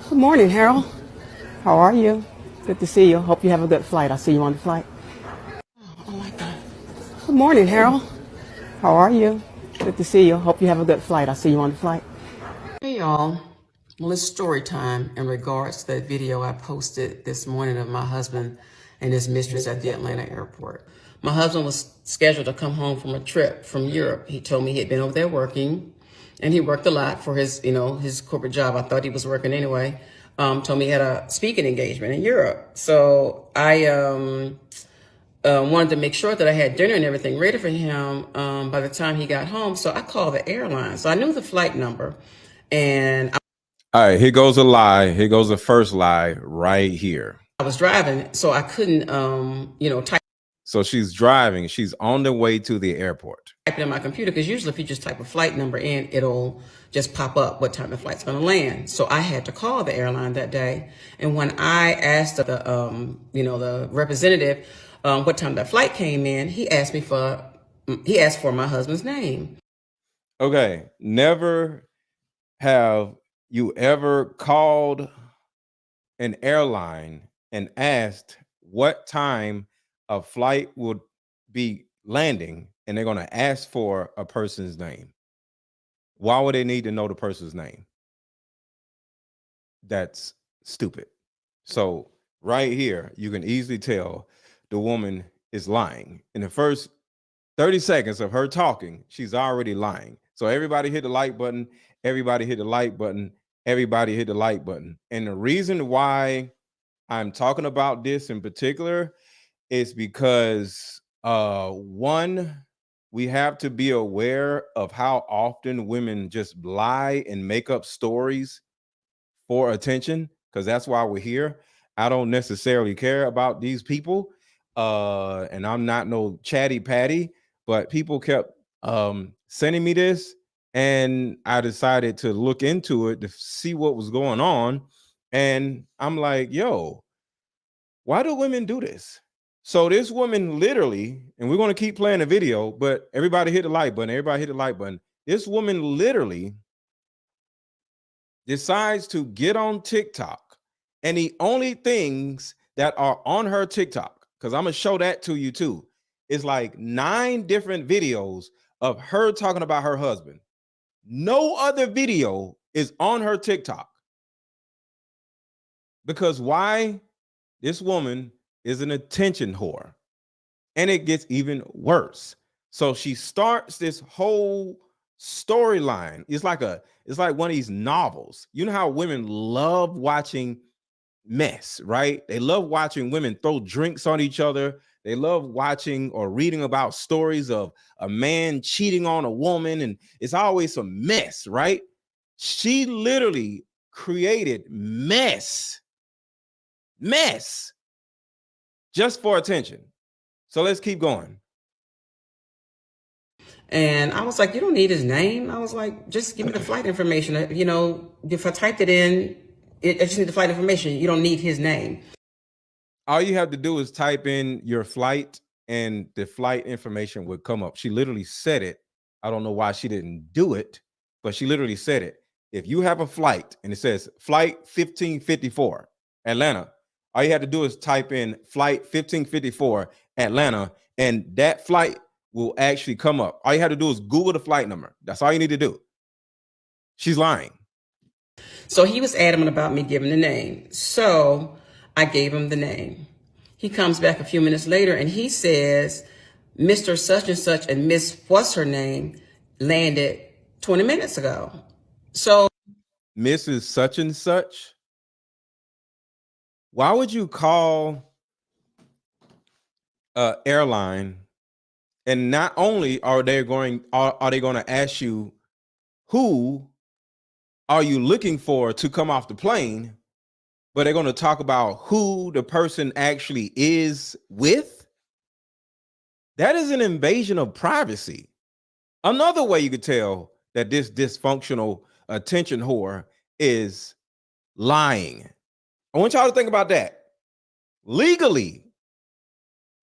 Good morning, Harold. How are you? Good to see you. Hope you have a good flight. I'll see you on the flight. Oh my God. Good morning, Harold. How are you? Good to see you. Hope you have a good flight. I'll see you on the flight. Hey, y'all. Well, it's story time in regards to that video I posted this morning of my husband and his mistress at the Atlanta airport. My husband was scheduled to come home from a trip from Europe. He told me he had been over there working, and he worked a lot for his, his corporate job. I thought he was working anyway. Told me he had a speaking engagement in Europe. So I wanted to make sure that I had dinner and everything ready for him by the time he got home. So I called the airline. So I knew the flight number, and all right, here goes a lie. Here goes the first lie right here. I was driving, so I couldn't, type. So she's driving. She's on the way to the airport. Type it in my computer, because usually if you just type a flight number in, it'll just pop up what time the flight's going to land. So I had to call the airline that day, and when I asked the representative what time that flight came in, he asked for my husband's name. Okay, never have you ever called an airline and asked what time a flight would be landing, and they're going to ask for a person's name? Why would they need to know the person's name? That's stupid. So right here, you can easily tell the woman is lying. In the first 30 seconds of her talking, she's already lying. So everybody hit the like button. Everybody hit the like button. Everybody hit the like button. And the reason why I'm talking about this in particular is because one, we have to be aware of how often women just lie and make up stories for attention, because that's why we're here. I don't necessarily care about these people, and I'm not no chatty patty, but people kept sending me this, and I decided to look into it to see what was going on. And I'm like, yo, why do women do this? So this woman literally, and we're going to keep playing the video, but everybody hit the like button. Everybody hit the like button. This woman literally decides to get on TikTok, and the only things that are on her TikTok, because I'm going to show that to you too, is like 9 different videos of her talking about her husband. No other video is on her TikTok. Because why? This woman is an attention whore. And it gets even worse. So she starts this whole storyline. It's like one of these novels. You know how women love watching mess, right? They love watching women throw drinks on each other. They love watching or reading about stories of a man cheating on a woman, and it's always some mess, right? She literally created mess just for attention. So let's keep going. And I was like, you don't need his name. I was like, just give me the flight information. If I typed it in, I just need the flight information. You don't need his name. All you have to do is type in your flight, and the flight information would come up. She literally said it. I don't know why she didn't do it, but she literally said it. If you have a flight and it says flight 1554 Atlanta, all you have to do is type in flight 1554 Atlanta, and that flight will actually come up. All you have to do is Google the flight number. That's all you need to do. She's lying. So he was adamant about me giving the name. So I gave him the name. He comes back a few minutes later and he says, Mr. Such and Such and Miss What's her name landed 20 minutes ago. So Mrs. Such and Such. Why would you call airline, and not only are they going to ask you who are you looking for to come off the plane, but they're going to talk about who the person actually is with? That is an invasion of privacy. Another way you could tell that this dysfunctional attention whore is lying. I want y'all to think about that. Legally,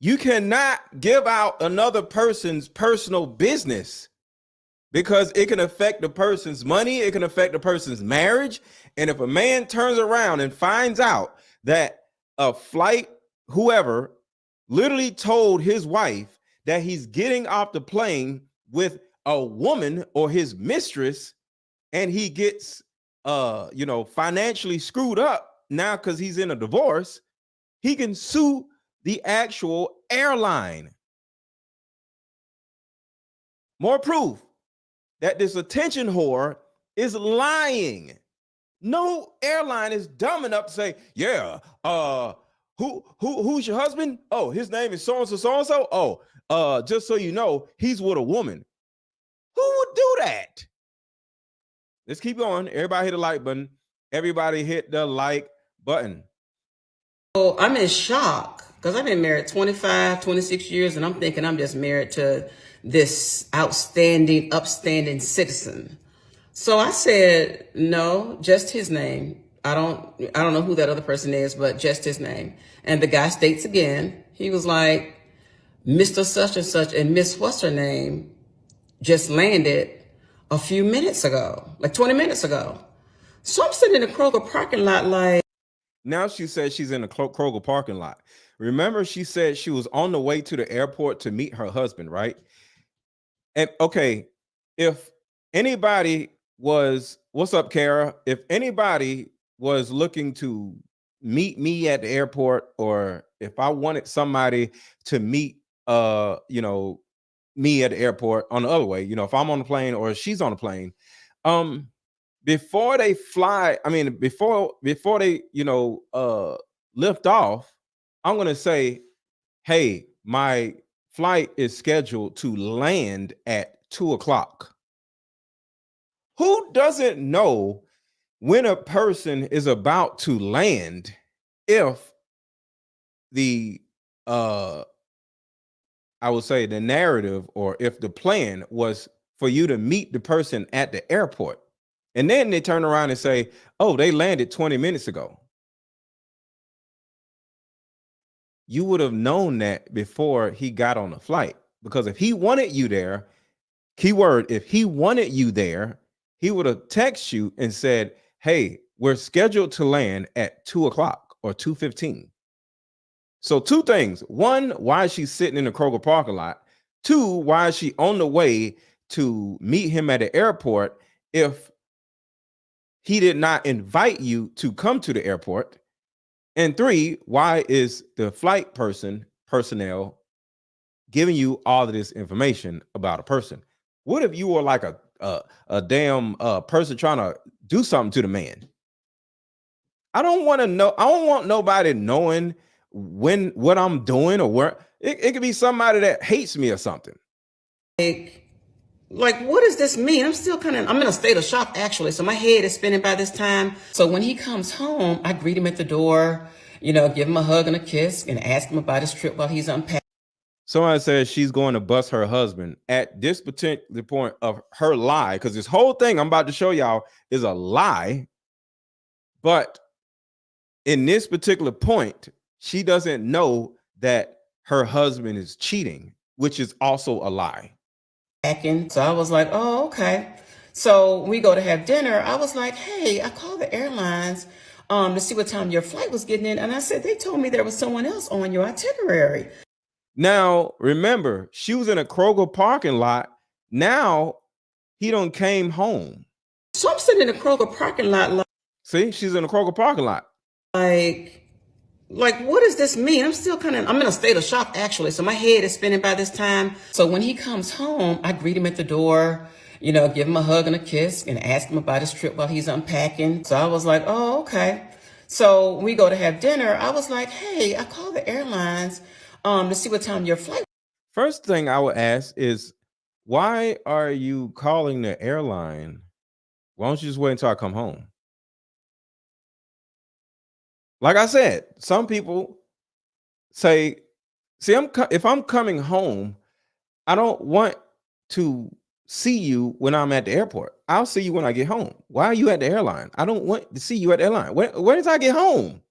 you cannot give out another person's personal business because it can affect the person's money, it can affect the person's marriage. And if a man turns around and finds out that a flight, whoever, literally told his wife that he's getting off the plane with a woman or his mistress, and he gets financially screwed up now because he's in a divorce, he can sue the actual airline. More proof that this attention whore is lying. No airline is dumb enough to say, yeah, who's your husband? Oh, his name is so-and-so, so-and-so. Oh, just so you know, he's with a woman. Who would do that? Let's keep going. Everybody hit the like button. Everybody hit the like button. So I'm in shock because I've been married 25, 26 years, and I'm thinking I'm just married to this outstanding, upstanding citizen. So I said, no, just his name. I don't know who that other person is, but just his name. And the guy states again, he was like, Mr. Such and Such and Miss what's her name just landed a few minutes ago, like 20 minutes ago. So I'm sitting in the Kroger parking lot like. Now she says she's in the Kroger parking lot. Remember, she said she was on the way to the airport to meet her husband, right? And okay, if anybody was, what's up, Kara? If anybody was looking to meet me at the airport, or if I wanted somebody to meet, me at the airport on the other way, if I'm on the plane or she's on the plane, before they fly, before they, lift off, I'm going to say, hey, my flight is scheduled to land at 2:00. Who doesn't know when a person is about to land if the, I would say the narrative, or if the plan was for you to meet the person at the airport? And then they turn around and say, oh, they landed 20 minutes ago. You would have known that before he got on the flight, because if he wanted you there, keyword, if he wanted you there, he would have texted you and said, hey, we're scheduled to land at 2:00 or 2:15. So two things. One, why is she sitting in the Kroger parking lot? Two, why is she on the way to meet him at the airport if he did not invite you to come to the airport? And three, why is the flight personnel giving you all of this information about a person? What if you were like a damn person trying to do something to the man? I don't want to know. I don't want nobody knowing what I'm doing, or where it could be somebody that hates me or something. Like, what does this mean? I'm in a state of shock, actually. So my head is spinning by this time. So when he comes home, I greet him at the door, give him a hug and a kiss, and ask him about his trip while he's unpacking. Someone says she's going to bust her husband at this particular point of her lie, because this whole thing I'm about to show y'all is a lie. But in this particular point, she doesn't know that her husband is cheating, which is also a lie. So I was like, oh, okay. So we go to have dinner. I was like, hey, I called the airlines to see what time your flight was getting in. And I said, they told me there was someone else on your itinerary. Now, remember, she was in a Kroger parking lot. Now he done came home. So I'm sitting in the Kroger parking lot. See, she's in a Kroger parking lot. Like, what does this mean? I'm in a state of shock, actually. So my head is spinning by this time. So when he comes home, I greet him at the door, give him a hug and a kiss, and ask him about his trip while he's unpacking. So I was like, oh, okay. So we go to have dinner. I was like, hey, I called the airlines to see what time your flight. First thing I would ask is, why are you calling the airline? Why don't you just wait until I come home? Like I said, some people say, see, if I'm coming home, I don't want to see you when I'm at the airport. I'll see you when I get home. Why are you at the airline? I don't want to see you at the airline. When did I get home?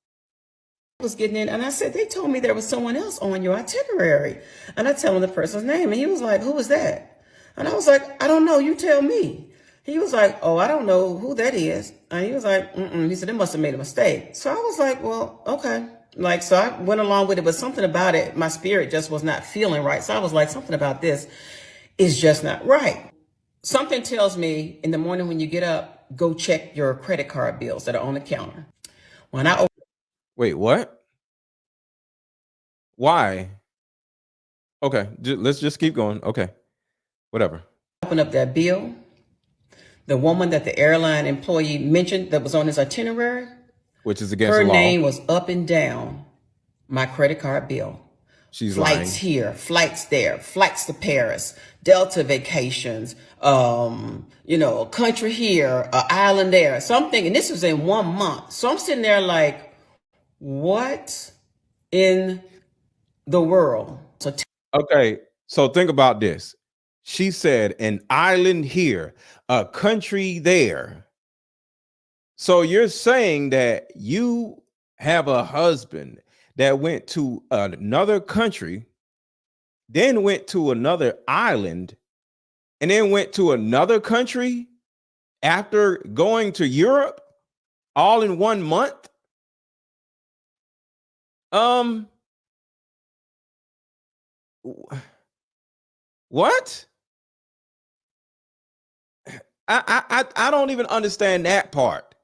Was getting in, and I said, they told me there was someone else on your itinerary. And I tell him the person's name, and he was like, who was that? And I was like, I don't know. You tell me. He was like, oh, I don't know who that is. And he was like, He said, they must have made a mistake. So I was like, well, okay. Like, so I went along with it, but something about it, my spirit just was not feeling right. So I was like, something about this is just not right. Something tells me in the morning when you get up, go check your credit card bills that are on the counter. When I Wait, what? Why? Okay, let's just keep going. Okay, whatever. open up that bill, the woman that the airline employee mentioned that was on his itinerary, Which is against her the law. name was up and down my credit card bill. She's Flights lying. here, flights there, flights to Paris, Delta vacations, a country here, an island there. So I'm thinking this was in 1 month. So I'm sitting there like, what in the world? So Okay, so think about this. She said an island here, a country there. So you're saying that you have a husband that went to another country, then went to another island, and then went to another country after going to Europe all in 1 month? What? I don't even understand that part.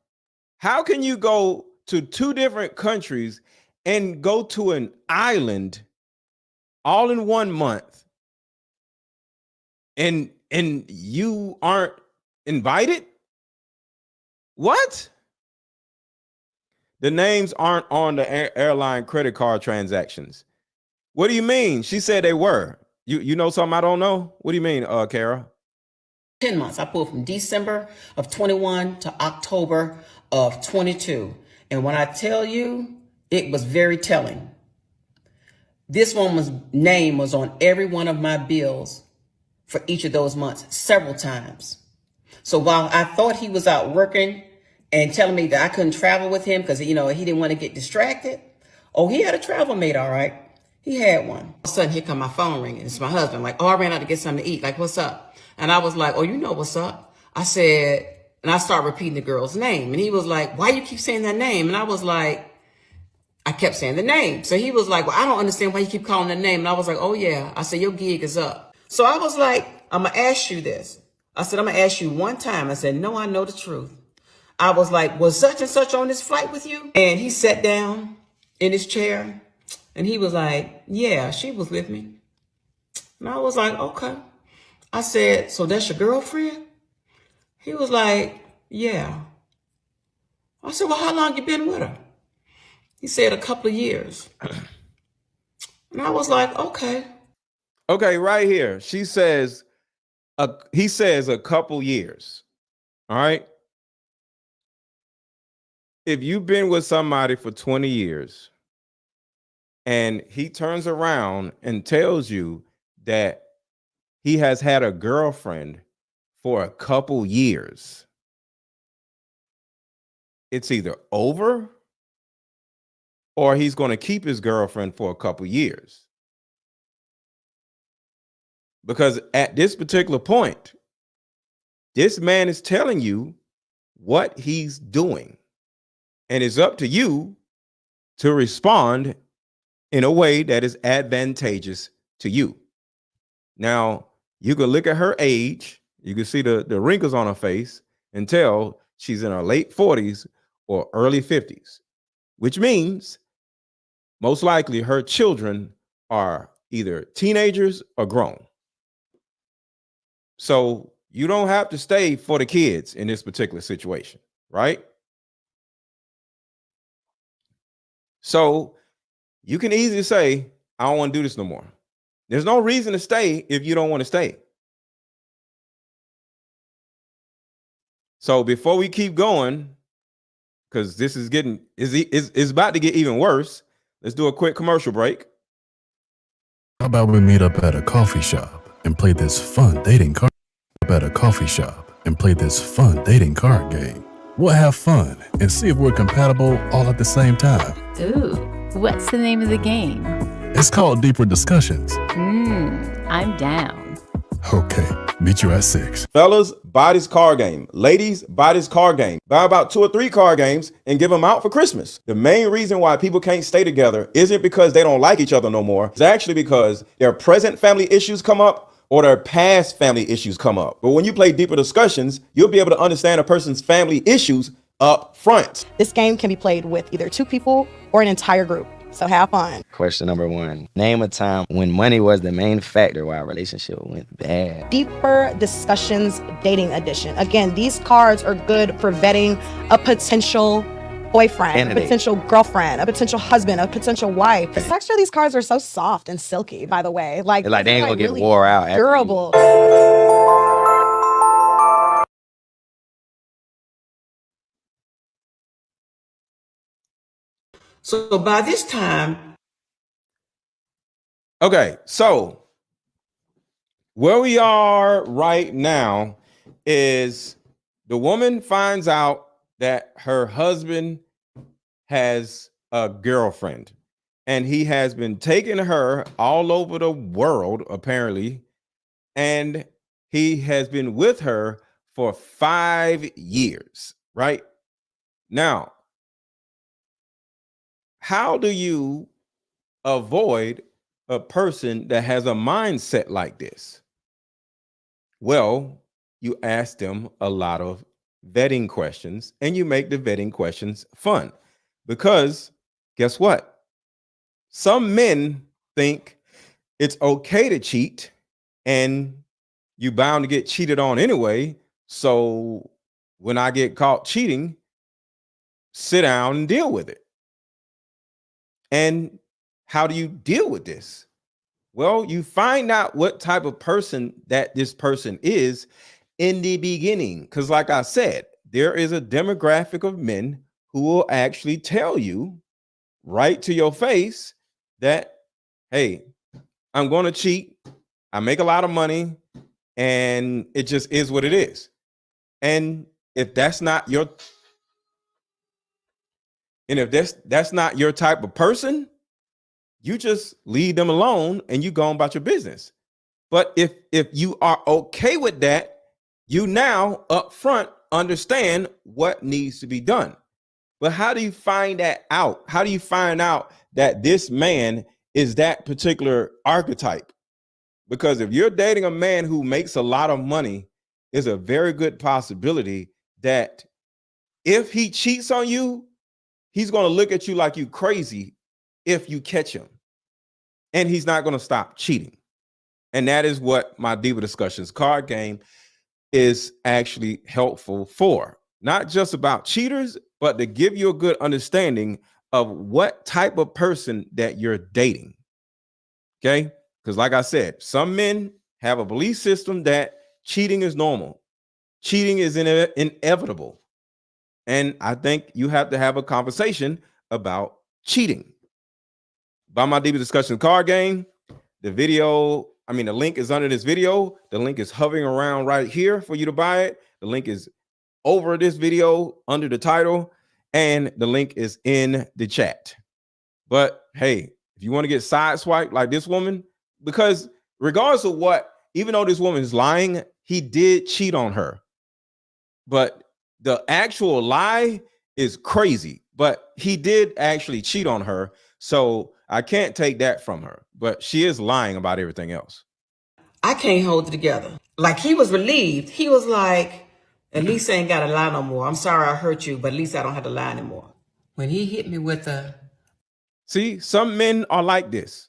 How can you go to 2 different countries and go to an island all in 1 month and you aren't invited? What? The names aren't on the airline credit card transactions. What do you mean? She said they were. You know something I don't know? What do you mean, Kara? 10 months. I pulled from December of 21 to October of 22. And when I tell you, it was very telling. This woman's name was on every one of my bills for each of those months several times. So while I thought he was out working and telling me that I couldn't travel with him because, he didn't want to get distracted. Oh, he had a travel mate, all right. He had one. All of a sudden, here come my phone ringing. It's my husband. Like, oh, I ran out to get something to eat. Like, what's up? And I was like, oh, you know what's up. I said, and I started repeating the girl's name. And he was like, why you keep saying that name? And I was like, I kept saying the name. So he was like, well, I don't understand why you keep calling that name. And I was like, oh, yeah. I said, your gig is up. So I was like, I'm going to ask you this. I said, I'm going to ask you one time. I said, no, I know the truth. I was like, was such and such on this flight with you? And he sat down in his chair and he was like, yeah, she was with me. And I was like, okay. I said, so that's your girlfriend? He was like, yeah. I said, well, how long you been with her? He said a couple of years. And I was like, okay. Okay, right here. He says a couple years. All right. If you've been with somebody for 20 years and he turns around and tells you that he has had a girlfriend for a couple years, it's either over or he's going to keep his girlfriend for a couple years. Because at this particular point, this man is telling you what he's doing. And it's up to you to respond in a way that is advantageous to you. Now, you can look at her age, you can see the wrinkles on her face and tell she's in her late 40s or early 50s, which means most likely her children are either teenagers or grown. So you don't have to stay for the kids in this particular situation, right? So you can easily say, I don't want to do this no more. There's no reason to stay if you don't want to stay. So before we keep going, because this is getting is about to get even worse, let's do a quick commercial break. How about we meet up at a coffee shop and play this fun dating card? At a coffee shop and play this fun dating card game. We'll have fun and see if we're compatible all at the same time. Ooh, what's the name of the game? It's called Deeper Discussions. I'm down. Okay, meet you at 6. Fellas, buy this card game. Ladies, buy this card game. Buy about 2 or 3 card games and give them out for Christmas. The main reason why people can't stay together isn't because they don't like each other no more. It's actually because their present family issues come up or their past family issues come up. But when you play deeper discussions, you'll be able to understand a person's family issues up front. This game can be played with either 2 people or an entire group. So have fun. Question number 1. Name a time when money was the main factor why a relationship went bad. Deeper discussions, dating edition. Again, these cards are good for vetting a potential boyfriend, Candidate. a potential girlfriend, a potential husband, a potential wife. The texture of these cards are so soft and silky, by the way. Like They ain't gonna get really wore out. after durable. So by this time, Okay, so where we are right now is the woman finds out that her husband has a girlfriend and he has been taking her all over the world, apparently, and he has been with her for 5 years, right? Now, how do you avoid a person that has a mindset like this? Well, you ask them a lot of vetting questions and you make the vetting questions fun because guess what? Some men think it's okay to cheat and you're bound to get cheated on anyway. So when I get caught cheating, sit down and deal with it. And how do you deal with this? Well, you find out what type of person that this person is in the beginning. Because like I said, there is a demographic of men who will actually tell you right to your face that, hey, I'm going to cheat. I make a lot of money and it just is what it is. And if that's not your that's not your type of person, you just leave them alone and you go on about your business. But if you are okay with that, you now up front understand what needs to be done. But how do you find that out? How do you find out that this man is that particular archetype? Because if you're dating a man who makes a lot of money, there's a very good possibility that if he cheats on you, he's going to look at you like you crazy if you catch him. And he's not going to stop cheating. And that is what my Diva Discussions card game is actually helpful for. Not just about cheaters, but to give you a good understanding of what type of person that you're dating. Okay? Because like I said, some men have a belief system that cheating is normal. Cheating is inevitable. And I think you have to have a conversation about cheating. Buy my Diva Discussion card game. The link is under this video. The link is hovering around right here for you to buy it. The link is over this video under the title, and the link is in the chat. But hey, if you want to get sideswiped like this woman, because regardless of what, even though this woman is lying, he did cheat on her. But the actual lie is crazy, but he did actually cheat on her. So I can't take that from her, but she is lying about everything else. I can't hold it together. Like, he was relieved. He was like, at least I ain't got to lie no more. I'm sorry I hurt you, but at least I don't have to lie anymore. When he hit me with See, some men are like this.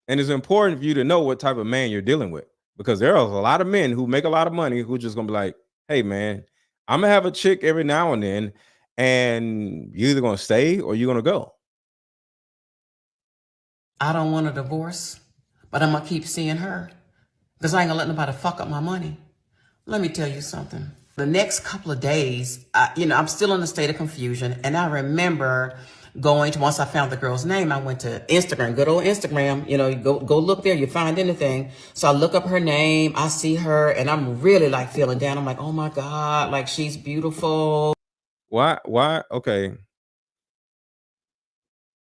And it's important for you to know what type of man you're dealing with, because there are a lot of men who make a lot of money who are just going to be like, hey, man, I'm going to have a chick every now and then, and you're either going to stay or you're going to go. I don't want a divorce, but I'm going to keep seeing her because I ain't going to let nobody fuck up my money. Let me tell you something. The next couple of days, I'm still in a state of confusion. And I remember once I found the girl's name, I went to Instagram, good old Instagram. You go look there, you find anything. So I look up her name, I see her, and I'm really like feeling down. I'm like, oh my God, like she's beautiful. Why? Okay.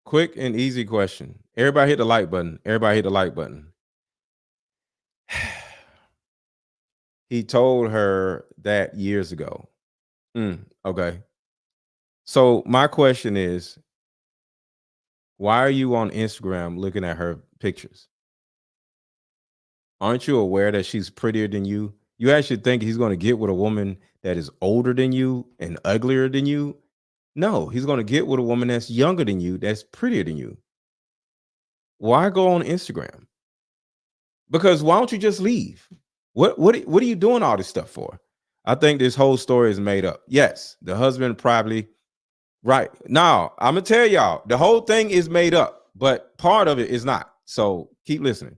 Quick and easy question. Everybody hit the like button. Everybody hit the like button. He told her that years ago. Okay. So my question is, why are you on Instagram looking at her pictures? Aren't you aware that she's prettier than you? You actually think he's going to get with a woman that is older than you and uglier than you? No, he's going to get with a woman that's younger than you, that's prettier than you. Why go on Instagram? Because why don't you just leave? What are you doing all this stuff for? I think this whole story is made up. Yes, the husband probably right. Now, I'm gonna tell y'all, the whole thing is made up, but part of it is not. So keep listening.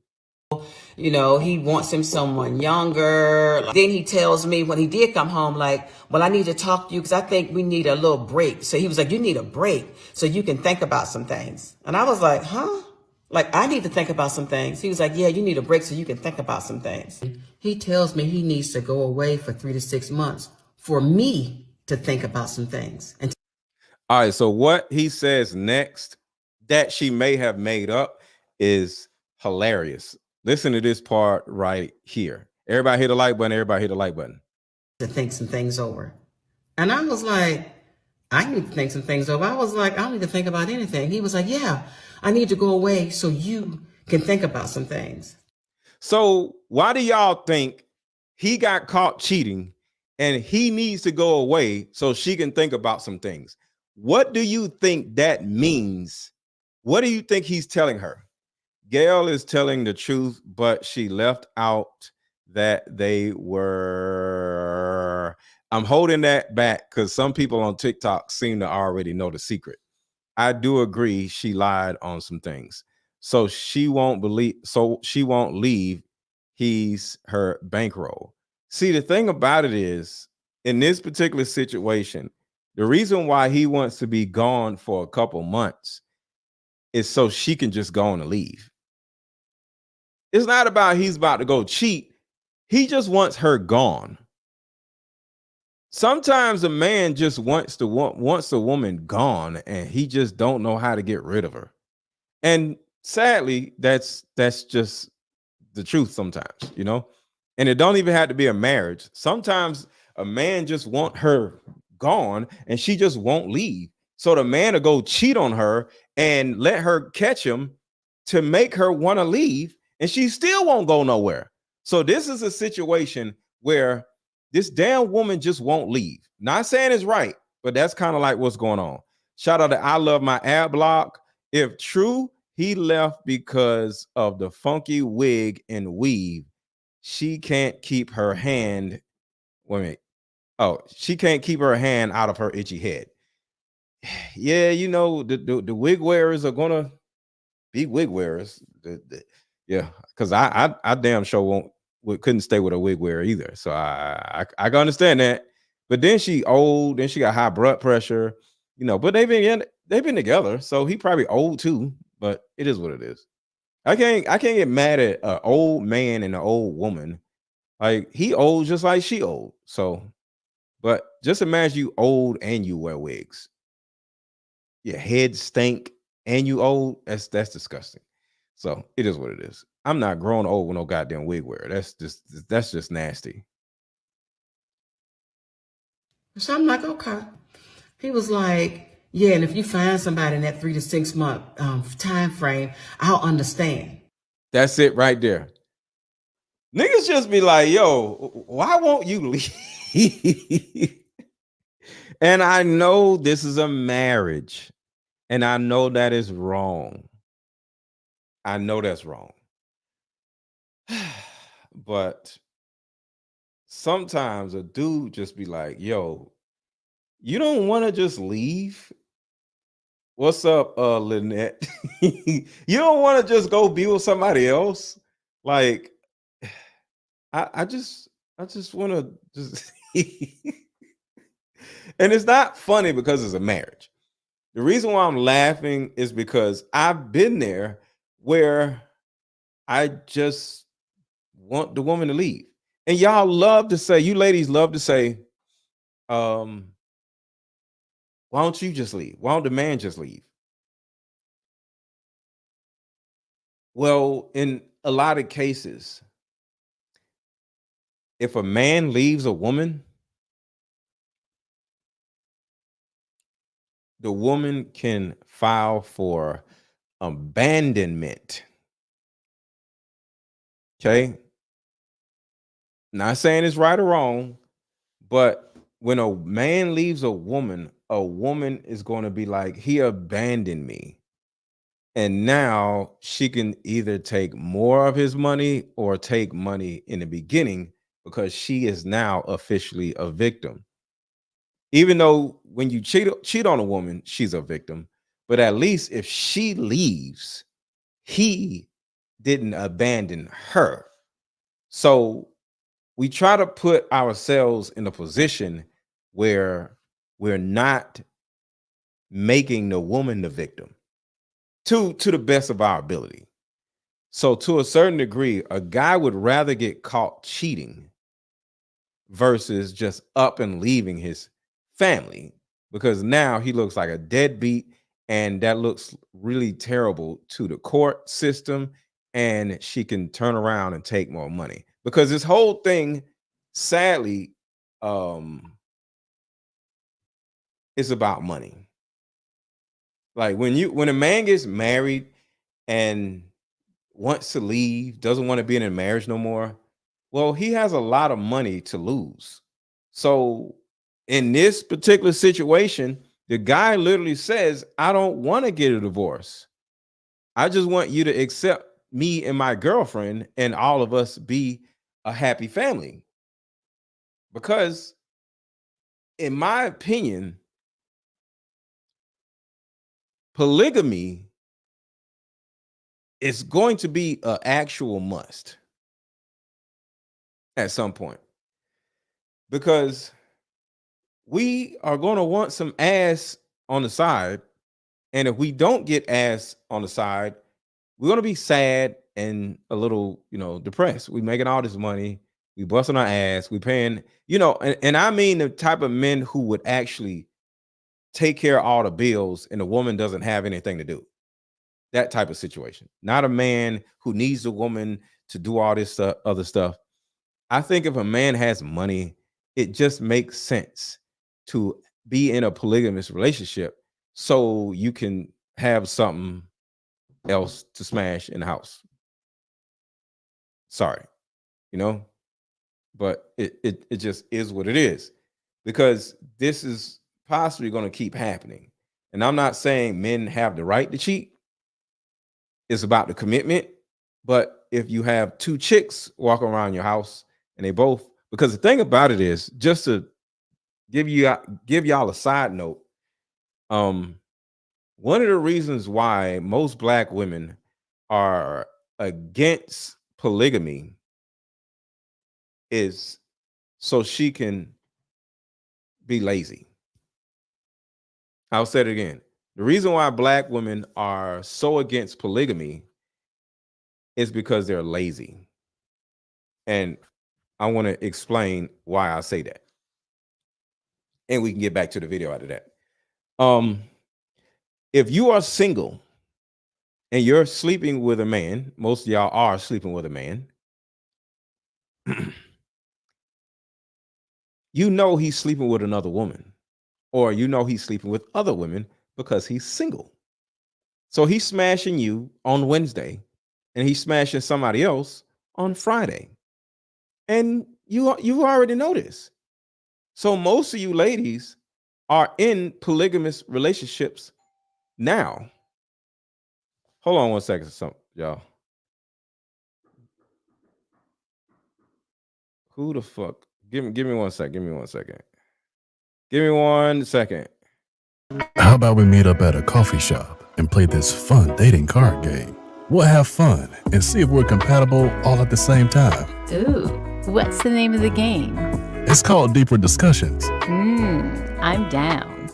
You know, he wants him someone younger. Then he tells me when he did come home, like, well, I need to talk to you because I think we need a little break. So he was like, you need a break so you can think about some things. And I was like, huh? Like, I need to think about some things. He was like, yeah, you need a break so you can think about some things. He tells me he needs to go away for 3 to 6 months for me to think about some things. And All right, so what he says next that she may have made up is hilarious. Listen to this part right here. Everybody hit the like button. Everybody hit the like button. to think some things over. And I was like, I need to think some things over. I was like, I don't need to think about anything. He was like, yeah, I need to go away so you can think about some things. So why do y'all think he got caught cheating and he needs to go away so she can think about some things? What do you think that means? What do you think he's telling her? Gail is telling the truth, but she left out that they were. I'm holding that back because some people on TikTok seem to already know the secret. I do agree she lied on some things. So she won't leave. He's her bankroll. See, the thing about it is, in this particular situation, the reason why he wants to be gone for a couple months is so she can just go on and leave. It's not about he's about to go cheat. He just wants her gone. Sometimes a man just wants a woman gone, and he just don't know how to get rid of her. And sadly, that's just the truth sometimes, you know. And it don't even have to be a marriage. Sometimes a man just want her gone, and she just won't leave. So the man will go cheat on her and let her catch him to make her want to leave, and she still won't go nowhere. So this is a situation where this damn woman just won't leave. Not saying it's right, but that's kind of like what's going on. Shout out to I Love My Ad Block. If true, he left because of the funky wig and weave. She can't keep her hand. Wait a minute. Oh, she can't keep her hand out of her itchy head. Yeah, you know, the wig wearers are gonna be wig wearers. Yeah, because I damn sure couldn't stay with a wig wearer either. So I can understand that. But then she old, then she got high blood pressure, you know. But they've been together, so he probably old too. But it is what it is. I can't get mad at an old man and an old woman. Like he old just like she old. So, but just imagine you old and you wear wigs. Your head stink and you old. That's disgusting. So it is what it is. I'm not grown old with no goddamn wig wearer. That's just nasty. So I'm like, okay. He was like, yeah, and if you find somebody in that 3 to 6 month time frame, I'll understand. That's it right there. Niggas just be like, yo, why won't you leave? And I know this is a marriage, and I know that is wrong. I know that's wrong. But sometimes a dude just be like, yo, you don't want to just leave? What's up, Lynette? You don't want to just go be with somebody else? Like, I just want to just and it's not funny because it's a marriage. The reason why I'm laughing is because I've been there where I just want the woman to leave. And y'all love to say, you ladies love to say, why don't you just leave? Why don't the man just leave? Well, in a lot of cases, if a man leaves a woman, the woman can file for abandonment. Okay. Not saying it's right or wrong, but when a man leaves a woman is going to be like, he abandoned me. And now she can either take more of his money or take money in the beginning because she is now officially a victim. Even though when you cheat on a woman, she's a victim. But at least if she leaves, he didn't abandon her. So we try to put ourselves in a position where we're not making the woman the victim to the best of our ability. So to a certain degree, a guy would rather get caught cheating versus just up and leaving his family, because now he looks like a deadbeat, and that looks really terrible to the court system, and she can turn around and take more money, because this whole thing, sadly, is about money. Like when a man gets married and wants to leave, doesn't want to be in a marriage no more, well, he has a lot of money to lose. So in this particular situation, the guy literally says, I don't want to get a divorce. I just want you to accept me and my girlfriend and all of us be a happy family. Because in my opinion, polygamy is going to be an actual must at some point, because we are going to want some ass on the side. And if we don't get ass on the side, we're going to be sad and a little, depressed. We making all this money. We busting our ass. We paying, and I mean the type of men who would actually take care of all the bills and the woman doesn't have anything to do. That type of situation. Not a man who needs a woman to do all this other stuff. I think if a man has money, it just makes sense to be in a polygamous relationship so you can have something else to smash in the house. Sorry, but it just is what it is, because this is possibly going to keep happening. And I'm not saying men have the right to cheat. It's about the commitment. But if you have two chicks walking around your house and they both, because the thing about it is, just to give y'all a side note, one of the reasons why most Black women are against polygamy is so she can be lazy. I'll say it again. The reason why Black women are so against polygamy is because they're lazy. And I want to explain why I say that. And we can get back to the video after that. If you are single and you're sleeping with a man, most of y'all are sleeping with a man, he's sleeping with another woman, or he's sleeping with other women because he's single. So he's smashing you on Wednesday and he's smashing somebody else on Friday. And you already know this. So most of you ladies are in polygamous relationships now. Hold on one second, y'all. Who the fuck? Give me 1 second. Give me 1 second. Give me 1 second. How about we meet up at a coffee shop and play this fun dating card game? We'll have fun and see if we're compatible all at the same time. Ooh, what's the name of the game? It's called Deeper Discussions. I'm down.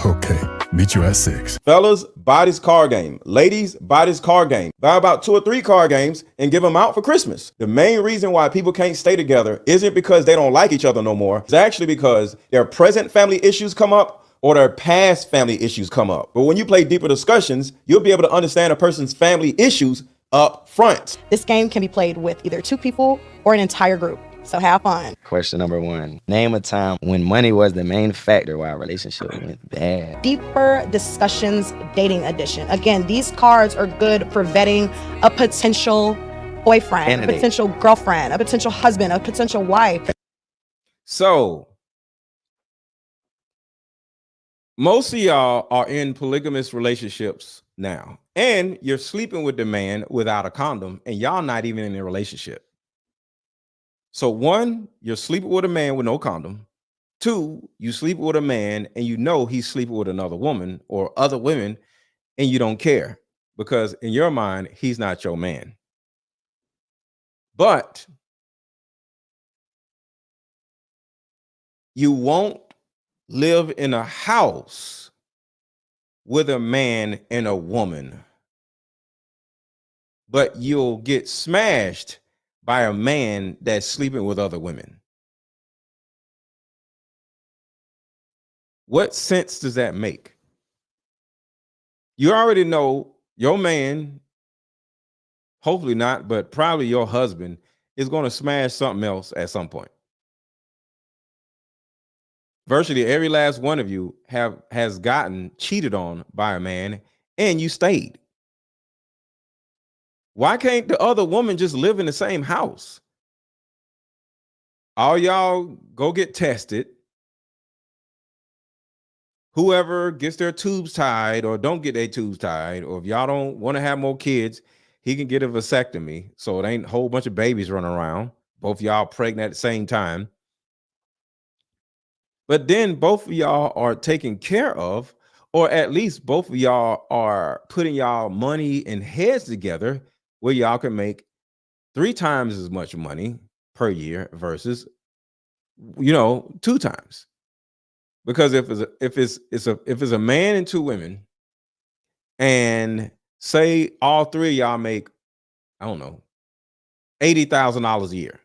Okay, meet you at 6. Fellas, buy this card game. Ladies, buy this card game. Buy about 2 or 3 card games and give them out for Christmas. The main reason why people can't stay together isn't because they don't like each other no more. It's actually because their present family issues come up or their past family issues come up. But when you play Deeper Discussions, you'll be able to understand a person's family issues up front. This game can be played with either 2 people or an entire group. So have fun. Question number 1. Name a time when money was the main factor why a relationship went bad. Deeper discussions, dating edition. Again, these cards are good for vetting a potential boyfriend, Candidate. a potential girlfriend, a potential husband, a potential wife. So most of y'all are in polygamous relationships now, and you're sleeping with the man without a condom, and y'all not even in a relationship. So 1, you're sleeping with a man with no condom. 2, you sleep with a man and you know he's sleeping with another woman or other women, and you don't care because in your mind, he's not your man. But you won't live in a house with a man and a woman, but you'll get smashed by a man that's sleeping with other women. What sense does that make? You already know your man, hopefully not, but probably your husband is going to smash something else at some point. Virtually every last one of you has gotten cheated on by a man and you stayed. Why can't the other woman just live in the same house? All y'all go get tested. Whoever gets their tubes tied or don't get their tubes tied, or if y'all don't want to have more kids, he can get a vasectomy. So it ain't a whole bunch of babies running around. Both y'all pregnant at the same time. But then both of y'all are taken care of, or at least both of y'all are putting y'all money and heads together where y'all can make 3 times as much money per year versus, 2 times. Because if it's a man and 2 women, and say all 3 of y'all make, I don't know, $80,000 a year.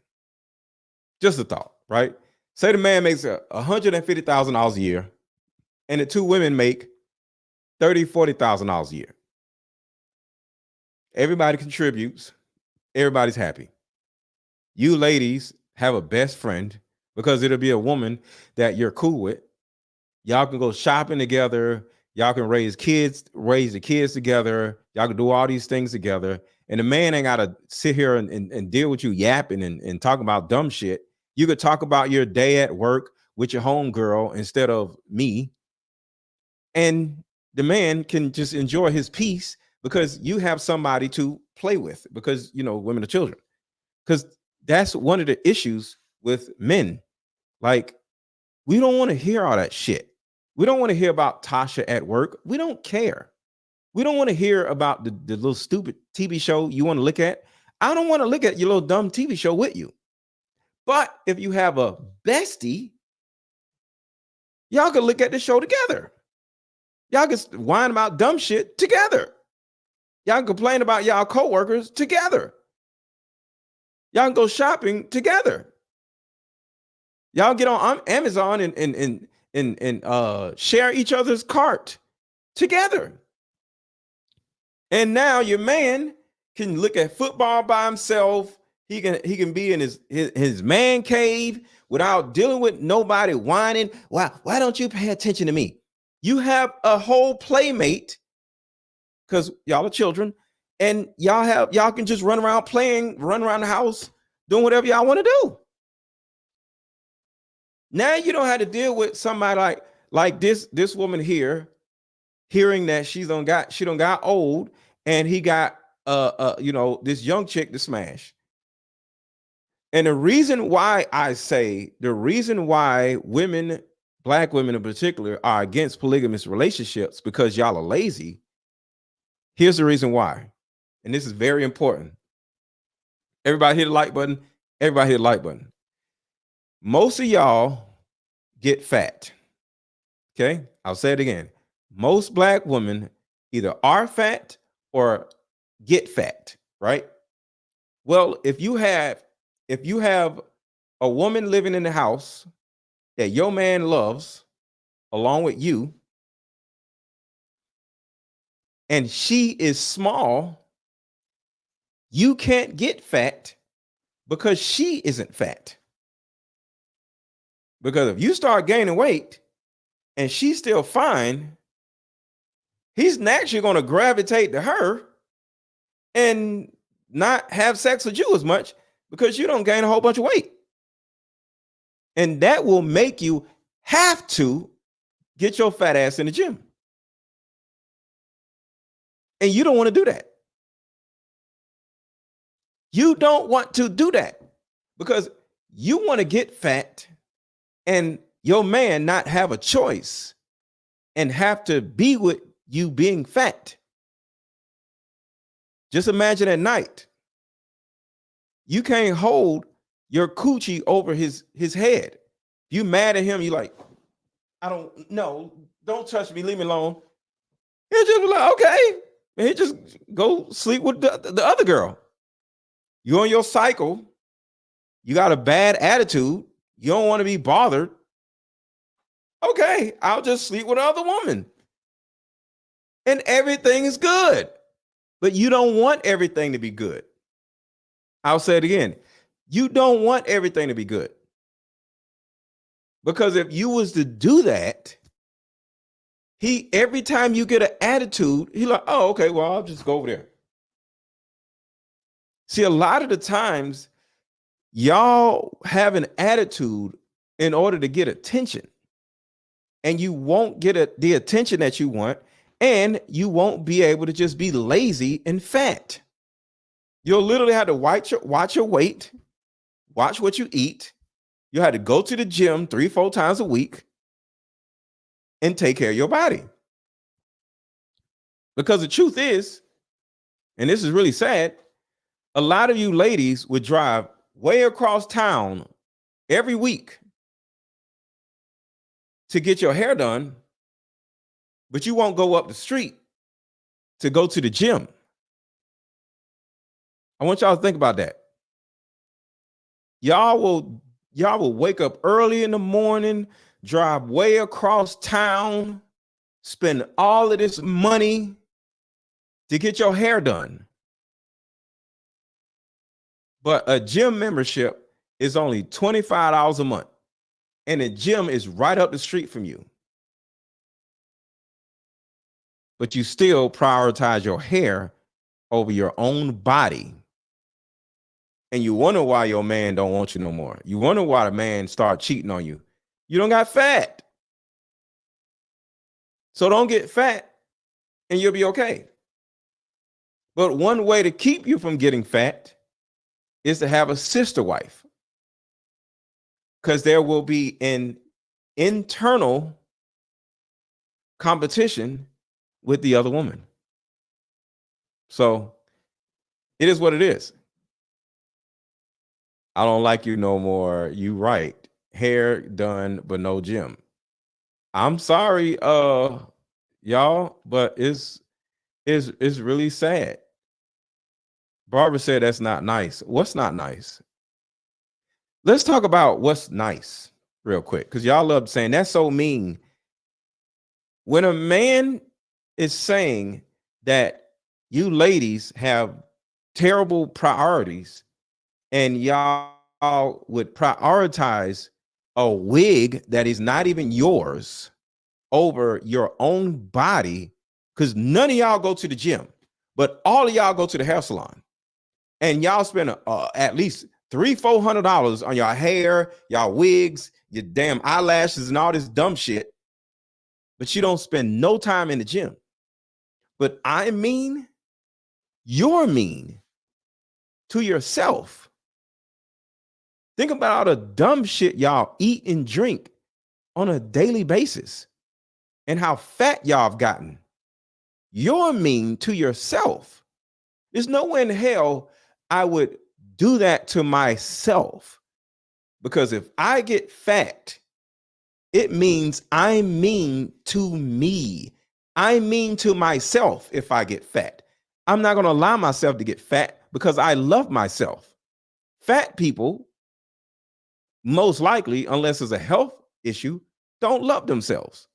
Just a thought, right? Say the man makes $150,000 a year, and the 2 women make $40,000 a year. Everybody contributes. Everybody's happy. You ladies have a best friend because it'll be a woman that you're cool with. Y'all can go shopping together. Y'all can raise the kids together. Y'all can do all these things together. And the man ain't got to sit here and deal with you yapping and talking about dumb shit. You could talk about your day at work with your homegirl instead of me. And the man can just enjoy his peace because you have somebody to play with because, women are children. Because that's one of the issues with men. Like, we don't want to hear all that shit. We don't want to hear about Tasha at work. We don't care. We don't want to hear about the little stupid TV show you want to look at. I don't want to look at your little dumb TV show with you. But if you have a bestie, y'all can look at the show together. Y'all can whine about dumb shit together. Y'all can complain about y'all coworkers together. Y'all can go shopping together. Y'all get on Amazon and share each other's cart together. And now your man can look at football by himself. He can be in his man cave without dealing with nobody whining. Why don't you pay attention to me? You have a whole playmate because y'all are children, and y'all can just run around the house, doing whatever y'all want to do. Now you don't have to deal with somebody like this woman here, hearing that she done got old, and he got this young chick to smash. And the reason why women, Black women in particular, are against polygamous relationships because y'all are lazy. Here's the reason why. And this is very important. Everybody hit the like button. Everybody hit the like button. Most of y'all get fat. Okay, I'll say it again. Most Black women either are fat or get fat, right? Well, if you have a woman living in the house that your man loves along with you, and she is small, you can't get fat because she isn't fat. Because if you start gaining weight and she's still fine, he's naturally going to gravitate to her and not have sex with you as much because you don't gain a whole bunch of weight. And that will make you have to get your fat ass in the gym. And you don't want to do that. You don't want to do that because you want to get fat and your man not have a choice and have to be with you being fat. Just imagine at night, you can't hold your coochie over his head. You mad at him, you like, I don't know, don't touch me, leave me alone. He'll just be like, okay. And he just go sleep with the other girl. You're on your cycle. You got a bad attitude. You don't want to be bothered. Okay, I'll just sleep with another woman. And everything is good. But you don't want everything to be good. I'll say it again. You don't want everything to be good. Because if you was to do that, every time you get an attitude, he like, oh, okay, well, I'll just go over there. See, a lot of the times, y'all have an attitude in order to get attention. And you won't get the attention that you want, and you won't be able to just be lazy and fat. You'll literally have to watch your weight, watch what you eat. You have to go to the gym 3-4 times a week and take care of your body. Because the truth is, and this is really sad, a lot of you ladies would drive way across town every week to get your hair done, but you won't go up the street to go to the gym. I want y'all to think about that. Y'all will wake up early in the morning, drive way across town, spend all of this money to get your hair done. But a gym membership is only $25 a month. And the gym is right up the street from you. But you still prioritize your hair over your own body. And you wonder why your man don't want you no more. You wonder why the man start cheating on you. You don't got fat. So don't get fat and you'll be okay. But one way to keep you from getting fat is to have a sister wife. Because there will be an internal competition with the other woman. So it is what it is. I don't like you no more. You right. Hair done, but no gym. I'm sorry, y'all, but it's really sad. Barbara said that's not nice. What's not nice? Let's talk about what's nice real quick, because y'all love saying that's so mean. When a man is saying that you ladies have terrible priorities and y'all would prioritize a wig that is not even yours over your own body, because none of y'all go to the gym, but all of y'all go to the hair salon and y'all spend at least $300-400 on your hair, y'all wigs, your damn eyelashes and all this dumb shit, but you don't spend no time in the gym. But I mean, you're mean to yourself. Think about all the dumb shit y'all eat and drink on a daily basis and how fat y'all have gotten. You're mean to yourself. There's no way in hell I would do that to myself, because if I get fat, it means I'm mean to me. I'm mean to myself if I get fat. I'm not going to allow myself to get fat because I love myself. Fat people, most likely, unless it's a health issue, don't love themselves.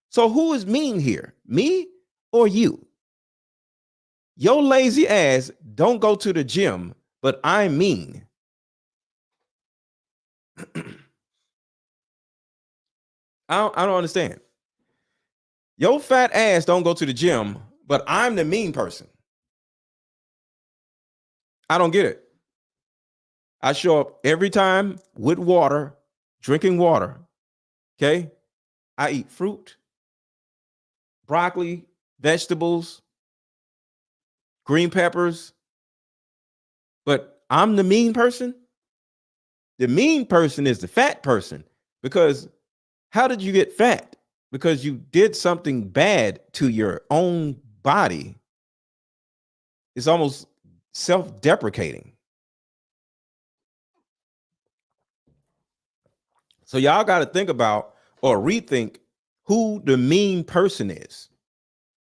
So who is mean here? Me or you? Your lazy ass don't go to the gym, but I'm mean. I don't understand. Your fat ass don't go to the gym, but I'm the mean person. I don't get it. I show up every time with water, drinking water. Okay. I eat fruit, broccoli, vegetables, green peppers, but I'm the mean person. The mean person is the fat person, because how did you get fat? Because you did something bad to your own body. It's almost self-deprecating. So y'all got to think about or rethink who the mean person is,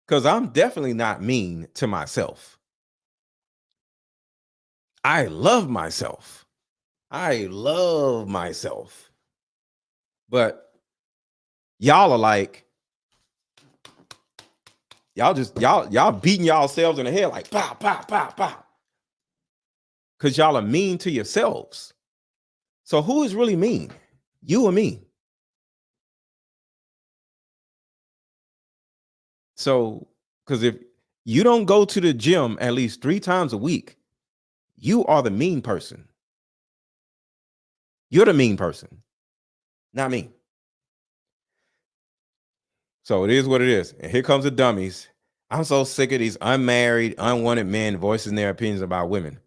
because I'm definitely not mean to myself. I love myself. I love myself. But y'all are like, y'all beating yourselves in the head like pow, pow, pow, pow. Because y'all are mean to yourselves. So who is really mean? You or me? So, because if you don't go to the gym at least 3 times a week, you are the mean person. You're the mean person, not me. So it is what it is. And here comes the dummies. I'm so sick of these unmarried, unwanted men voicing their opinions about women.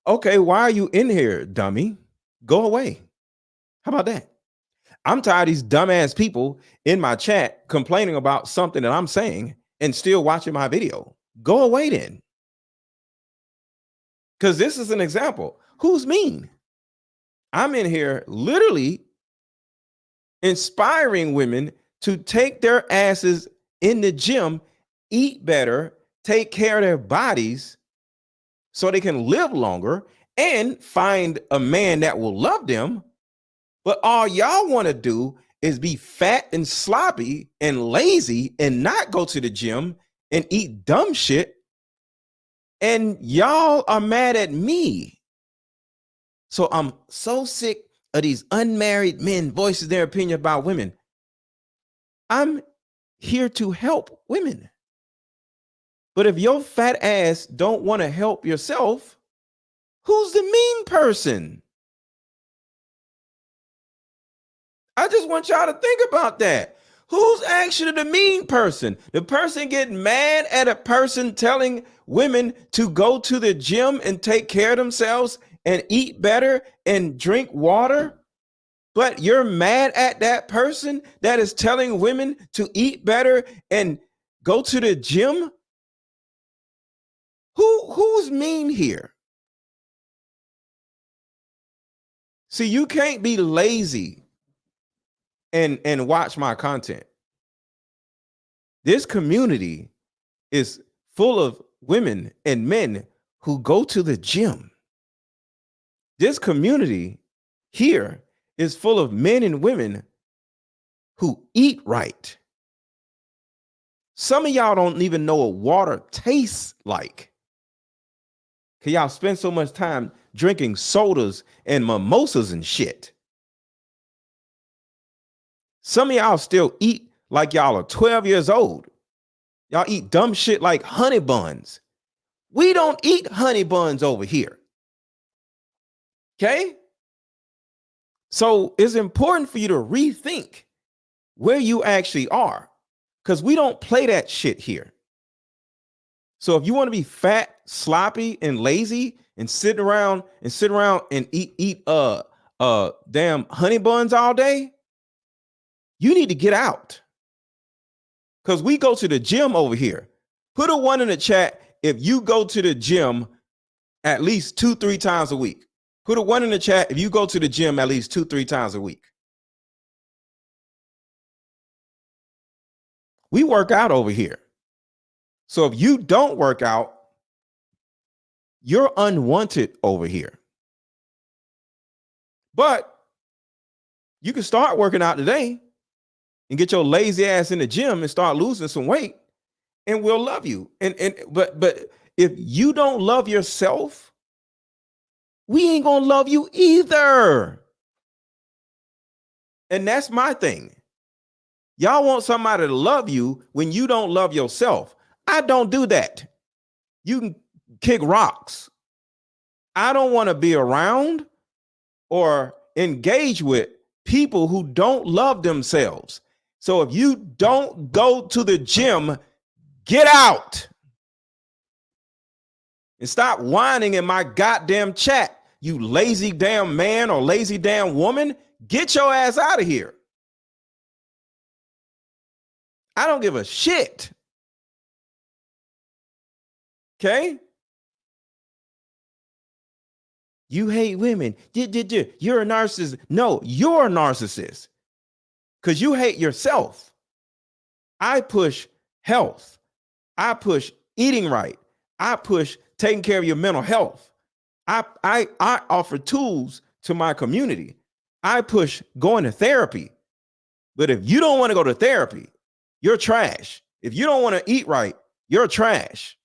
Okay, why are you in here, dummy? Go away. How about that? I'm tired of these dumbass people in my chat complaining about something that I'm saying and still watching my video. Go away then. Because this is an example. Who's mean? I'm in here literally inspiring women to take their asses in the gym, eat better, take care of their bodies so they can live longer and find a man that will love them. But all y'all want to do is be fat and sloppy and lazy and not go to the gym and eat dumb shit. And y'all are mad at me. So I'm so sick of these unmarried men voicing their opinion about women. I'm here to help women. But if your fat ass don't want to help yourself, who's the mean person? I just want y'all to think about that. Who's actually the mean person? The person getting mad at a person telling women to go to the gym and take care of themselves and eat better and drink water? But you're mad at that person that is telling women to eat better and go to the gym? Who's mean here? See, you can't be lazy and watch my content. This community is full of women and men who go to the gym. This community here is full of men and women who eat right. Some of y'all don't even know what water tastes like, because y'all spend so much time drinking sodas and mimosas and shit. Some of y'all still eat like y'all are 12 years old. Y'all eat dumb shit like honey buns. We don't eat honey buns over here. Okay? So it's important for you to rethink where you actually are, because we don't play that shit here. So if you want to be fat, sloppy, and lazy and sit around and eat damn honey buns all day, you need to get out. Because we go to the gym over here. Put a 1 in the chat if you go to the gym at least 2-3 times a week. Put a 1 in the chat if you go to the gym at least 2-3 times a week. We work out over here. So if you don't work out, you're unwanted over here. But you can start working out today and get your lazy ass in the gym and start losing some weight, and we'll love you. But if you don't love yourself, we ain't gonna love you either. And that's my thing. Y'all want somebody to love you when you don't love yourself. I don't do that. You can kick rocks. I don't want to be around or engage with people who don't love themselves. So if you don't go to the gym, get out and stop whining in my goddamn chat. You lazy damn man or lazy damn woman, get your ass out of here. I don't give a shit. Okay? You hate women. You're a narcissist. No, you're a narcissist because you hate yourself. I push health. I push eating right. I push taking care of your mental health. I offer tools to my community. I push going to therapy. But if you don't want to go to therapy, you're trash. If you don't want to eat right, you're trash.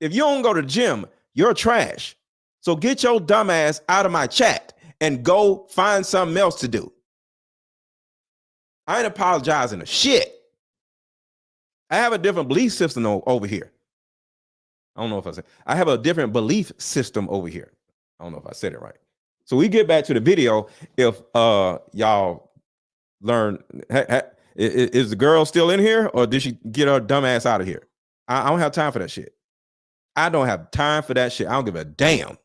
If you don't go to the gym, you're trash. So get your dumb ass out of my chat and go find something else to do. I ain't apologizing to shit. I have a different belief system over here. I don't know if I said, I have a different belief system over here. I don't know if I said it right. So we get back to the video. If y'all learn, is the girl still in here or did she get her dumb ass out of here? I don't have time for that shit. I don't have time for that shit. I don't give a damn.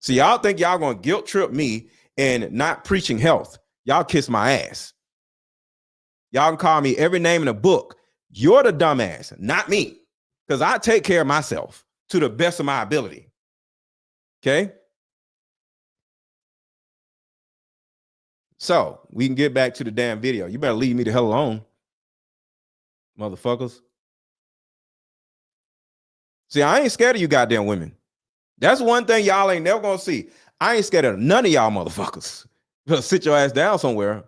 See, y'all think y'all gonna guilt trip me and not preaching health. Y'all kiss my ass. Y'all can call me every name in the book. You're the dumbass, not me. Because I take care of myself to the best of my ability. Okay? So we can get back to the damn video. You better leave me the hell alone, motherfuckers. See, I ain't scared of you goddamn women. That's one thing y'all ain't never gonna see. I ain't scared of none of y'all motherfuckers. Just sit your ass down somewhere.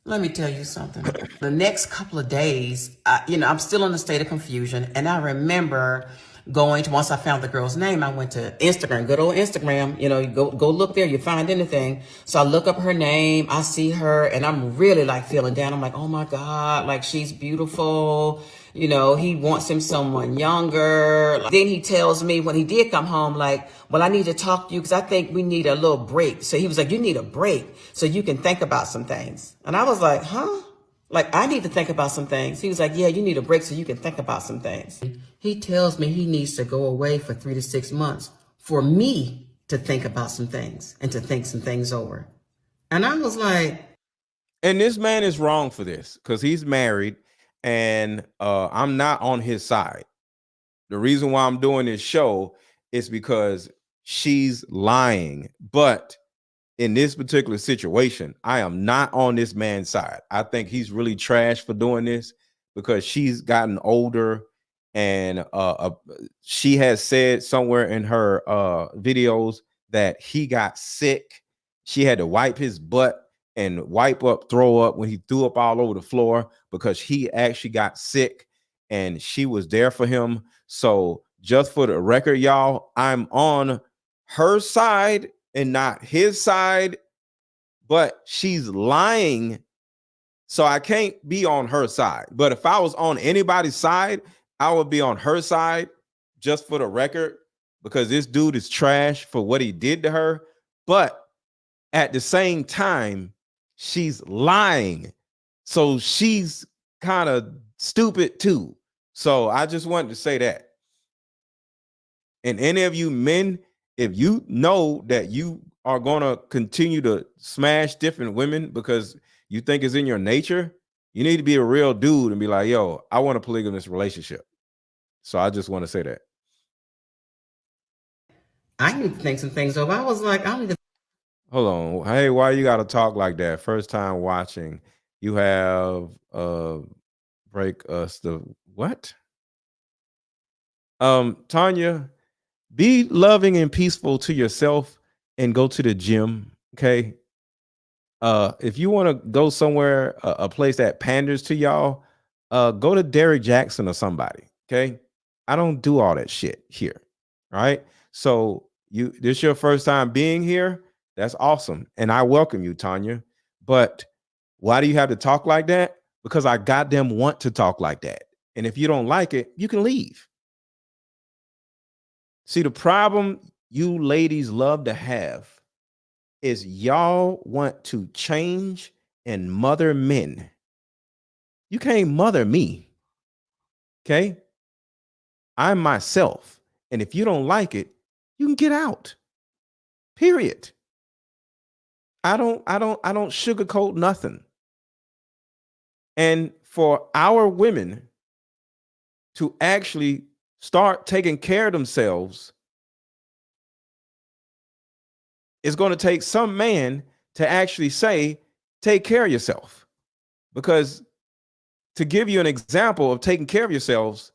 Let me tell you something. The next couple of days, I'm still in a state of confusion. And I remember once I found the girl's name, I went to Instagram, good old Instagram. You go look there, you find anything. So I look up her name, I see her, and I'm really like feeling down. I'm like, oh my God, like she's beautiful. He wants him someone younger. Then he tells me when he did come home, like, well, I need to talk to you because I think we need a little break. So he was like, you need a break so you can think about some things. And I was like, huh? Like, I need to think about some things. He was like, yeah, you need a break so you can think about some things. He tells me he needs to go away for 3 to 6 months for me to think about some things and to think some things over. And I was like. And this man is wrong for this because he's married. And I'm not on his side. The reason why I'm doing this show is because she's lying. But in this particular situation, I am not on this man's side. I think he's really trash for doing this because she's gotten older. And she has said somewhere in her videos that he got sick. She had to wipe his butt and throw up when he threw up all over the floor because he actually got sick and she was there for him. So just for the record, y'all, I'm on her side and not his side, but she's lying. So I can't be on her side. But if I was on anybody's side, I would be on her side just for the record because this dude is trash for what he did to her. But at the same time, she's lying. So she's kind of stupid too. So I just wanted to say that. And any of you men, if you know that you are going to continue to smash different women because you think it's in your nature, you need to be a real dude and be like, yo, I want a polygamous relationship. So I just want to say that. I need to think some things over. I was like, I need to. Hold on. Hey, why you got to talk like that? First time watching. You have break us the what? Tanya, be loving and peaceful to yourself and go to the gym. Okay. If you want to go somewhere, a place that panders to y'all, go to Derrick Jackson or somebody. Okay. I don't do all that shit here. All right. So this your first time being here. That's awesome. And I welcome you, Tanya. But Why do you have to talk like that? Because I goddamn want to talk like that. And if you don't like it, you can leave. See, the problem you ladies love to have is y'all want to change and mother men. You can't mother me. Okay? I'm myself. And if you don't like it, you can get out. Period. I don't sugarcoat nothing. And for our women to actually start taking care of themselves, it's going to take some man to actually say, take care of yourself. Because to give you an example of taking care of yourselves,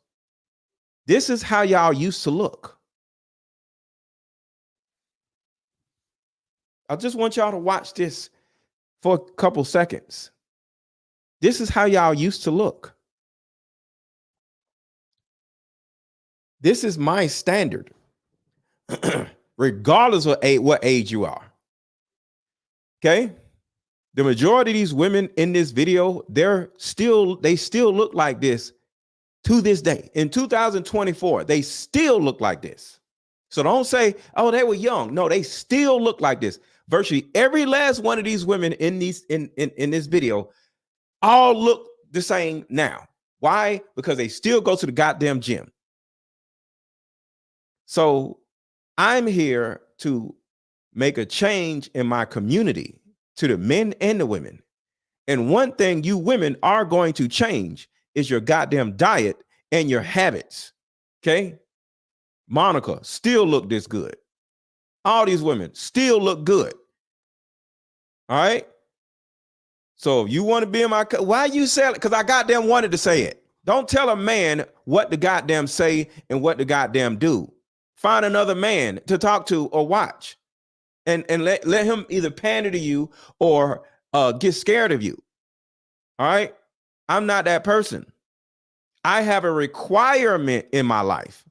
this is how y'all used to look. I just want y'all to watch this for a couple seconds. This is how y'all used to look. This is my standard, regardless of what age you are. Okay? The majority of these women in this video, they still look like this to this day. In 2024, they still look like this. So don't say, oh, they were young. No, they still look like this. Virtually every last one of these women in this video all look the same now. Why? Because they still go to the goddamn gym. So I'm here to make a change in my community, to the men and the women. And one thing you women are going to change is your goddamn diet and your habits. Okay? Monica still look this good. All these women still look good. All right? So if you want to be in my, why you say it? Because I goddamn wanted to say it. Don't tell a man what to goddamn say and what to goddamn do. Find another man to talk to or watch. And let him either pander to you or get scared of you. All right? I'm not that person. I have a requirement in my life.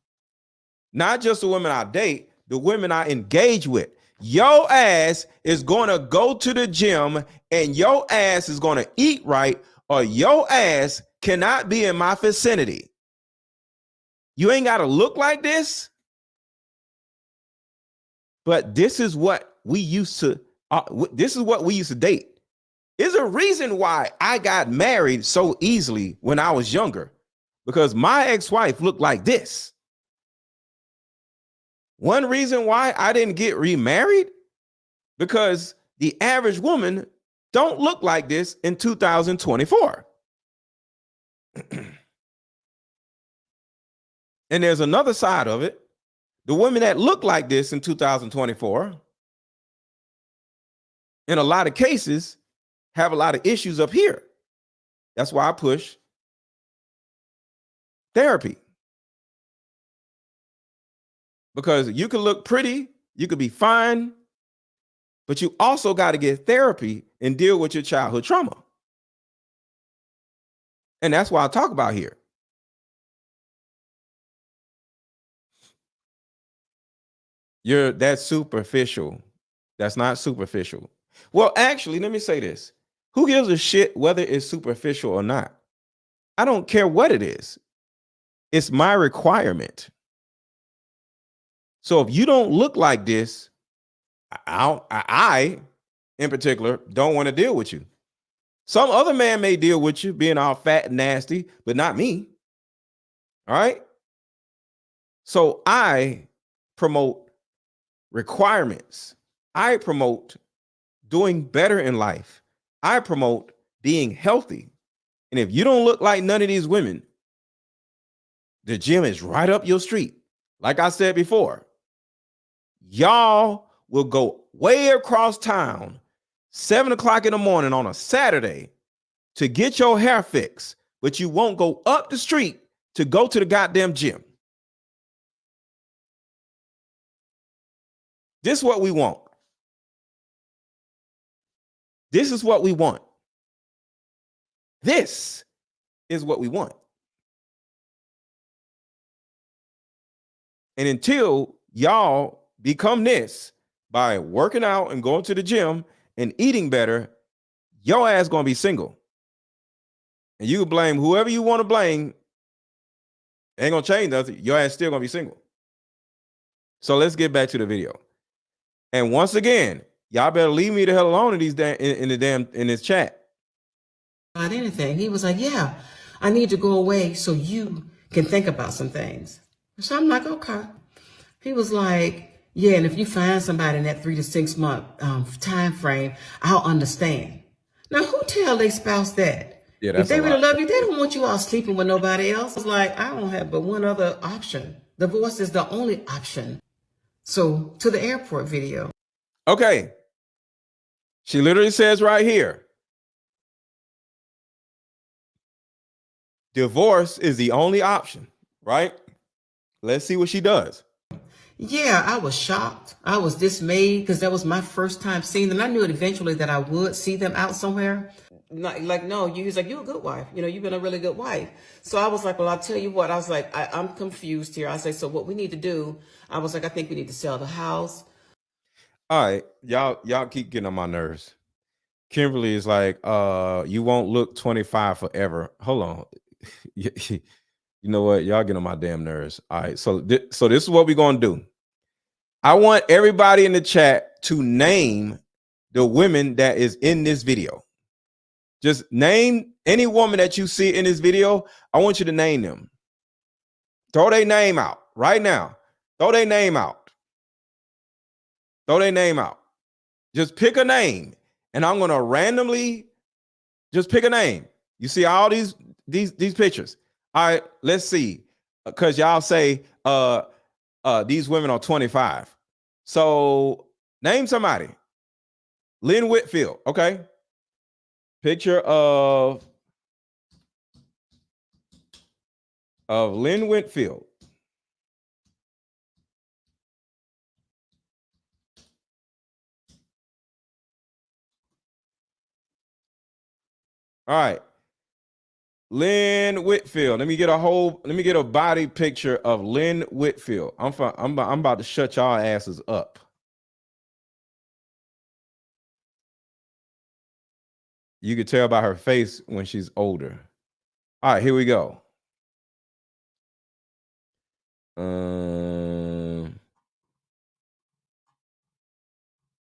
Not just the women I date, the women I engage with. Your ass is going to go to the gym and your ass is going to eat right, or your ass cannot be in my vicinity. You ain't got to look like this. But this is what we used to date. There's a reason why I got married so easily when I was younger, because my ex-wife looked like this. One reason why I didn't get remarried, because the average woman don't look like this in 2024. And there's another side of it. The women that look like this in 2024, in a lot of cases, have a lot of issues up here. That's why I push therapy. Because you can look pretty, you could be fine, but you also got to get therapy and deal with your childhood trauma. And that's why I talk about here. That's superficial. That's not superficial. Well, actually, let me say this. Who gives a shit whether it's superficial or not? I don't care what it is. It's my requirement. So if you don't look like this, I in particular, don't want to deal with you. Some other man may deal with you being all fat and nasty, but not me. All right? So I promote requirements. I promote doing better in life. I promote being healthy. And if you don't look like none of these women, the gym is right up your street. Like I said before, y'all will go way across town, 7 o'clock in the morning on a Saturday to get your hair fixed, but you won't go up the street to go to the goddamn gym. This is what we want. This is what we want. This is what we want. And until y'all become this by working out and going to the gym and eating better, your ass gonna be single. And you blame whoever you want to blame. Ain't gonna change nothing. Your ass still gonna be single. So let's get back to the video. And once again, y'all better leave me the hell alone in these in this chat. Not anything. He was like, yeah, I need to go away so you can think about some things. So I'm like, okay. He was like, yeah, and if you find somebody in that 3 to 6 month time frame, I'll understand. Now, who tell their spouse that? Yeah, if that's they a really lot. love you, they don't want you all sleeping with nobody else. It's like, I don't have but one other option. Divorce is the only option. So to the airport video. Okay. She literally says right here, divorce is the only option, right? Let's see what she does. Yeah, I was shocked. I was dismayed because that was my first time seeing them. I knew it eventually that I would see them out somewhere. Like, no, he's like, you're a good wife. You know, you've been a really good wife. So I was like, well, I'll tell you what. I was like, I'm confused here. I say, so what we need to do, I was like, I think we need to sell the house. All right, y'all keep getting on my nerves. Kimberly is like, you won't look 25 forever. Hold on. You know what? Y'all get on my damn nerves. All right, so this is what we're gonna do. I want everybody in the chat to name the women that is in this video. Just name any woman that you see in this video. I want you to name them. Throw their name out right now. Throw their name out. Throw their name out. Just pick a name, and I'm gonna randomly just pick a name. You see all these pictures. All right, let's see. Because y'all say these women are 25. So name somebody. Lynn Whitfield. Okay. Picture of Lynn Whitfield. All right. Lynn Whitfield. Let me get a body picture of Lynn Whitfield. I'm about to shut y'all asses up. You can tell by her face when she's older. All right, here we go.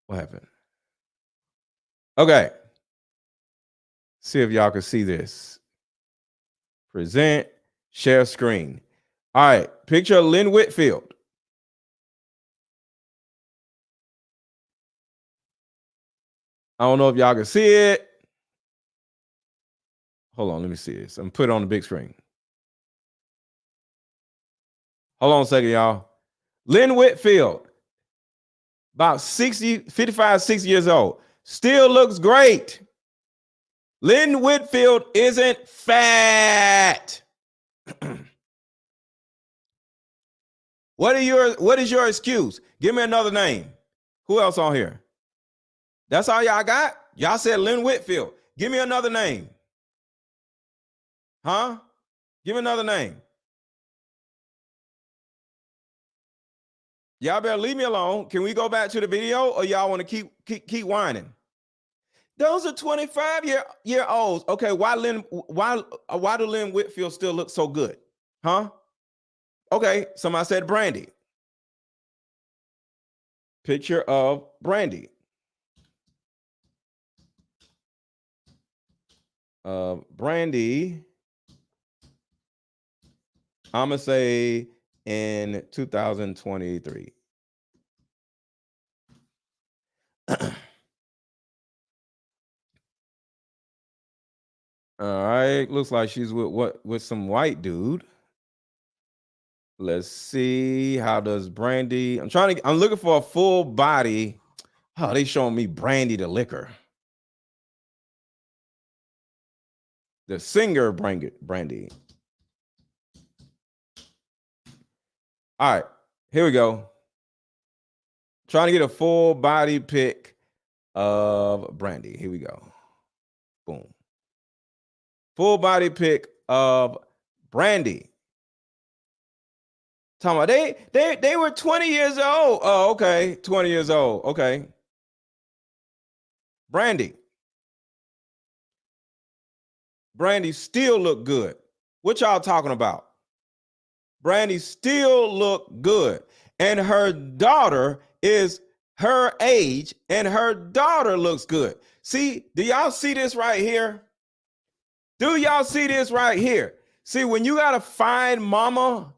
What happened? Okay. See if y'all can see this. Present, share screen. All right, picture of Lynn Whitfield. I don't know if y'all can see it. Hold on, let me see this. I'm put it on the big screen. Hold on a second, y'all. Lynn Whitfield, about 55, 60 years old. Still looks great. Lynn Whitfield isn't fat. What is your excuse? Give me another name. Who else on here? That's all y'all got? Y'all said Lynn Whitfield. Give me another name. Huh? Give me another name. Y'all better leave me alone. Can we go back to the video, or y'all want to keep whining? Those are 25-year-olds. Okay, why do Lynn Whitfield still look so good? Huh? Okay, somebody said Brandy. Picture of Brandy. Brandy, I'm gonna say in 2023. All right, looks like she's with some white dude. Let's see, how does Brandy? I'm looking for a full body. Oh, they showing me Brandy the liquor. The singer Brandy. All right, here we go. Trying to get a full body pic of Brandy. Here we go. Boom. Full body pic of Brandy. Talking about they were 20 years old. Oh, okay. 20 years old. Okay. Brandy. Brandy still look good. What y'all talking about? Brandy still look good. And her daughter is her age, and her daughter looks good. See, do y'all see this right here? Do y'all see this right here? See, when you got a fine mama,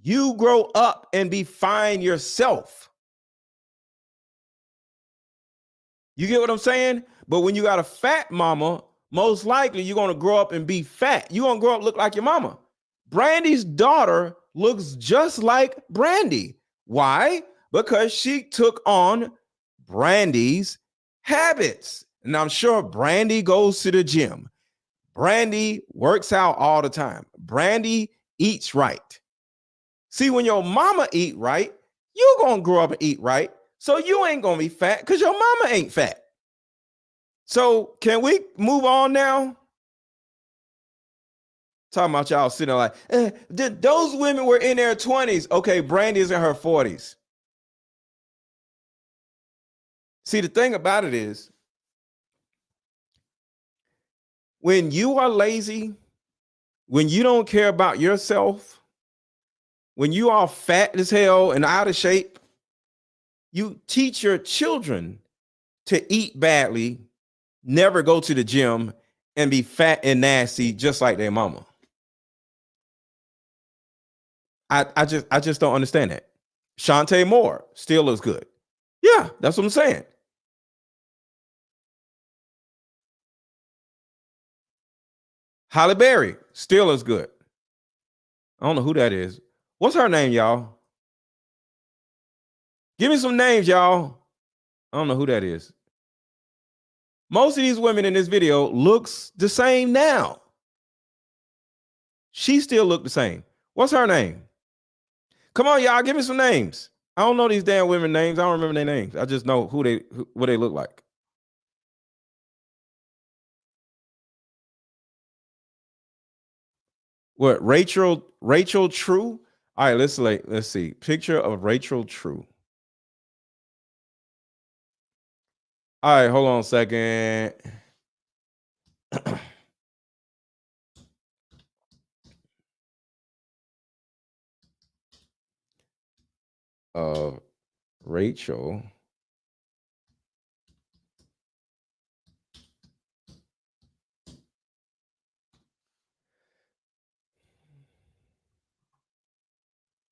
you grow up and be fine yourself. You get what I'm saying? But when you got a fat mama, most likely you're going to grow up and be fat. You're going to grow up look like your mama. Brandy's daughter looks just like Brandy. Why? Because she took on Brandy's habits. And I'm sure Brandy goes to the gym. Brandy works out all the time. Brandy eats right. See, when your mama eat right, you're going to grow up and eat right. So you ain't going to be fat because your mama ain't fat. So can we move on now? Talking about y'all sitting there like, those women were in their 20s. Okay, Brandy's in her 40s. See, the thing about it is, when you are lazy, when you don't care about yourself, when you are fat as hell and out of shape, you teach your children to eat badly, never go to the gym, and be fat and nasty just like their mama. I just don't understand that. Shantae Moore still looks good. Yeah, that's what I'm saying. Halle Berry still looks good. I don't know who that is. What's her name, y'all? Give me some names, y'all. I don't know who that is. Most of these women in this video looks the same now. She still look the same. What's her name? Come on, y'all, give me some names. I don't know these damn women names. I don't remember their names. I just know what they look like. What, Rachel True? All right, let's see. Picture of Rachel True. All right, hold on a second. Rachel.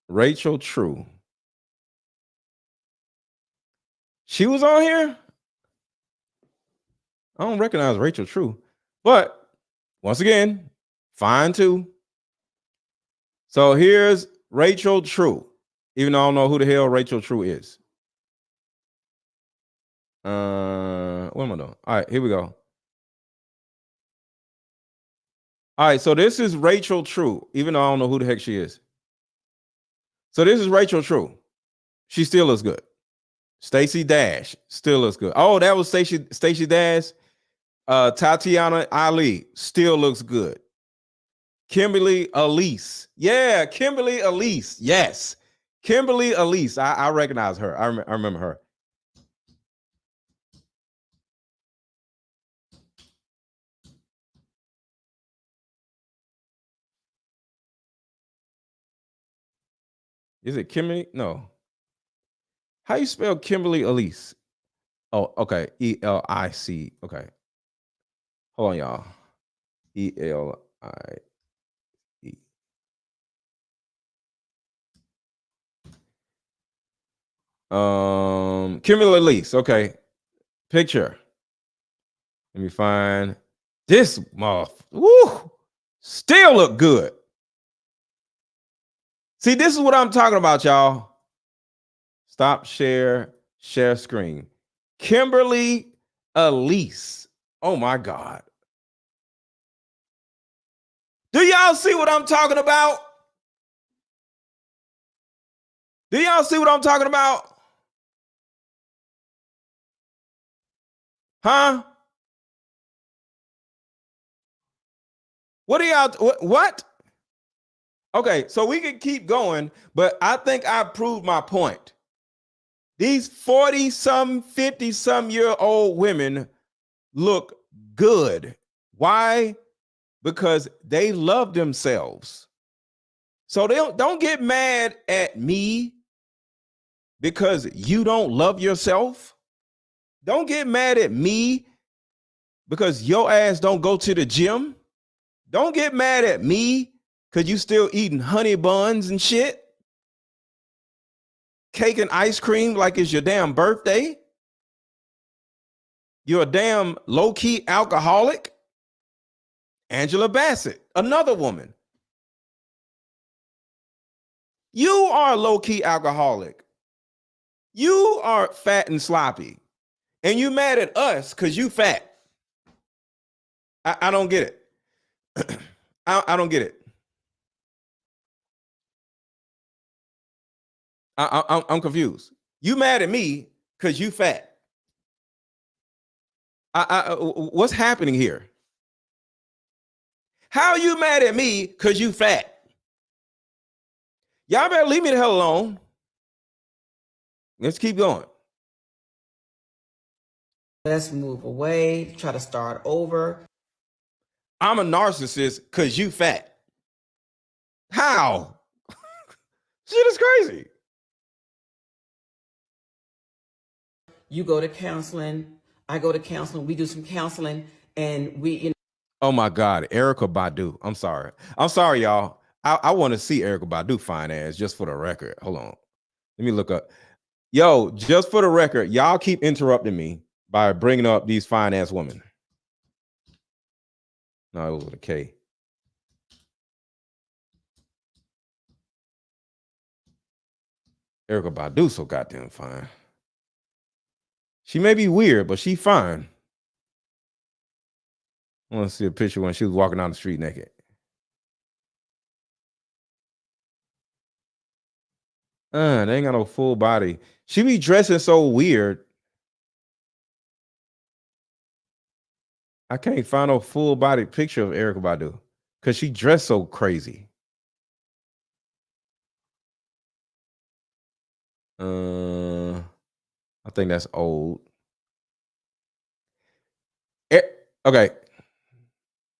Rachel True. She was on here? I don't recognize Rachel True. But once again, fine too. So here's Rachel True. Even though I don't know who the hell Rachel True is. What am I doing? All right, here we go. All right, so this is Rachel True, even though I don't know who the heck she is. So this is Rachel True. She still looks good. Stacey Dash still looks good. Oh, that was Stacey Dash. Tatiana Ali still looks good. Kimberly Elise. Yeah, Kimberly Elise. Yes. Kimberly Elise. I recognize her. I remember her. Is it Kimberly? No. How you spell Kimberly Elise? Oh, okay. E-L-I-C. Okay. Hold on, y'all. E-L-I-E. Kimberly Elise. Okay. Picture. Let me find this moth. Woo! Still look good. See, this is what I'm talking about, y'all. Stop, share screen. Kimberly Elise. Oh my God. Do y'all see what I'm talking about? Do y'all see what I'm talking about? Huh? What are y'all, what? Okay, so we can keep going, but I think I proved my point. These 40-some, 50-some-year-old women look good. Why? Because they love themselves. So they don't get mad at me because you don't love yourself. Don't get mad at me because your ass don't go to the gym. Don't get mad at me because you still eating honey buns and shit. Cake and ice cream like it's your damn birthday. You're a damn low-key alcoholic. Angela Bassett, another woman. You are a low-key alcoholic. You are fat and sloppy. And you mad at us because you fat. I don't get it. I don't get it. I'm confused. You mad at me because you fat. What's happening here? How are you mad at me because you fat? Y'all better leave me the hell alone. Let's keep going. Let's move away, try to start over. I'm a narcissist because you fat. How? Shit is crazy. You go to counseling, I go to counseling, we do some counseling, and we, Oh my God, Erykah Badu. I'm sorry. I'm sorry, y'all. I want to see Erykah Badu fine ass just for the record. Hold on. Let me look up. Yo, just for the record, y'all keep interrupting me by bringing up these fine ass women. No, it was with a K. Erykah Badu so goddamn fine. She may be weird, but she fine. I want to see a picture when she was walking down the street naked. They ain't got no full body. She be dressing so weird. I can't find no full body picture of Erykah Badu because she dressed so crazy. I think that's old. Okay.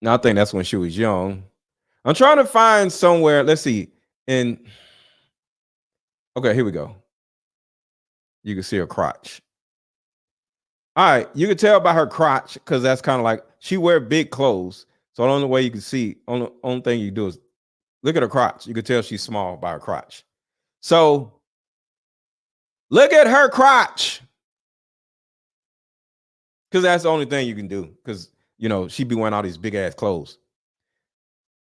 No, I think that's when she was young. I'm trying to find somewhere. Let's see. Okay, here we go. You can see her crotch. All right, you can tell by her crotch because that's kind of like she wear big clothes. So the only way you can see, only thing you do is look at her crotch. You can tell she's small by her crotch. So look at her crotch. Because that's the only thing you can do. Because, you know, she be wearing all these big ass clothes.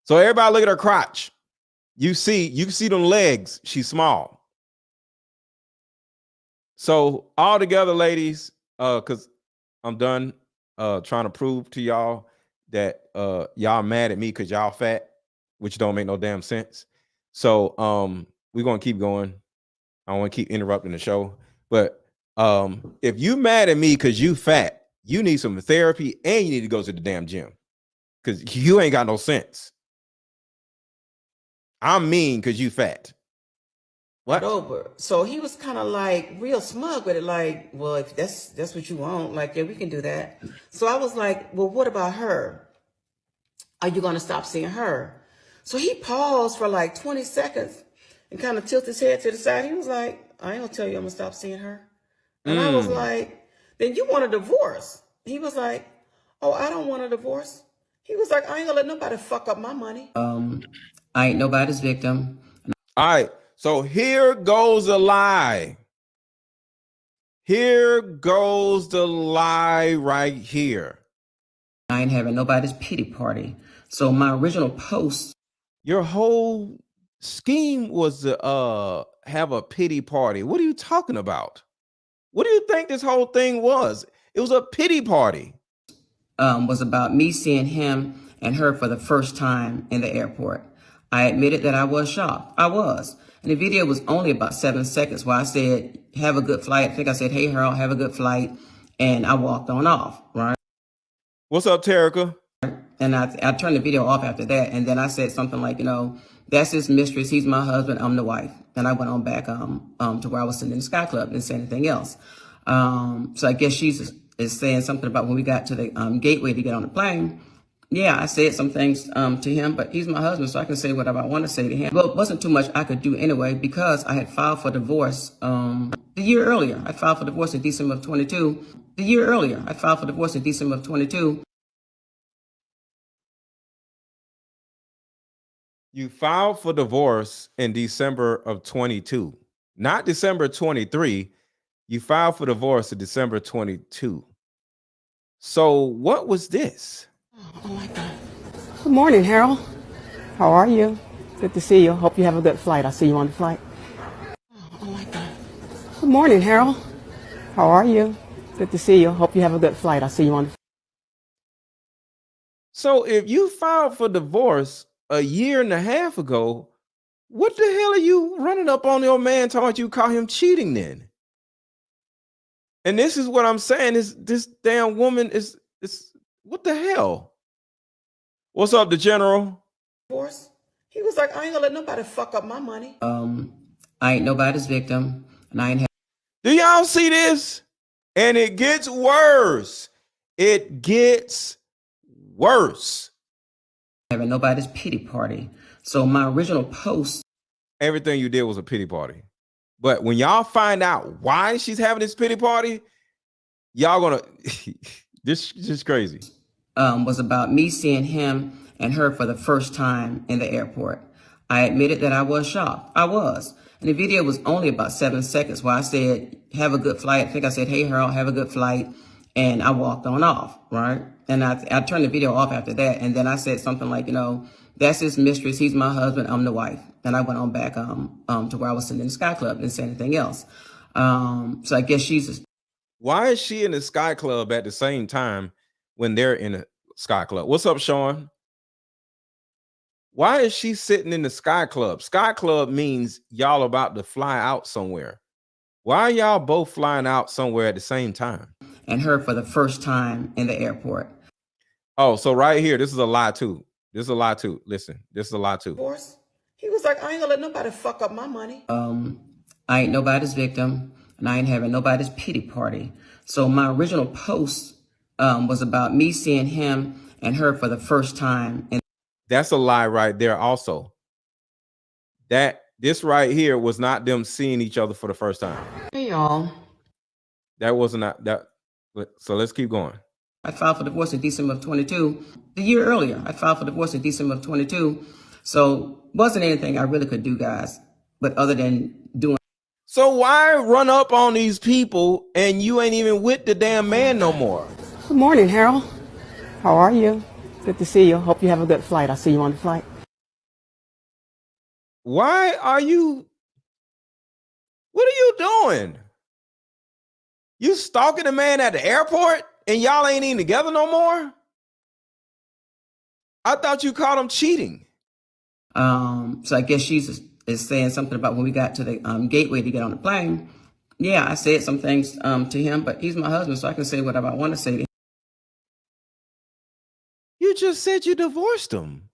So everybody look at her crotch. You can see them legs. She's small. So all together, ladies, because I'm done trying to prove to y'all that y'all mad at me because y'all fat, which don't make no damn sense. So we're gonna keep going. I don't want to keep interrupting the show. But if you mad at me because you fat, you need some therapy and you need to go to the damn gym. Because you ain't got no sense. I'm mean because you fat. What? over. So he was kind of like real smug with it, like, well, if that's what you want, like, yeah, we can do that. So I was like, well, what about her? Are you gonna stop seeing her? So he paused for like 20 seconds and kind of tilted his head to the side. He was like, I ain't gonna tell you I'm gonna stop seeing her. And I was like, then you want a divorce? He was like, oh, I don't want a divorce. He was like, I ain't gonna let nobody fuck up my money. I ain't nobody's victim. All right. So here goes the lie. Here goes the lie right here. I ain't having nobody's pity party. So my original post. Your whole scheme was to have a pity party. What are you talking about? What do you think this whole thing was? It was a pity party. Was about me seeing him and her for the first time in the airport. I admitted that I was shocked. I was. And the video was only about 7 seconds where I said, have a good flight. I think I said, hey, Harold, have a good flight. And I walked on off, right? What's up, Terica? And I turned the video off after that. And then I said something like, you know, that's his mistress. He's my husband. I'm the wife. And I went on back to where I was sitting in the Sky Club and didn't say anything else. So I guess she's is saying something about when we got to the gateway to get on the plane. Yeah, I said some things to him, but he's my husband, so I can say whatever I want to say to him. Well, it wasn't too much I could do anyway because I had filed for divorce the year earlier. I filed for divorce in December of 22. The year earlier, I filed for divorce in December of 22. You filed for divorce in December of 22, not December 23. You filed for divorce in December 22. So what was this? Oh my God. Good morning, Harold. How are you? Good to see you. Hope you have a good flight. I'll see you on the flight. Oh my God. Good morning, Harold. How are you? Good to see you. Hope you have a good flight. I'll see you on the flight. So if you filed for divorce a year and a half ago, what the hell are you running up on your man talking about you call him cheating then? And this is what I'm saying is this damn woman is what the hell? What's up, the general? Divorce? He was like, I ain't gonna let nobody fuck up my money. I ain't nobody's victim, and I ain't. Do y'all see this? And it gets worse. It gets worse. Having nobody's pity party. So my original post. Everything you did was a pity party. But when y'all find out why she's having this pity party, y'all gonna this is crazy. Was about me seeing him and her for the first time in the airport. I admitted that I was shocked. I was. And the video was only about 7 seconds where I said, have a good flight. I think I said, hey, Harold, have a good flight. And I walked on off, right? And I turned the video off after that. And then I said something like, you know, that's his mistress. He's my husband. I'm the wife. And I went on back to where I was sitting in the Sky Club. Didn't say anything else. So I guess she's. Why is she in the Sky Club at the same time when they're in a Sky Club? What's up, Sean? Why is she sitting in the Sky Club? Sky Club means y'all about to fly out somewhere. Why are y'all both flying out somewhere at the same time? And her for the first time in the airport. Oh, so right here, this is a lie too. This is a lie too. Listen, this is a lie too. Divorce? He was like, I ain't gonna let nobody fuck up my money. I ain't nobody's victim, and I ain't having nobody's pity party. So my original post was about me seeing him and her for the first time. And that's a lie right there also. That this right here was not them seeing each other for the first time. Hey, y'all. That wasn't that. So let's keep going. I filed for divorce in December of 22. The year earlier, I filed for divorce in December of 22. So wasn't anything I really could do, guys, but other than doing. So why run up on these people and you ain't even with the damn man no more? Good morning, Harold. How are you? Good to see you. Hope you have a good flight. I'll see you on the flight. Why are you? What are you doing? You stalking a man at the airport and y'all ain't even together no more? I thought you caught him cheating. So I guess she's is saying something about when we got to the gateway to get on the plane. Yeah, I said some things to him, but he's my husband, so I can say whatever I want to say to him. You just said you divorced him.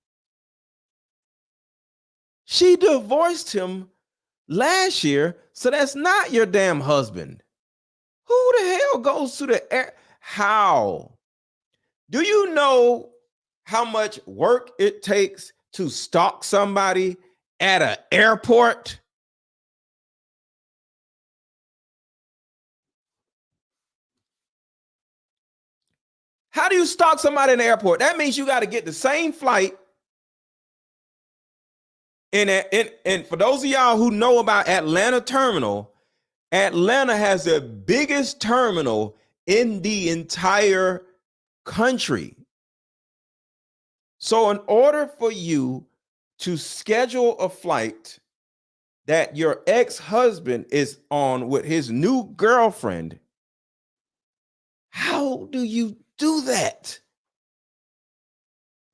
She divorced him last year, so that's not your damn husband. Who the hell goes to the air? How? Do you know how much work it takes to stalk somebody at an airport? How do you stalk somebody in the airport? That means you got to get the same flight. And for those of y'all who know about Atlanta Terminal, Atlanta has the biggest terminal in the entire country. So in order for you to schedule a flight that your ex-husband is on with his new girlfriend, how do you do that?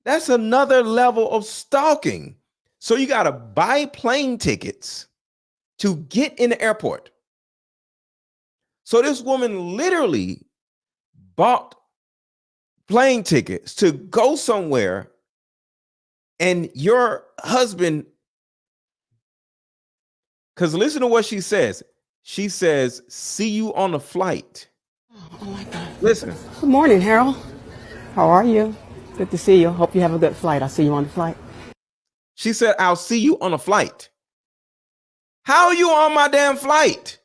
That's another level of stalking. So you got to buy plane tickets to get in the airport. So this woman literally bought plane tickets to go somewhere, and your husband, because listen to what she says. She says, see you on the flight. Oh my God. Listen. Good morning, Harold. How are you? Good to see you. Hope you have a good flight. I'll see you on the flight. She said, I'll see you on a flight. How are you on my damn flight?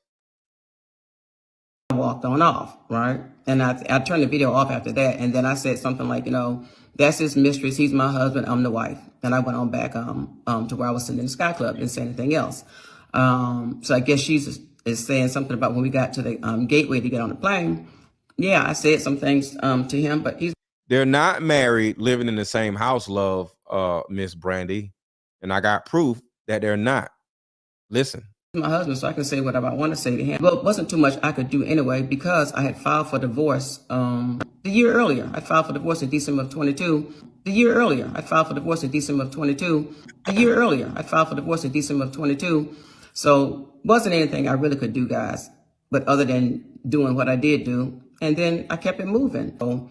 I walked on off, right? And I turned the video off after that. And then I said something like, that's his mistress. He's my husband. I'm the wife. And I went on back to where I was sitting in the Sky Club. Didn't say anything else. So I guess she's is saying something about when we got to the gateway to get on the plane. Yeah, I said some things to him, but they're not married, living in the same house, love, Miss Brandy. And I got proof that they're not. Listen. My husband, so I can say whatever I want to say to him. Well, it wasn't too much I could do anyway, because I had filed for divorce the year earlier. I filed for divorce in December of 22. The year earlier, I filed for divorce in December of 22. A year earlier, I filed for divorce in December of 22. So wasn't anything I really could do, guys, but other than doing what I did do. And then I kept it moving. So,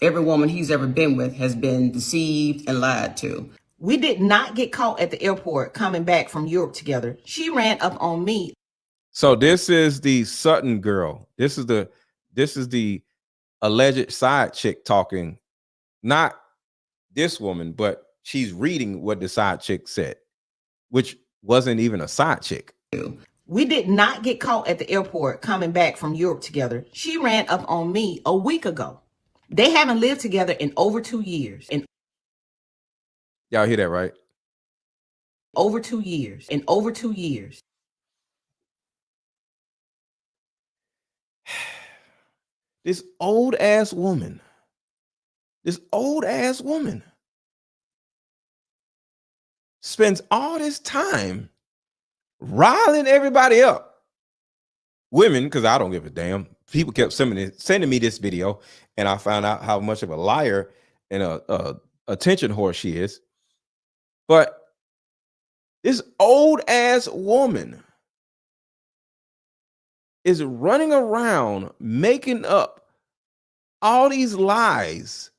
every woman he's ever been with has been deceived and lied to. We did not get caught at the airport coming back from Europe together. She ran up on me. So this is the Sutton girl. This is the alleged side chick talking, not this woman, but she's reading what the side chick said, which wasn't even a side chick. We did not get caught at the airport coming back from Europe together. She ran up on me a week ago. They haven't lived together in over 2 years. Y'all hear that, right? Over 2 years. In over 2 years. This old ass woman spends all this time riling everybody up. Women, because I don't give a damn. People kept sending me this video, and I found out how much of a liar and a attention whore she is. But this old ass woman is running around making up all these lies.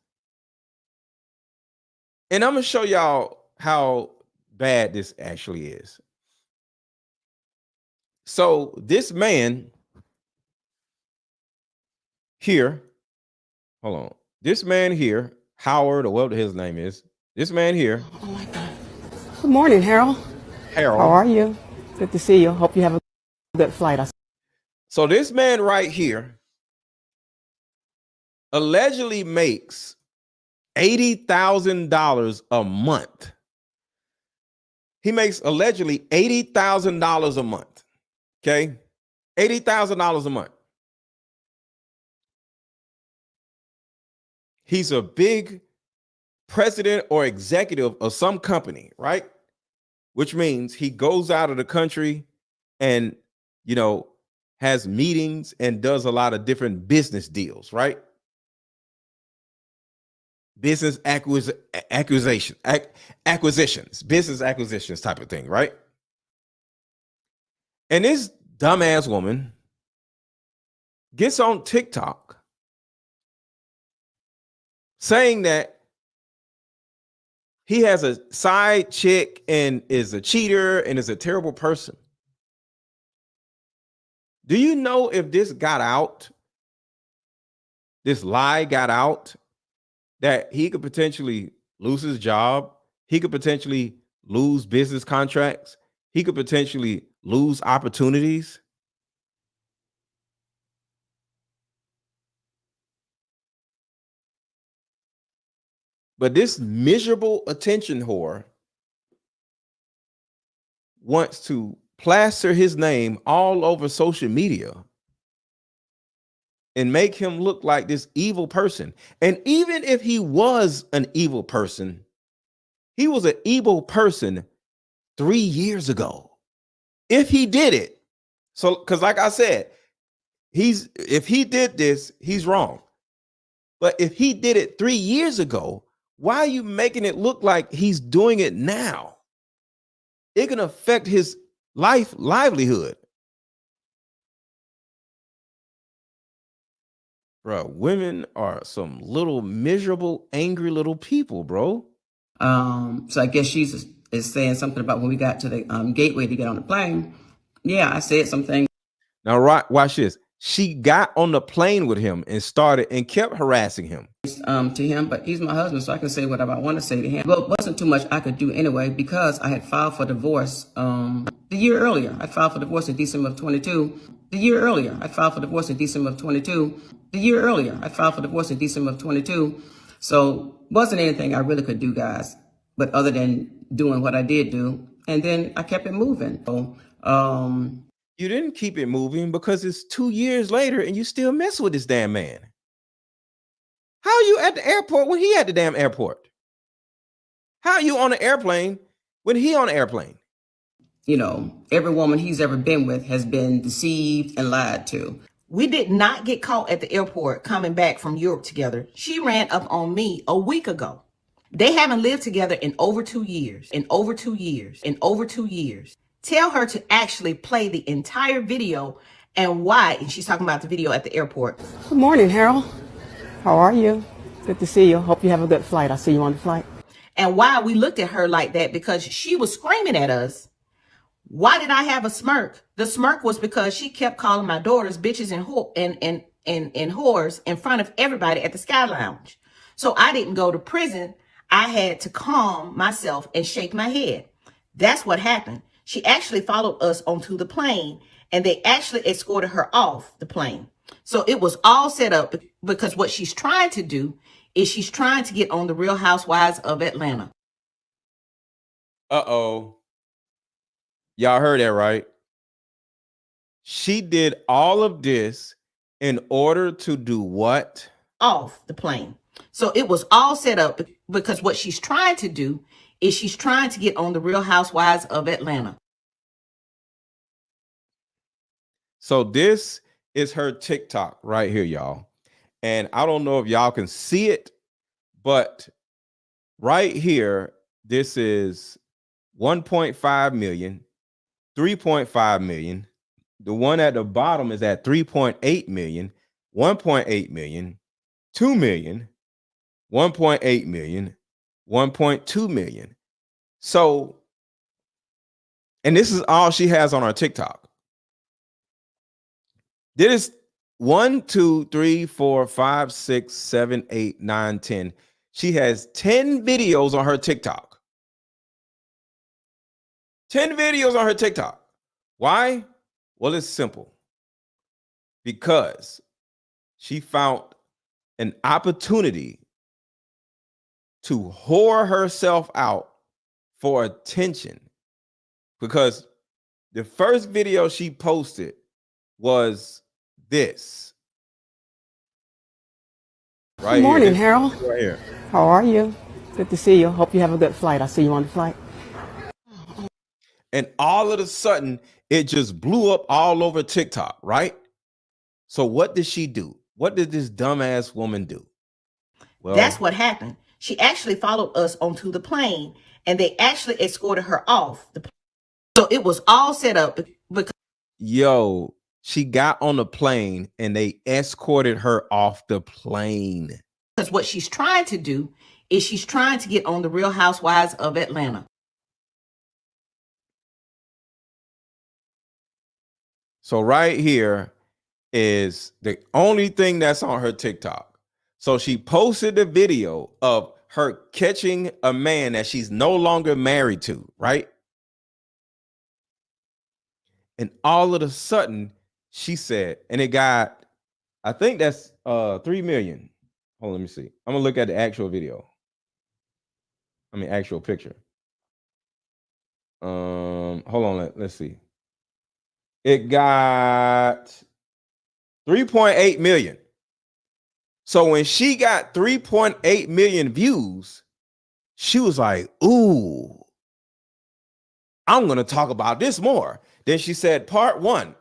And I'm going to show y'all how bad this actually is. So this man here, hold on. This man here, Howard, or whatever his name is, this man here. Oh my God. Good morning, Harold. Harold. How are you? Good to see you. Hope you have a good flight. So this man right here allegedly makes $80,000 a month. He makes allegedly $80,000 a month. Okay? $80,000 a month. He's a big president or executive of some company, right? Which means he goes out of the country and, has meetings and does a lot of different business deals, right? Business acquisitions, business acquisitions type of thing, right? And this dumbass woman gets on TikTok saying that he has a side chick and is a cheater and is a terrible person. Do you know if this got out, this lie got out, that he could potentially lose his job? He could potentially lose business contracts. He could potentially lose opportunities. But this miserable attention whore wants to plaster his name all over social media and make him look like this evil person. And even if he was an evil person, he was an evil person 3 years ago. If he did it. So, because like I said, if he did this, he's wrong. But if he did it 3 years ago, why are you making it look like he's doing it now? It can affect his livelihood. Bro, women are some little miserable, angry little people, bro. So I guess she's is saying something about when we got to the gateway to get on the plane. Yeah, I said something. Now, right, watch this. she got on the plane with him and started and kept harassing him. To him, but he's my husband, so I can say whatever I want to say to him. Well, it wasn't too much I could do anyway because I had filed for divorce the year earlier. I filed for divorce in December of 22. The year earlier, I filed for divorce in December of 22. The year earlier, I filed for divorce in December of 22. So wasn't anything I really could do, guys, but other than doing what I did do, and then I kept it moving. So, you didn't keep it moving because it's 2 years later and you still mess with this damn man. How are you at the airport when he at the damn airport? How are you on an airplane when he on an airplane? you know, every woman he's ever been with has been deceived and lied to. We did not get caught at the airport coming back from Europe together. She ran up on me a week ago. They haven't lived together in over 2 years. Tell her to actually play the entire video and why. And she's talking about the video at the airport. Good morning, Harold. How are you? Good to see you. Hope you have a good flight. I'll see you on the flight. And why we looked at her like that, because she was screaming at us. Why did I have a smirk? The smirk was because she kept calling my daughters bitches and whores in front of everybody at the Sky Lounge. So I didn't go to prison. I had to calm myself and shake my head. That's what happened. She actually followed us onto the plane, and they actually escorted her off the plane. So it was all set up because what she's trying to do is she's trying to get on the Real Housewives of Atlanta. Uh-oh. Y'all heard that, right? She did all of this in order to do what? Off the plane. So it was all set up because what she's trying to do is she's trying to get on the Real Housewives of Atlanta. So this is her TikTok right here, y'all. And I don't know if y'all can see it, but right here, this is 1.5 million, 3.5 million. The one at the bottom is at 3.8 million, 1.8 million, 2 million, 1.8 million, 1.2 million. So, and this is all she has on her TikTok. This is 1, 2, 3, 4, 5, 6, 7, 8, 9, 10. She has 10 videos on her TikTok. 10 videos on her TikTok. Why? Well, it's simple. Because she found an opportunity to whore herself out for attention. Because the first video she posted was this. Right. Good morning, here. Harold. Right here. How are you? Good to see you. Hope you have a good flight. I'll see you on the flight. And all of a sudden, it just blew up all over TikTok, right? So what did she do? What did this dumbass woman do? Well, That's what happened. She actually followed us onto the plane, and they actually escorted her off the plane. So it was all set up because she got on the plane and they escorted her off the plane. Because what she's trying to do is she's trying to get on the Real Housewives of Atlanta. So right here is the only thing that's on her TikTok. So she posted a video of her catching a man that she's no longer married to, right? And all of a sudden, she said, and it got, I think that's 3 million. Hold on, let me see. I'm gonna look at the actual video. Actual picture. Hold on, let's see. It got 3.8 million. So when she got 3.8 million views, she was like, ooh, I'm going to talk about this more. Then she said, part 1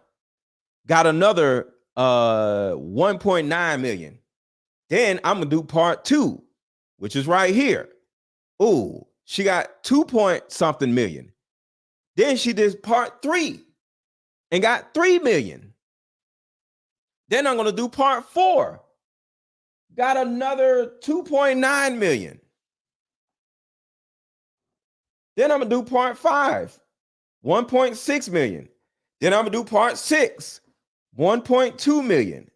got another 1.9 million. Then I'm going to do part 2, which is right here. Ooh, she got 2 point something million. Then she did part 3 and got 3 million. Then I'm going to do part 4. Got another 2.9 million. Then I'm going to do part 5, 1.6 million. Then I'm going to do part 6, 1.2 million.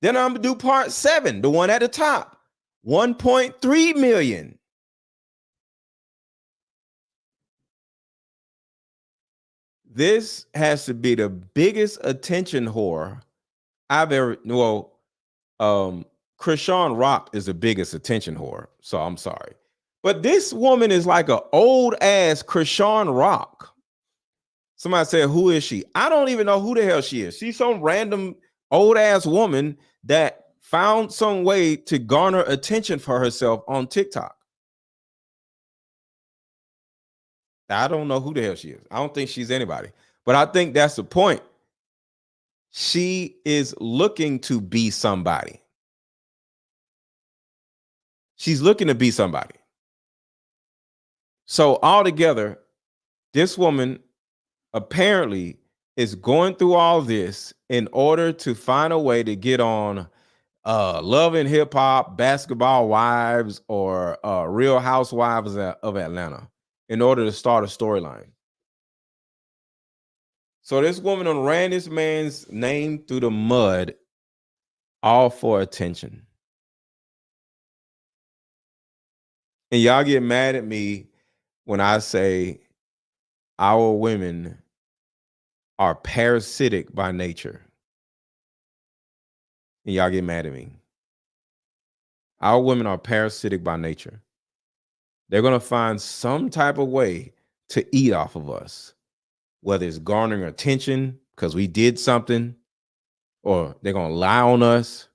Then I'm gonna do part 7, the one at the top, 1.3 million. This has to be the biggest attention whore I've ever. Well, Krishan Rock is the biggest attention whore, so I'm sorry, but this woman is like an old ass Krishan Rock. Somebody said, "Who is she?" I don't even know who the hell she is. She's some random old ass woman that found some way to garner attention for herself on TikTok. I don't know who the hell she is. I don't think she's anybody, but I think that's the point. She is looking to be somebody. She's looking to be somebody. So altogether, this woman apparently is going through all this in order to find a way to get on Love and Hip Hop, Basketball Wives, or Real Housewives of Atlanta in order to start a storyline. So this woman done ran this man's name through the mud, all for attention. And y'all get mad at me when I say our women are parasitic by nature. And y'all get mad at me. Our women are parasitic by nature. They're going to find some type of way to eat off of us, whether it's garnering attention because we did something, or they're going to lie on us,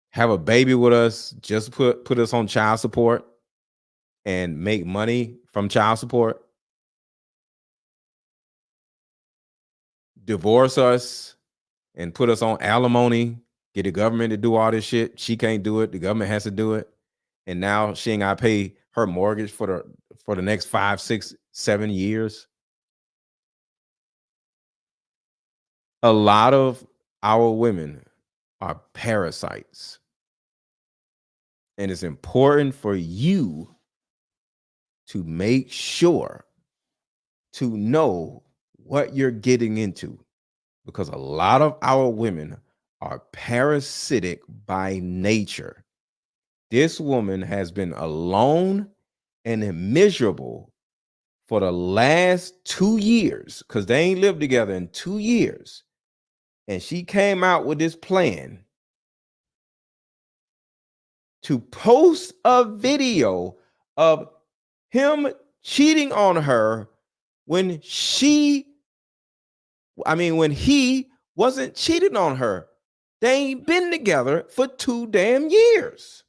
have a baby with us, just put us on child support and make money from child support, divorce us and put us on alimony, get the government to do all this shit. She can't do it. The government has to do it. And now she ain't got to pay her mortgage for the next 5, 6, 7 years. A lot of our women are parasites. And it's important for you to make sure to know what you're getting into, because a lot of our women are parasitic by nature. This woman has been alone and miserable for the last 2 years because they ain't lived together in 2 years. And she came out with this plan to post a video of him cheating on her when he wasn't cheating on her. They ain't been together for 2 damn years.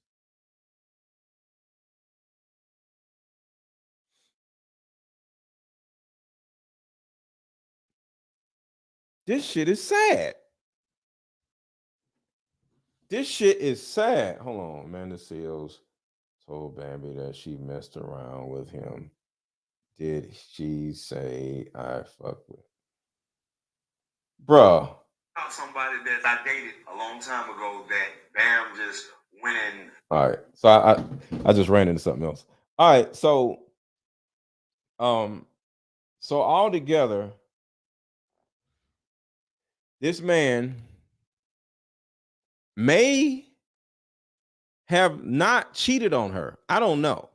This shit is sad. This shit is sad. Hold on. Amanda Seals told Bambi that she messed around with him. Did she say I fuck with? Bruh. Somebody that I dated a long time ago that Bam just went in. All right. So I just ran into something else. All right. So all together, this man may have not cheated on her. I don't know.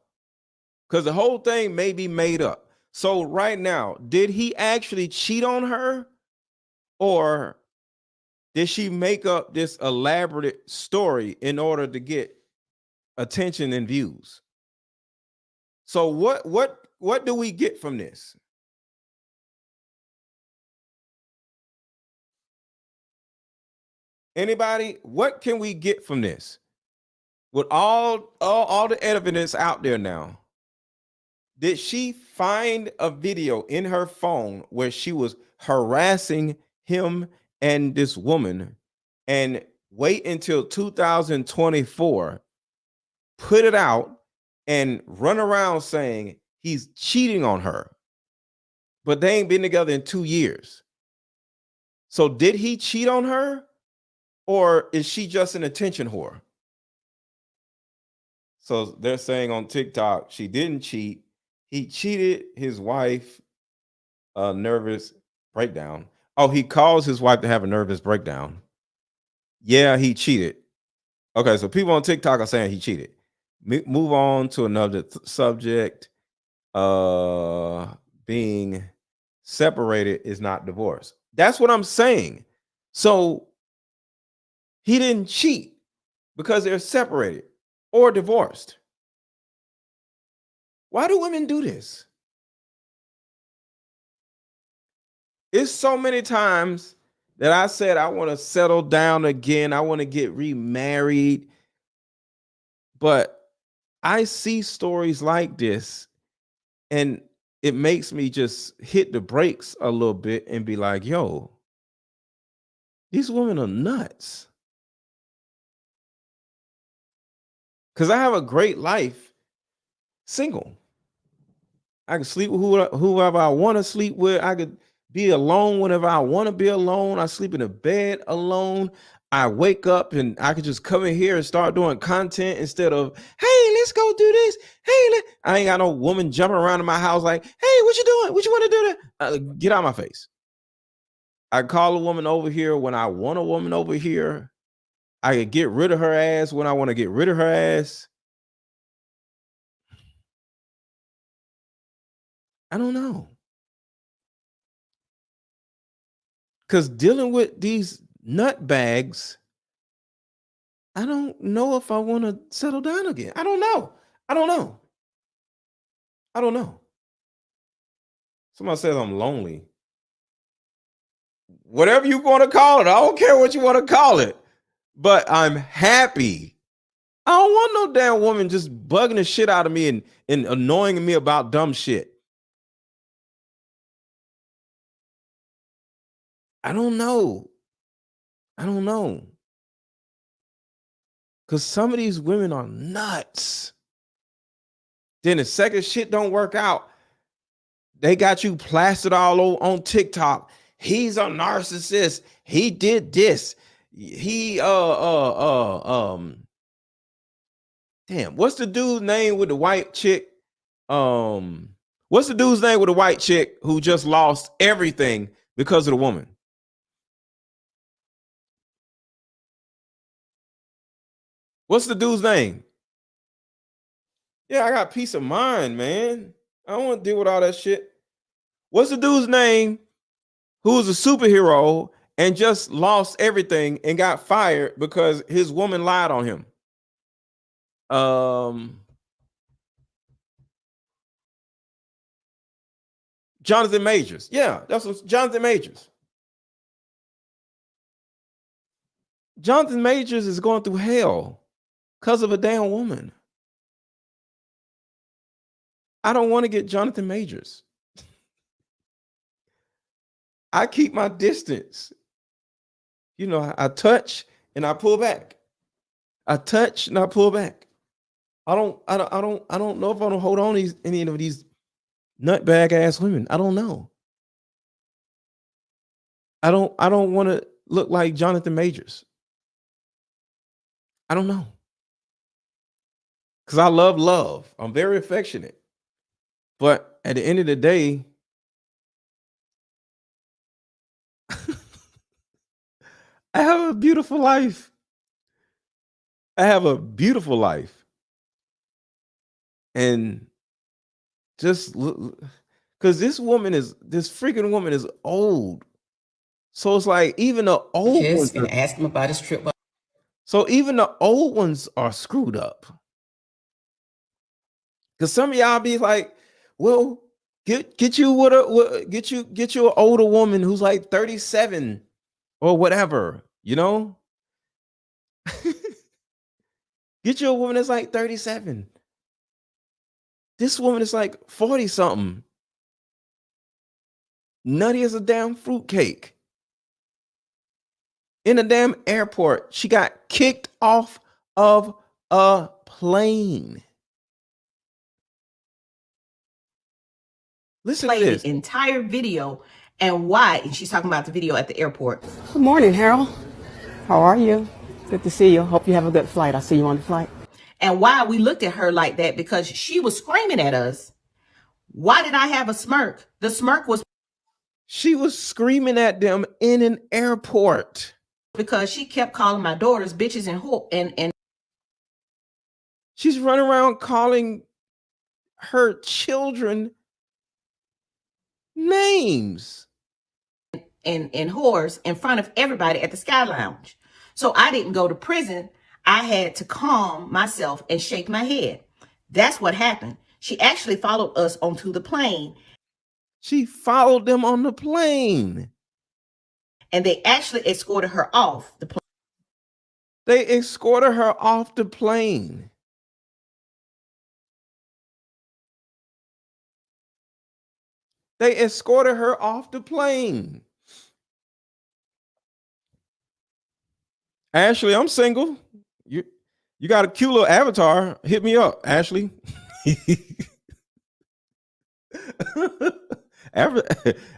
Because the whole thing may be made up. So right now, did he actually cheat on her? Or did she make up this elaborate story in order to get attention and views? So what do we get from this? Anybody? What can we get from this? With all the evidence out there now, did she find a video in her phone where she was harassing him and this woman and wait until 2024, put it out and run around saying he's cheating on her, but they ain't been together in 2 years? So did he cheat on her, or is she just an attention whore? So they're saying on TikTok, she didn't cheat. He cheated his wife, nervous breakdown. Oh, he caused his wife to have a nervous breakdown. Yeah, he cheated. Okay, so people on TikTok are saying he cheated. Move on to another subject. Being separated is not divorce. That's what I'm saying. So he didn't cheat because they're separated or divorced. Why do women do this? It's so many times that I said I want to settle down again. I want to get remarried. But I see stories like this and it makes me just hit the brakes a little bit and be like, yo, these women are nuts. Because I have a great life single. I can sleep with whoever I want to sleep with. I could be alone whenever I want to be alone. I sleep in a bed alone. I wake up and I could just come in here and start doing content instead of, hey, let's go do this. Hey, I ain't got no woman jumping around in my house like, hey, what you doing? What you want to do that? Get out of my face. I call a woman over here when I want a woman over here. I can get rid of her ass when I want to get rid of her ass. I don't know. Because dealing with these nut bags, I don't know if I want to settle down again. I don't know. Somebody says I'm lonely. Whatever you want to call it. I don't care what you want to call it. But I'm happy. I don't want no damn woman just bugging the shit out of me and annoying me about dumb shit. I don't know. Because some of these women are nuts. Then the second shit don't work out, they got you plastered all over on TikTok. He's a narcissist. He did this. He damn, what's the dude's name with the white chick? What's the dude's name with the white chick who just lost everything because of the woman? What's the dude's name? Yeah, I got peace of mind, man. I don't want to deal with all that shit. What's the dude's name who's a superhero and just lost everything and got fired because his woman lied on him? Jonathan Majors. Yeah, that's what Jonathan Majors. Jonathan Majors is going through hell because of a damn woman. I don't want to get Jonathan Majors. I keep my distance. You know, I touch and I pull back. I touch and I pull back. I don't know if I don't hold on to any of these nutbag ass women. I don't know. I don't want to look like Jonathan Majors. I don't know. Because I love. I'm very affectionate. But at the end of the day, I have a beautiful life. And just because this freaking woman is old. So it's like even the old ones and ask him about his trip. So even the old ones are screwed up. Because some of y'all be like, well, get you an older woman who's like 37 or whatever, you know? Get you a woman that's like 37. This woman is like 40 something. Nutty as a damn fruitcake. In a damn airport, she got kicked off of a plane. Listen to this. The entire video and why. And she's talking about the video at the airport. Good morning, Harold. How are you? Good to see you. Hope you have a good flight. I'll see you on the flight. And why we looked at her like that, because she was screaming at us. Why did I have a smirk? The smirk was... She was screaming at them in an airport because she kept calling my daughters bitches and she's running around calling her children names and whores in front of everybody at the Sky Lounge. So I didn't go to prison. I had to calm myself and shake my head. That's what happened. She actually followed us onto the plane. She followed them on the plane. And they actually escorted her off the plane. They escorted her off the plane. They escorted her off the plane. Ashley, I'm single. You got a cute little avatar. Hit me up, Ashley.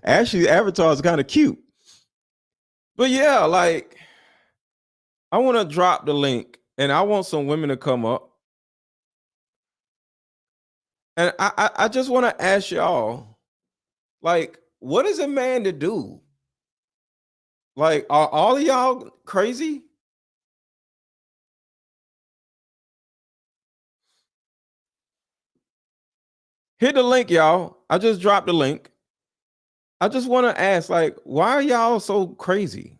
Ashley's avatar is kind of cute. But yeah, like, I want to drop the link and I want some women to come up. And I just want to ask y'all, like, what is a man to do? Like, are all of y'all crazy? Hit the link, y'all. I just dropped the link. I just want to ask, like, why are y'all so crazy?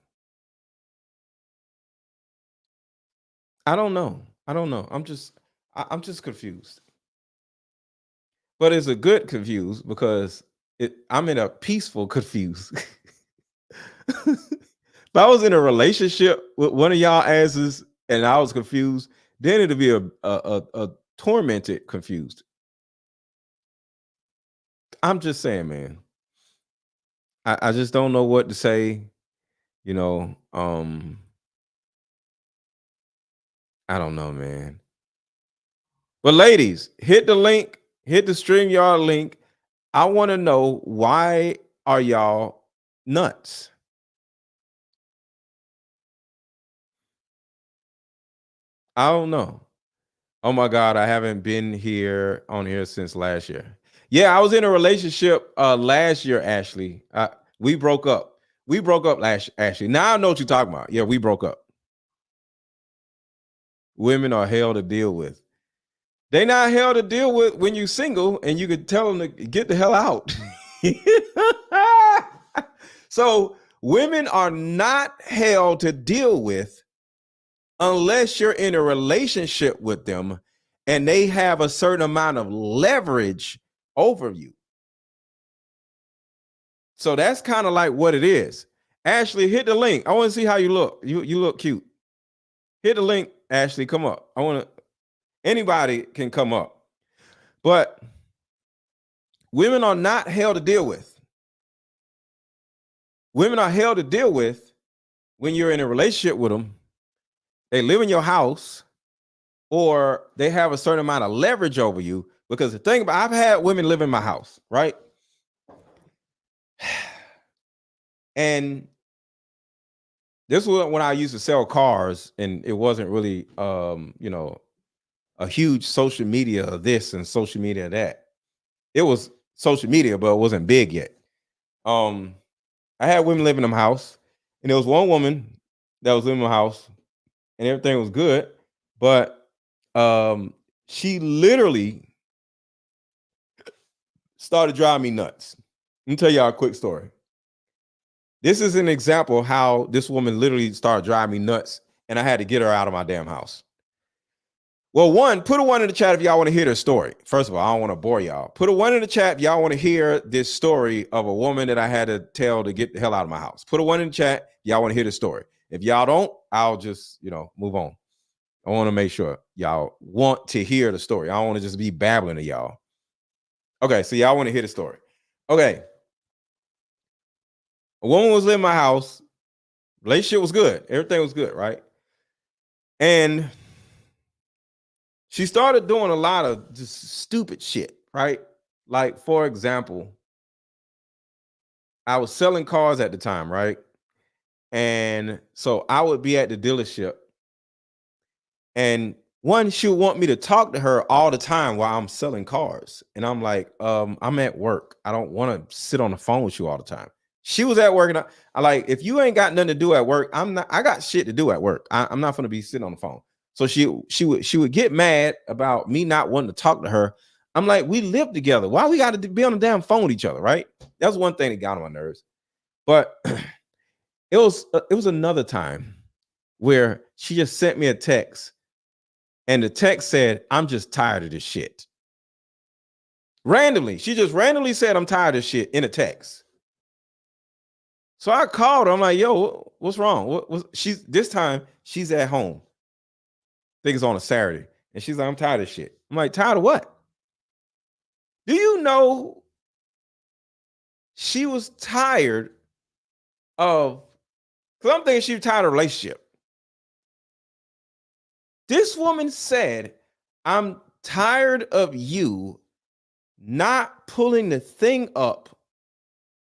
I don't know. I'm just confused. But it's a good confused because I'm in a peaceful confused. If I was in a relationship with one of y'all asses and I was confused, then it'd be a tormented confused. I'm just saying, man. I just don't know what to say. You know, I don't know, man. But ladies, hit the link, hit the StreamYard link. I want to know, why are y'all nuts? I don't know. Oh my God, I haven't been on here since last year. Yeah, I was in a relationship last year, Ashley. We broke up. We broke up Ashley. Now I know what you're talking about. Yeah, we broke up. Women are hell to deal with. They not hell to deal with when you're single and you could tell them to get the hell out. So women are not hell to deal with unless you're in a relationship with them and they have a certain amount of leverage over you. So that's kind of like what it is. Ashley, hit the link. I want to see how you look. You look cute. Hit the link, Ashley. Come up. Anybody can come up. But women are not hell to deal with. Women are hell to deal with when you're in a relationship with them. They live in your house or they have a certain amount of leverage over you. Because the thing about, I've had women live in my house, right? And this was when I used to sell cars and it wasn't really, a huge social media of this and social media of that. It was social media, but it wasn't big yet. I had women living in my house, and there was one woman that was in my house, and everything was good, but she literally started driving me nuts. Let me tell y'all a quick story. This is an example of how this woman literally started driving me nuts, and I had to get her out of my damn house. Well, put a 1 in the chat if y'all want to hear the story. First of all, I don't want to bore y'all. Put a 1 in the chat if y'all want to hear this story of a woman that I had to tell to get the hell out of my house. Put a 1 in the chat if y'all want to hear the story. If y'all don't, I'll just, move on. I want to make sure y'all want to hear the story. I don't want to just be babbling to y'all. Okay, so y'all want to hear the story. Okay. A woman was in my house. Relationship was good. Everything was good, right? And she started doing a lot of just stupid shit, right? Like, for example, I was selling cars at the time, right? And so I would be at the dealership. And she would want me to talk to her all the time while I'm selling cars. And I'm like, I'm at work. I don't want to sit on the phone with you all the time. She was at work, and I like, if you ain't got nothing to do at work, I got shit to do at work. I'm not gonna be sitting on the phone. So she would get mad about me not wanting to talk to her. I'm like, we live together. Why we got to be on the damn phone with each other, right? That's one thing that got on my nerves. But it was another time where she just sent me a text, and the text said, "I'm just tired of this shit." Randomly, she just randomly said, "I'm tired of this shit" in a text. So I called her. I'm like, "Yo, what's wrong?" She's this time she's at home. I think it's on a Saturday, and she's like, "I'm tired of this shit." I'm like, "Tired of what?" Do you know she was tired of? Because I'm thinking she was tired of a relationship. This woman said, "I'm tired of you not pulling the thing up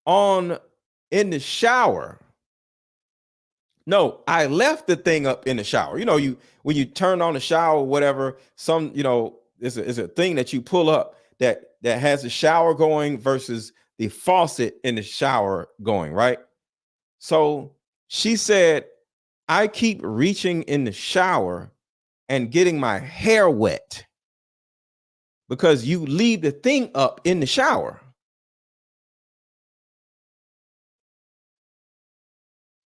in the shower." No, I left the thing up in the shower. You know, when you turn on the shower or whatever, is a thing that you pull up that has the shower going versus the faucet in the shower going, right? So she said, "I keep reaching in the shower and getting my hair wet because you leave the thing up in the shower."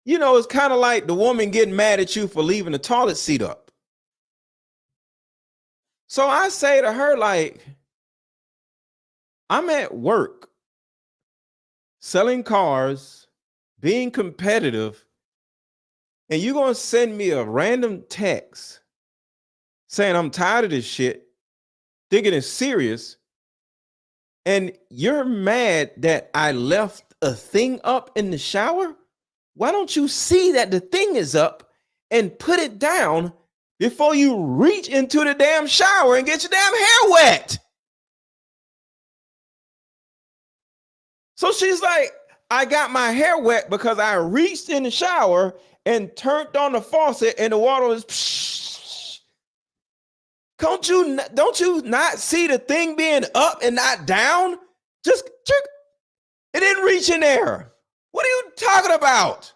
You know, it's kind of like the woman getting mad at you for leaving the toilet seat up. So I say to her, like, I'm at work selling cars, being competitive, and you're going to send me a random text saying I'm tired of this shit, thinking it's serious, and you're mad that I left a thing up in the shower? Why don't you see that the thing is up and put it down before you reach into the damn shower and get your damn hair wet? So she's like, "I got my hair wet because I reached in the shower and turned on the faucet and the water was psh." Don't you not see the thing being up and not down? It didn't reach in there. What are you talking about?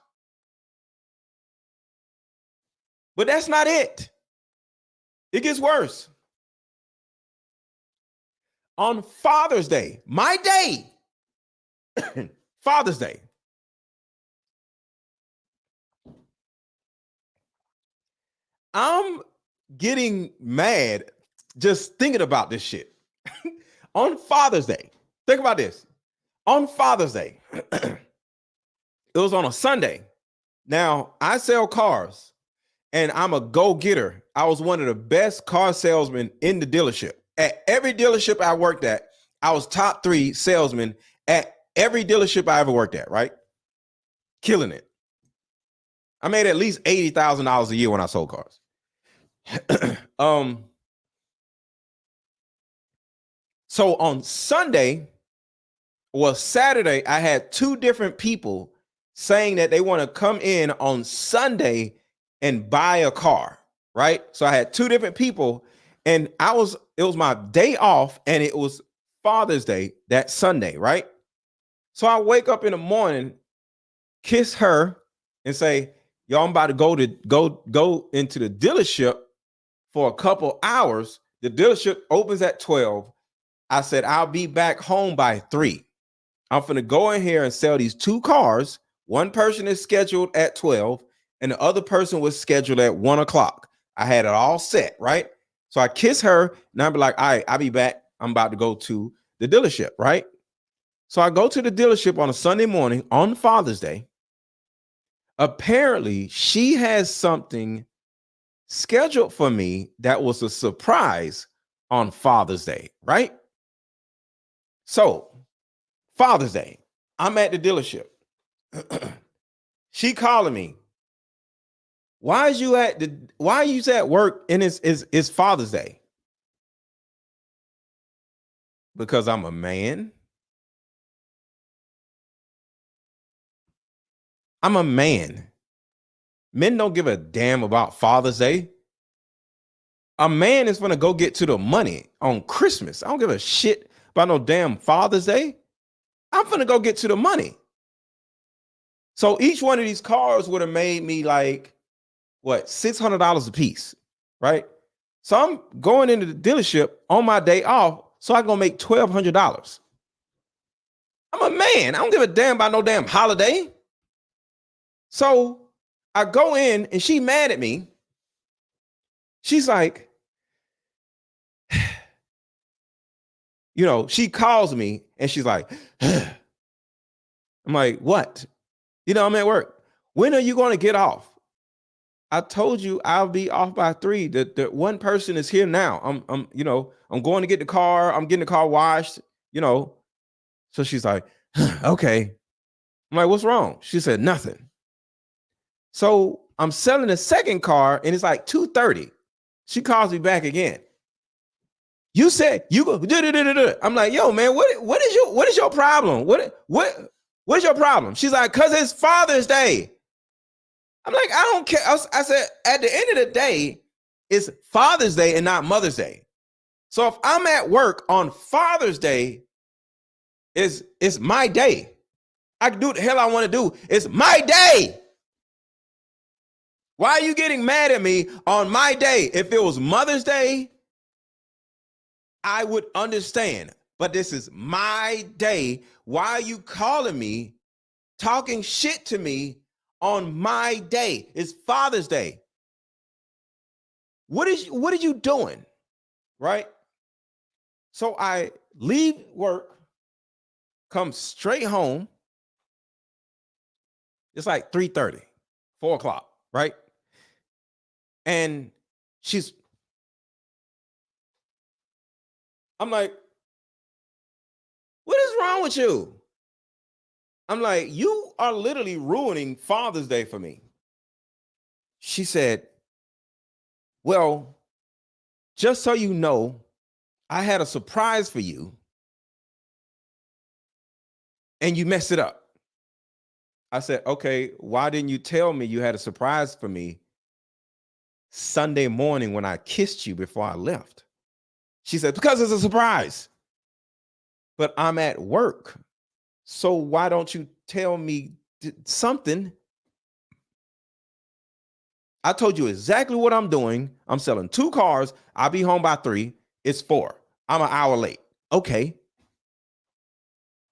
But that's not it. It gets worse. On Father's Day, my day, Father's Day, I'm getting mad just thinking about this shit. On Father's Day, think about this. On Father's Day, it was on a Sunday. Now, I sell cars, and I'm a go-getter. I was one of the best car salesmen in the dealership. At every dealership I worked at, I was top 3 salesmen at every dealership I ever worked at, right? Killing it. I made at least $80,000 a year when I sold cars. So on Saturday, I had 2 different people saying that they want to come in on Sunday and buy a car, right? So I had 2 different people, and it was my day off, and it was Father's Day that Sunday, right? So I wake up in the morning, kiss her, and say, "Yo, I'm about to go into the dealership for a couple hours." The dealership opens at 12. I said, "I'll be back home by 3. I'm finna go in here and sell these 2 cars. One person is scheduled at 12, and the other person was scheduled at 1 o'clock. I had it all set, right? So I kiss her, and I'll be like, "All right, I'll be back. I'm about to go to the dealership," right? So I go to the dealership on a Sunday morning on Father's Day. Apparently, she has something scheduled for me that was a surprise on Father's Day, right? So, Father's Day, I'm at the dealership. She calling me. Why are you at work and it's Father's Day? Because I'm a man. I'm a man. Men don't give a damn about Father's Day. A man is gonna go get to the money on Christmas. I don't give a shit about no damn Father's Day. I'm gonna go get to the money. So each one of these cars would have made me like, what, $600 a piece, right? So I'm going into the dealership on my day off, so I'm going to make $1,200. I'm a man. I don't give a damn about no damn holiday. So I go in and she mad at me. She's like, you know, she calls me and she's like, I'm like, what? You know, I'm at work. When are you going to get off? I told you I'll be off by 3. The one person is here now. I'm going to get the car. I'm getting the car washed, you know. So she's like, okay. I'm like, what's wrong? She said, nothing. So I'm selling the second car and it's like 2:30. She calls me back again. You said you go. I'm like, yo, man, what is your problem? What is your problem? She's like, cause it's Father's Day. I'm like, I don't care. I said, at the end of the day, it's Father's Day and not Mother's Day. So if I'm at work on Father's Day, it's my day. I can do what the hell I want to do. It's my day. Why are you getting mad at me on my day? If it was Mother's Day, I would understand. But this is my day. Why are you calling me, talking shit to me on my day? It's Father's Day. What are you doing? Right? So I leave work, come straight home. It's like 3:30, 4 o'clock, right? And I'm like, what is wrong with you? I'm like, you are literally ruining Father's Day for me. She said, well, just so you know, I had a surprise for you and you messed it up. I said, okay, why didn't you tell me you had a surprise for me Sunday morning when I kissed you before I left? She said, because it's a surprise. But I'm at work. So why don't you tell me something? I told you exactly what I'm doing. I'm selling 2 cars. I'll be home by 3. It's 4. I'm an hour late. Okay.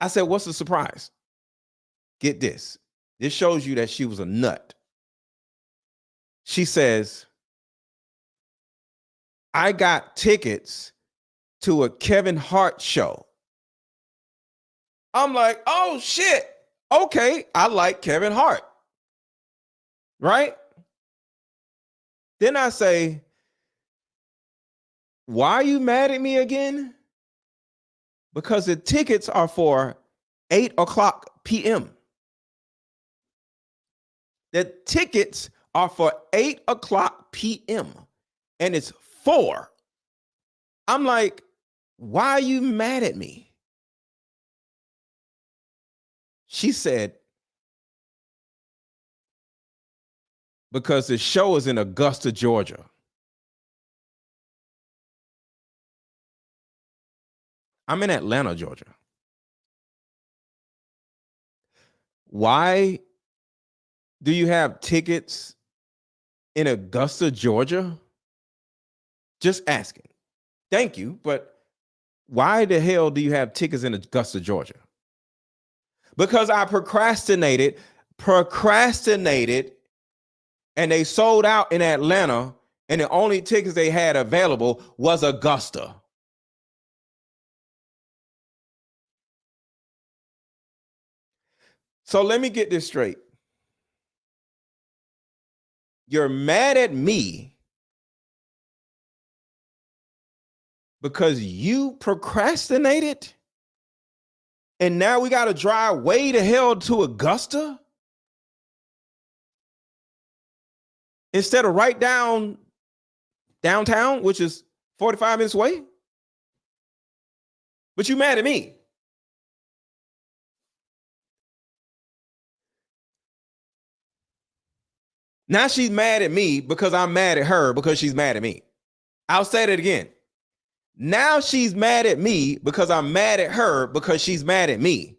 I said, what's the surprise? Get this. This shows you that she was a nut. She says, I got tickets to a Kevin Hart show. I'm like, oh shit. Okay, I like Kevin Hart. Right? Then I say, why are you mad at me again? Because the tickets are for 8 o'clock p.m. The tickets are for 8 o'clock p.m. and it's 4. I'm like, why are you mad at me? She said, because the show is in Augusta, Georgia. I'm in Atlanta, Georgia. Why do you have tickets in Augusta, Georgia? Just asking. Thank you, but why the hell do you have tickets in Augusta, Georgia? Because I procrastinated, and they sold out in Atlanta, and the only tickets they had available was Augusta. So let me get this straight. You're mad at me because you procrastinated? And now we got to drive way the hell to Augusta? Instead of right downtown, which is 45 minutes away? But you mad at me. Now she's mad at me because I'm mad at her because she's mad at me. I'll say that again. Now she's mad at me because I'm mad at her because she's mad at me.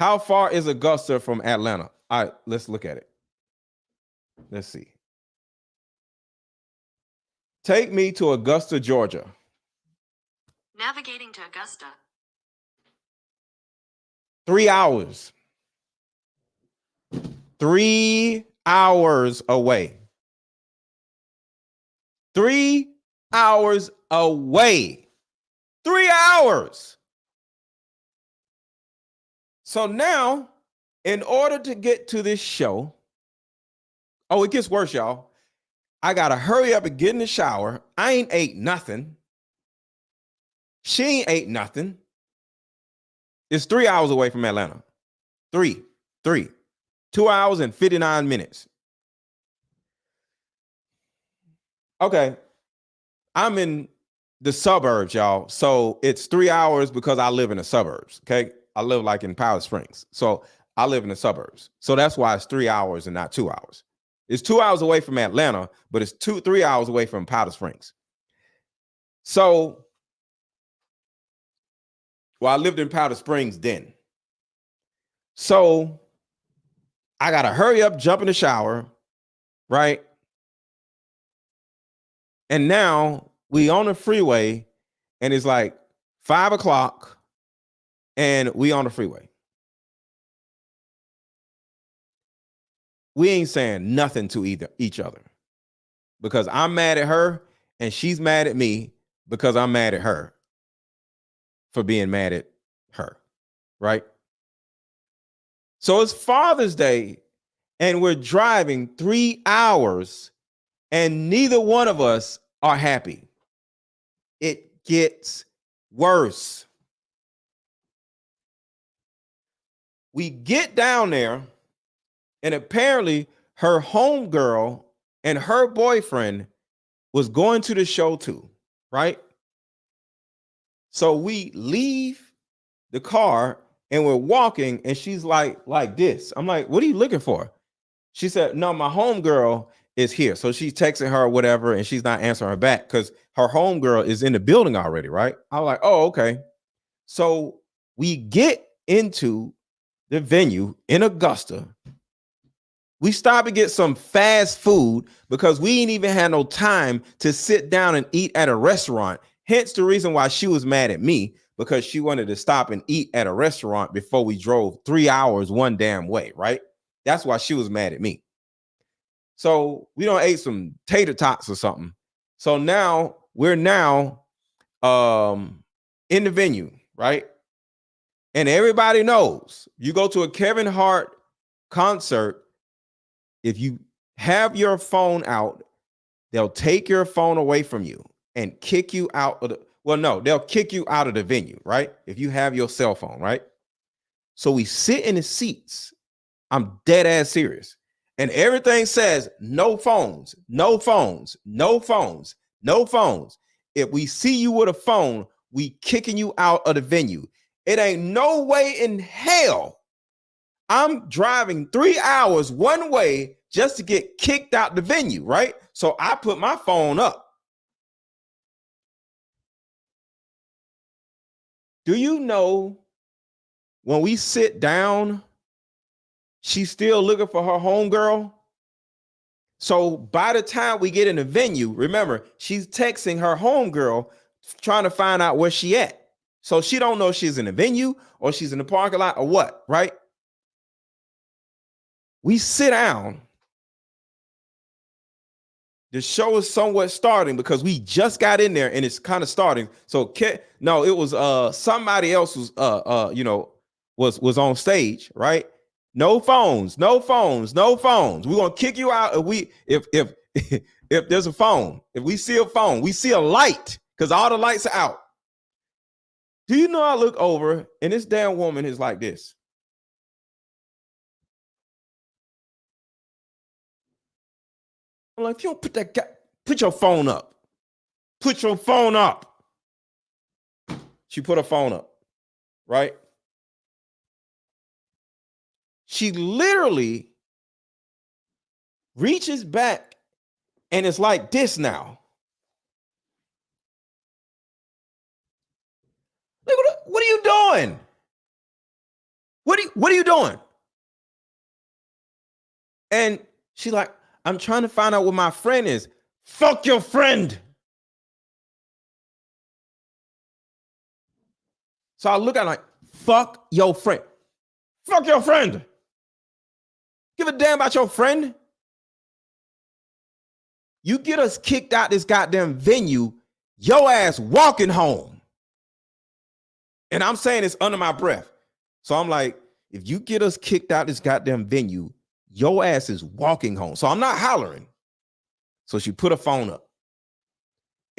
How far is Augusta from Atlanta? All right, let's look at it. Let's see. Take me to Augusta, Georgia. Navigating to Augusta. 3 hours. 3 hours away. 3 hours away. 3 hours. So now, in order to get to this show, oh, it gets worse, y'all. I got to hurry up and get in the shower. I ain't ate nothing. She ain't ate nothing. It's 3 hours away from Atlanta. 3. 2 hours and 59 minutes. Okay. I'm in the suburbs, y'all. So it's 3 hours because I live in the suburbs. Okay. I live like in Powder Springs. So I live in the suburbs. So that's why it's 3 hours and not 2 hours. It's 2 hours away from Atlanta, but it's 3 hours away from Powder Springs. So, well, I lived in Powder Springs then. So I got to hurry up, jump in the shower, right? And now we on the freeway and it's like 5 o'clock and we on the freeway. We ain't saying nothing to each other because I'm mad at her and she's mad at me because I'm mad at her for being mad at her, right? So it's Father's Day and we're driving 3 hours and neither one of us are happy. It gets worse. We get down there and apparently her homegirl and her boyfriend was going to the show too, right? So we leave the car and we're walking and she's like this. I'm like, what are you looking for? She said, no, my homegirl is here. So she's texting her or whatever and she's not answering her back because her homegirl is in the building already, right? I'm like, oh, okay. So we get into the venue in Augusta. We stop and get some fast food because we ain't even had no time to sit down and eat at a restaurant. Hence the reason why she was mad at me, because she wanted to stop and eat at a restaurant before we drove 3 hours one damn way, right? That's why she was mad at me. So we don't ate some tater tots or something. So now we're in the venue, right? And everybody knows you go to a Kevin Hart concert. If you have your phone out, they'll take your phone away from you and kick you out of they'll kick you out of the venue, right? If you have your cell phone, right? So we sit in the seats. I'm dead ass serious. And everything says no phones, no phones, no phones, no phones. If we see you with a phone, we kicking you out of the venue. It ain't no way in hell I'm driving 3 hours one way just to get kicked out the venue, right? So I put my phone up. Do you know when we sit down, she's still looking for her homegirl? So by the time we get in the venue, remember, she's texting her homegirl trying to find out where she at. So she don't know if she's in the venue or she's in the parking lot or what, right? We sit down. The show is somewhat starting because we just got in there and it's kind of starting. So no, it was somebody else was was on stage, right? No phones, no phones, no phones. We're gonna kick you out if if there's a phone. If we see a phone, we see a light because all the lights are out. Do you know I look over and this damn woman is like this? I'm like, if you don't put your phone up. Put your phone up. She put her phone up, right? She literally reaches back and it's like this now. Look, what are you doing? What are you doing? And she's like, I'm trying to find out what my friend is. Fuck your friend. So I look at her like, fuck your friend. Fuck your friend. Give a damn about your friend. You get us kicked out this goddamn venue, your ass walking home. And I'm saying this under my breath. So I'm like, if you get us kicked out this goddamn venue, your ass is walking home. So I'm not hollering. So she put her phone up.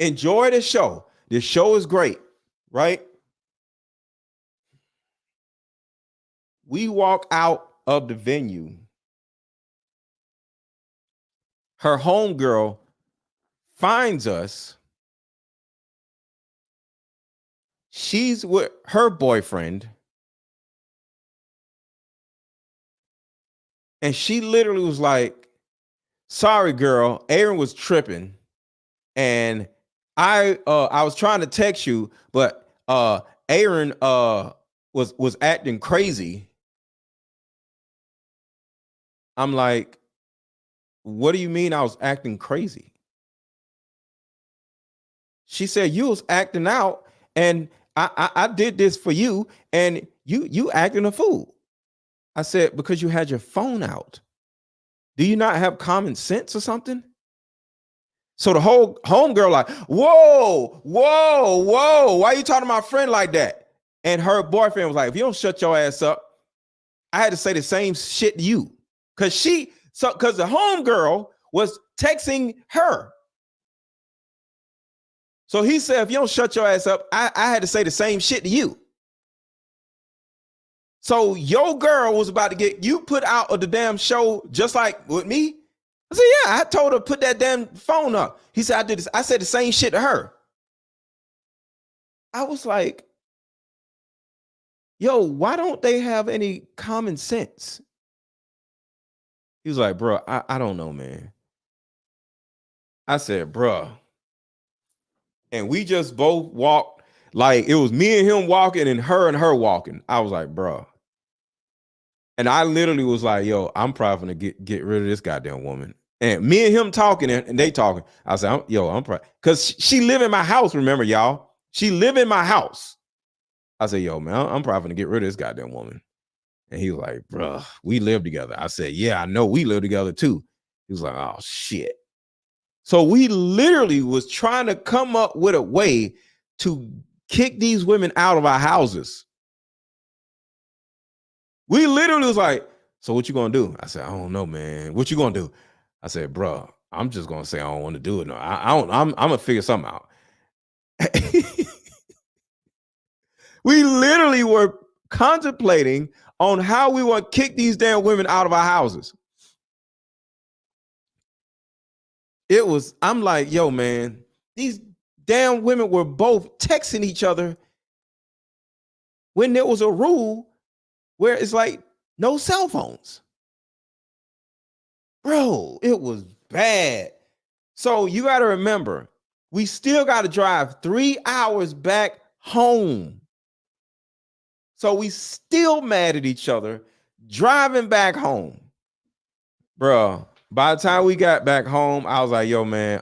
Enjoy the show. This show is great, right? We walk out of the venue. Her homegirl finds us. She's with her boyfriend. And she literally was like, sorry, girl, Aaron was tripping. And I was trying to text you, but Aaron was acting crazy. I'm like, what do you mean I was acting crazy? She said, you was acting out, and I did this for you, and you acting a fool. I said, because you had your phone out. Do you not have common sense or something? So the whole homegirl like, whoa, why are you talking to my friend like that? And her boyfriend was like, if you don't shut your ass up, I had to say the same shit to you. Because the homegirl was texting her. So he said, if you don't shut your ass up, I had to say the same shit to you. So your girl was about to get you put out of the damn show just like with me. I said, yeah, I told her to put that damn phone up. He said, I did this. I said the same shit to her. I was like, yo, why don't they have any common sense? He was like, bro, I don't know, man. I said, bro. And we just both walked, like it was me and him walking and her walking. I was like, bro. And I literally was like, yo, I'm probably gonna get rid of this goddamn woman. And me and him talking and they talking. I said, I'm probably, because she live in my house, remember, y'all? She live in my house. I said, yo, man, I'm probably gonna get rid of this goddamn woman. And he was like, bro, we live together. I said, yeah, I know we live together too. He was like, oh, shit. So we literally was trying to come up with a way to kick these women out of our houses. We literally was like, so what you gonna do? I said, I don't know, man. What you gonna do? I said, bro, I'm just gonna say I don't want to do it. No, I'm gonna figure something out. We literally were contemplating on how we want to kick these damn women out of our houses. I'm like, yo, man, these damn women were both texting each other when there was a rule where it's like no cell phones. Bro, it was bad. So you got to remember, we still got to drive 3 hours back home. So we still mad at each other driving back home. Bro, by the time we got back home, I was like, yo, man,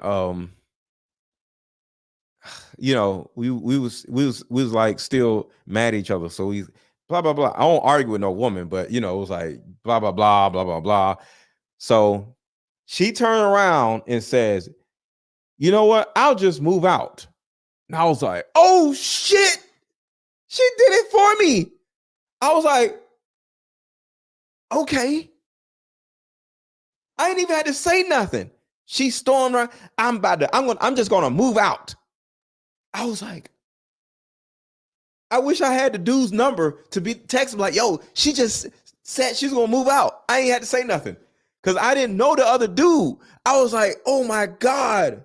you know, we was like still mad at each other. So we blah, blah, blah. I don't argue with no woman, but you know, it was like blah, blah, blah, blah, blah, blah. So she turned around and says, you know what? I'll just move out. And I was like, oh shit. She did it for me. I was like, okay. I ain't even had to say nothing. She stormed around. I'm just gonna move out. I was like, I wish I had the dude's number to be text him like, yo, she just said she's gonna move out. I ain't had to say nothing because I didn't know the other dude. I was like, oh my God.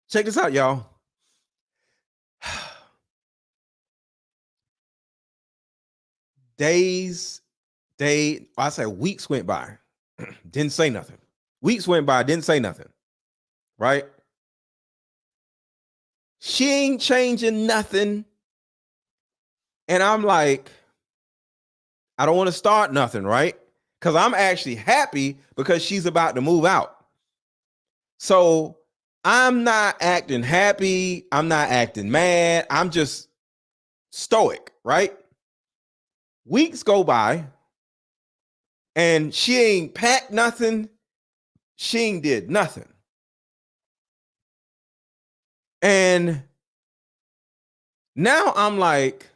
Check this out, y'all. Weeks went by. Didn't say nothing. Weeks went by, didn't say nothing. Right? She ain't changing nothing. And I'm like, I don't want to start nothing, right? Because I'm actually happy because she's about to move out. So I'm not acting happy. I'm not acting mad. I'm just stoic, right? Weeks go by and she ain't packed nothing. She ain't did nothing. And now I'm like,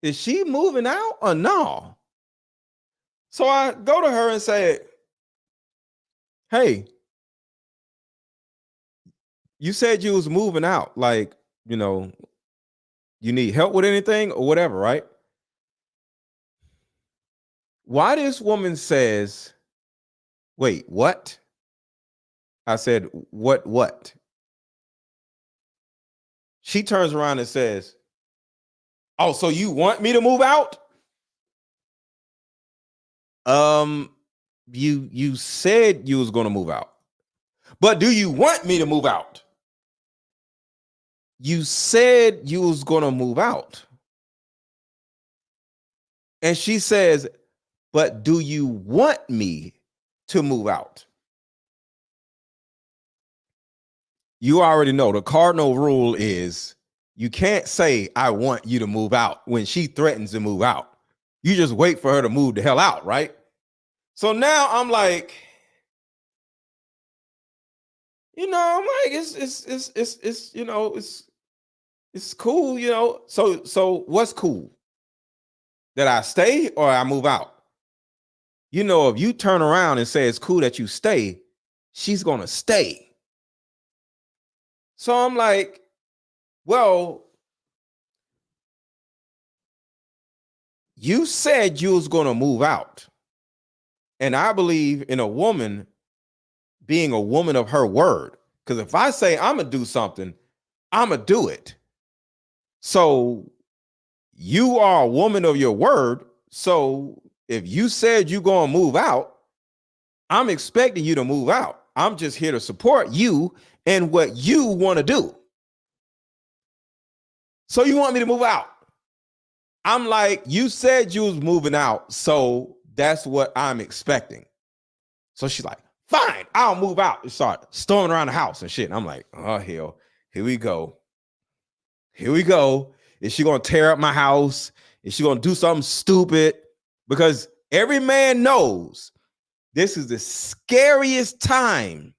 is she moving out or no? So I go to her and say, hey, you said you was moving out. Like, you know, you need help with anything or whatever, right? Why this woman says, wait, what? I said, what? She turns around and says, oh, so you want me to move out? You said you was going to move out. But do you want me to move out? You said you was going to move out. And she says, but do you want me to move out? You already know the cardinal rule is you can't say, I want you to move out when she threatens to move out. You just wait for her to move the hell out, right? So now I'm like, you know, I'm like, it's you know, it's cool, you know. So what's cool? That I stay or I move out? You know, if you turn around and say it's cool that you stay, she's gonna stay. So I'm like, well, you said you was gonna move out. And I believe in a woman being a woman of her word. Because if I say I'm gonna do something, I'm gonna do it. So you are a woman of your word. So if you said you're gonna move out, I'm expecting you to move out. I'm just here to support you and what you want to do. So you want me to move out? I'm like, you said you was moving out, so that's what I'm expecting. So she's like, fine, I'll move out. And start storming around the house and shit. And I'm like, oh hell, here we go. Here we go. Is she gonna tear up my house? Is she gonna do something stupid? Because every man knows this is the scariest time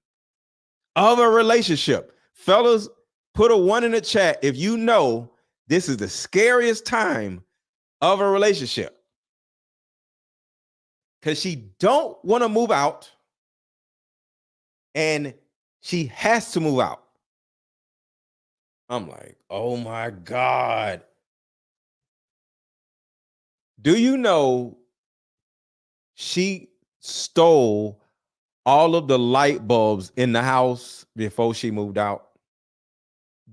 of a relationship. Fellas, put a 1 in the chat if you know this is the scariest time of a relationship. Because she don't want to move out and she has to move out. I'm like, oh my God. Do you know she stole all of the light bulbs in the house before she moved out?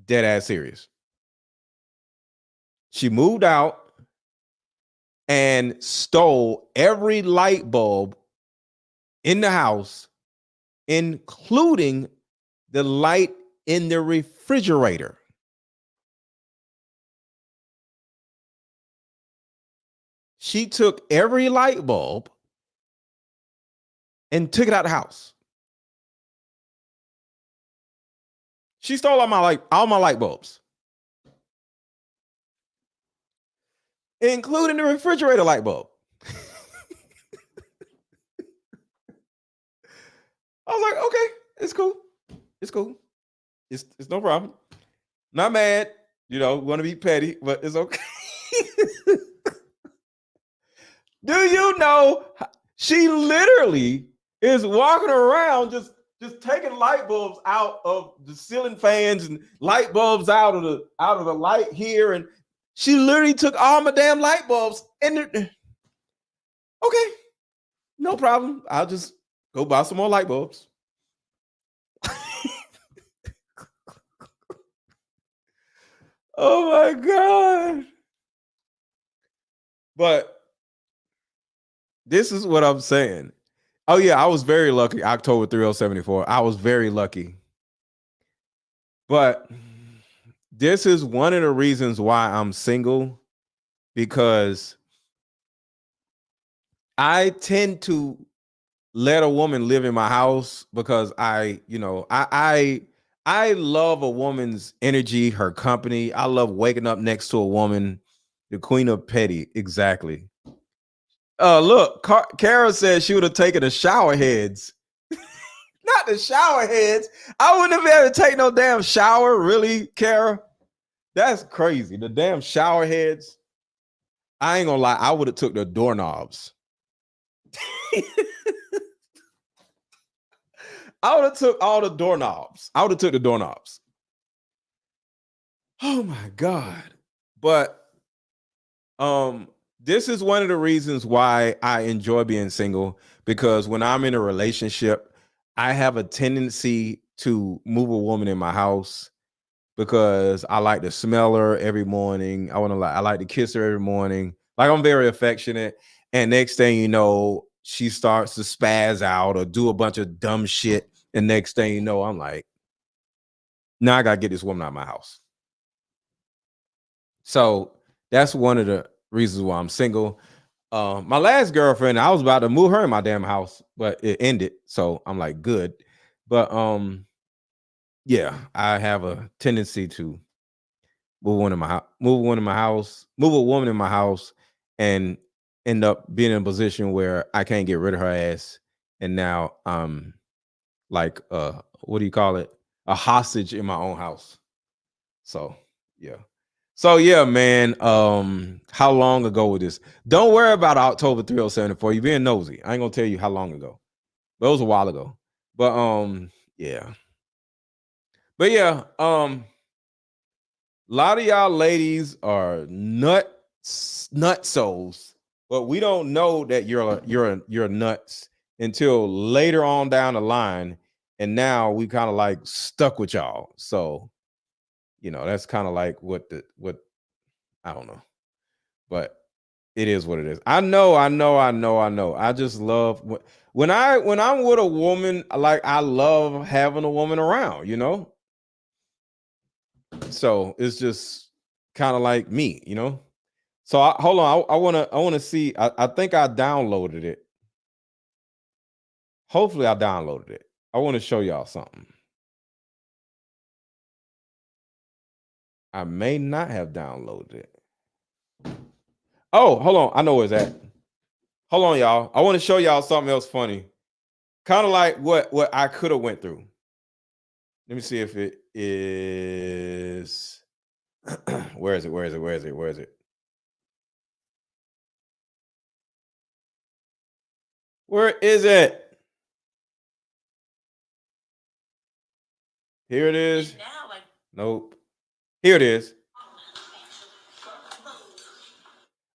Dead ass serious. She moved out and stole every light bulb in the house, including the light in the refrigerator. She took every light bulb and took it out of the house. She stole all my light bulbs, including the refrigerator light bulb. I was like, okay, it's cool. It's cool. It's no problem. Not mad, you know, want to be petty, but it's okay. Do you know she literally is walking around just taking light bulbs out of the ceiling fans and light bulbs out of the light here, and she literally took all my damn light bulbs and okay, no problem. I'll just go buy some more light bulbs. Oh my God. But this is what I'm saying. Oh yeah, I was very lucky. October 3074. I was very lucky But this is one of the reasons why I'm single, because I tend to let a woman live in my house because I love a woman's energy, her company. I love waking up next to a woman, the queen of petty. Exactly. Look, Kara said she would have taken the shower heads. Not the shower heads. I wouldn't have been able to take no damn shower. Really, Kara? That's crazy. The damn shower heads. I ain't gonna lie. I would have took the doorknobs. I would have took all the doorknobs. I would have took the doorknobs. Oh my God. But this is one of the reasons why I enjoy being single, because when I'm in a relationship, I have a tendency to move a woman in my house because I like to smell her every morning. I like to kiss her every morning. Like, I'm very affectionate. And next thing you know, she starts to spaz out or do a bunch of dumb shit. And next thing you know, I'm like, now I got to get this woman out of my house. So that's one of the reasons why I'm single. My last girlfriend, I was about to move her in my damn house, but it ended. So I'm like, good. But yeah, I have a tendency to move a woman in my house, and end up being in a position where I can't get rid of her ass. And now like what do you call it? A hostage in my own house. So yeah. So yeah, man. How long ago was this? Don't worry about October 3074. You being nosy. I ain't gonna tell you how long ago. But it was a while ago. But yeah. But yeah, a lot of y'all ladies are nutsos, but we don't know that you're nuts until later on down the line. And now we kind of like stuck with y'all. So, that's kind of like what I don't know, but it is what it is. I know. I just love when I'm with a woman, like, I love having a woman around, So it's just kind of like me, So hold on, I want to see. I think I downloaded it. Hopefully I downloaded it. I want to show y'all something. I may not have downloaded it. Oh, hold on. I know where it's at. Hold on, y'all. I want to show y'all something else funny. Kind of like what I could have went through. Let me see if it is. Where is it? Where is it? Here it is. Nope. Here it is.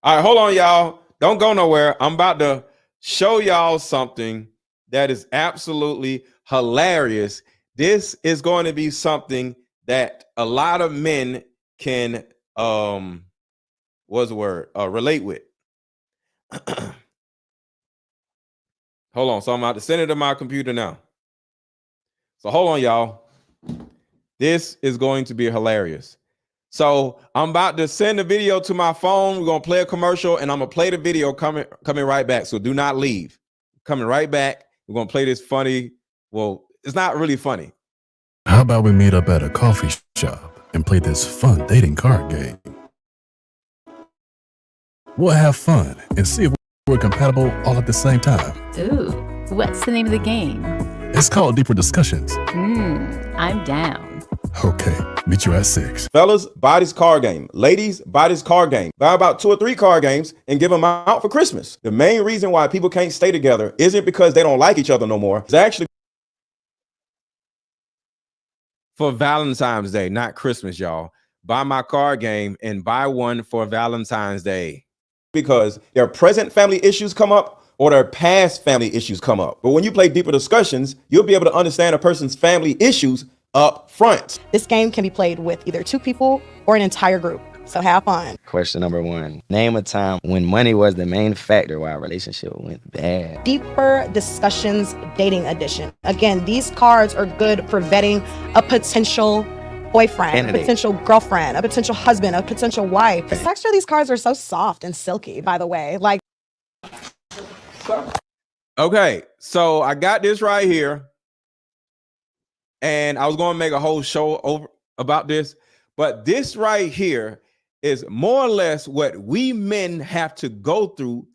All right, hold on, y'all. Don't go nowhere. I'm about to show y'all something that is absolutely hilarious. This is going to be something that a lot of men can relate with. Hold on. So I'm about to send it to my computer now. So hold on, y'all. This is going to be hilarious. So I'm about to send the video to my phone. We're going to play a commercial, and I'm going to play the video coming right back. So do not leave. Coming right back. We're going to play this funny. Well, it's not really funny. How about we meet up at a coffee shop and play this fun dating card game? We'll have fun and see if we're compatible all at the same time. Ooh, what's the name of the game? It's called Deeper Discussions. I'm down. Okay, meet you at 6. Fellas, buy this card game. Ladies, buy this card game. Buy about 2 or 3 card games and give them out for Christmas. The main reason why people can't stay together isn't because they don't like each other no more. It's actually for Valentine's Day, not Christmas, y'all. Buy my card game and buy one for Valentine's Day. Because their present family issues come up or their past family issues come up. But when you play Deeper Discussions, you'll be able to understand a person's family issues up front. This game can be played with either 2 people or an entire group. So have fun. Question number 1. Name a time when money was the main factor why a relationship went bad. Deeper Discussions Dating Edition. Again, these cards are good for vetting a potential boyfriend, a Candidate. potential girlfriend, a potential husband, a potential wife. The texture of these cards are so soft and silky, by the way. Like, Okay, so I got this right here, and I was going to make a whole show over about this, but this right here is more or less what we men have to go through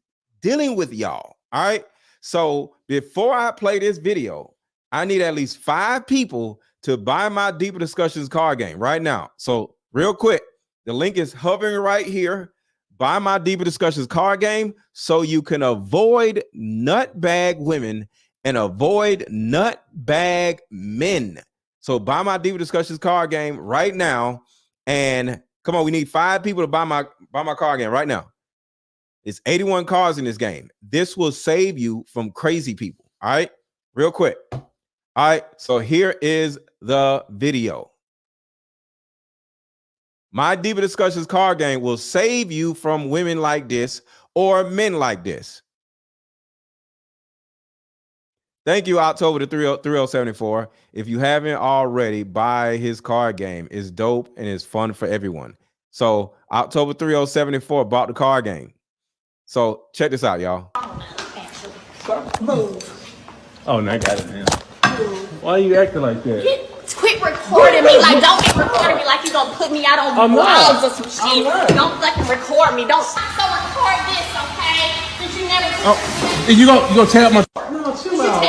dealing with y'all. All right. So before I play this video, I need at least 5 people to buy my Deeper Discussions card game right now. So real quick, the link is hovering right here. Buy my Deeper Discussions card game so you can avoid nutbag women and avoid nutbag men. So buy my Deeper Discussions card game right now. And come on, we need 5 people to buy my card game right now. It's 81 cards in this game. This will save you from crazy people. All right, real quick. All right, so here is the video. My Deeper Discussions card game will save you from women like this or men like this. Thank you, October the 3074. If you haven't already, buy his card game. It's dope and it's fun for everyone. So October 3074 bought the card game. So check this out, y'all. Move. Oh, no, I got it, man. Why are you acting like that? Quit recording me. Like, don't get recording me like you gonna put me out on blogs or some shit. Don't fucking record me. Don't. So record this, okay? Since you never. Oh, and you gonna tap my? No, chill out.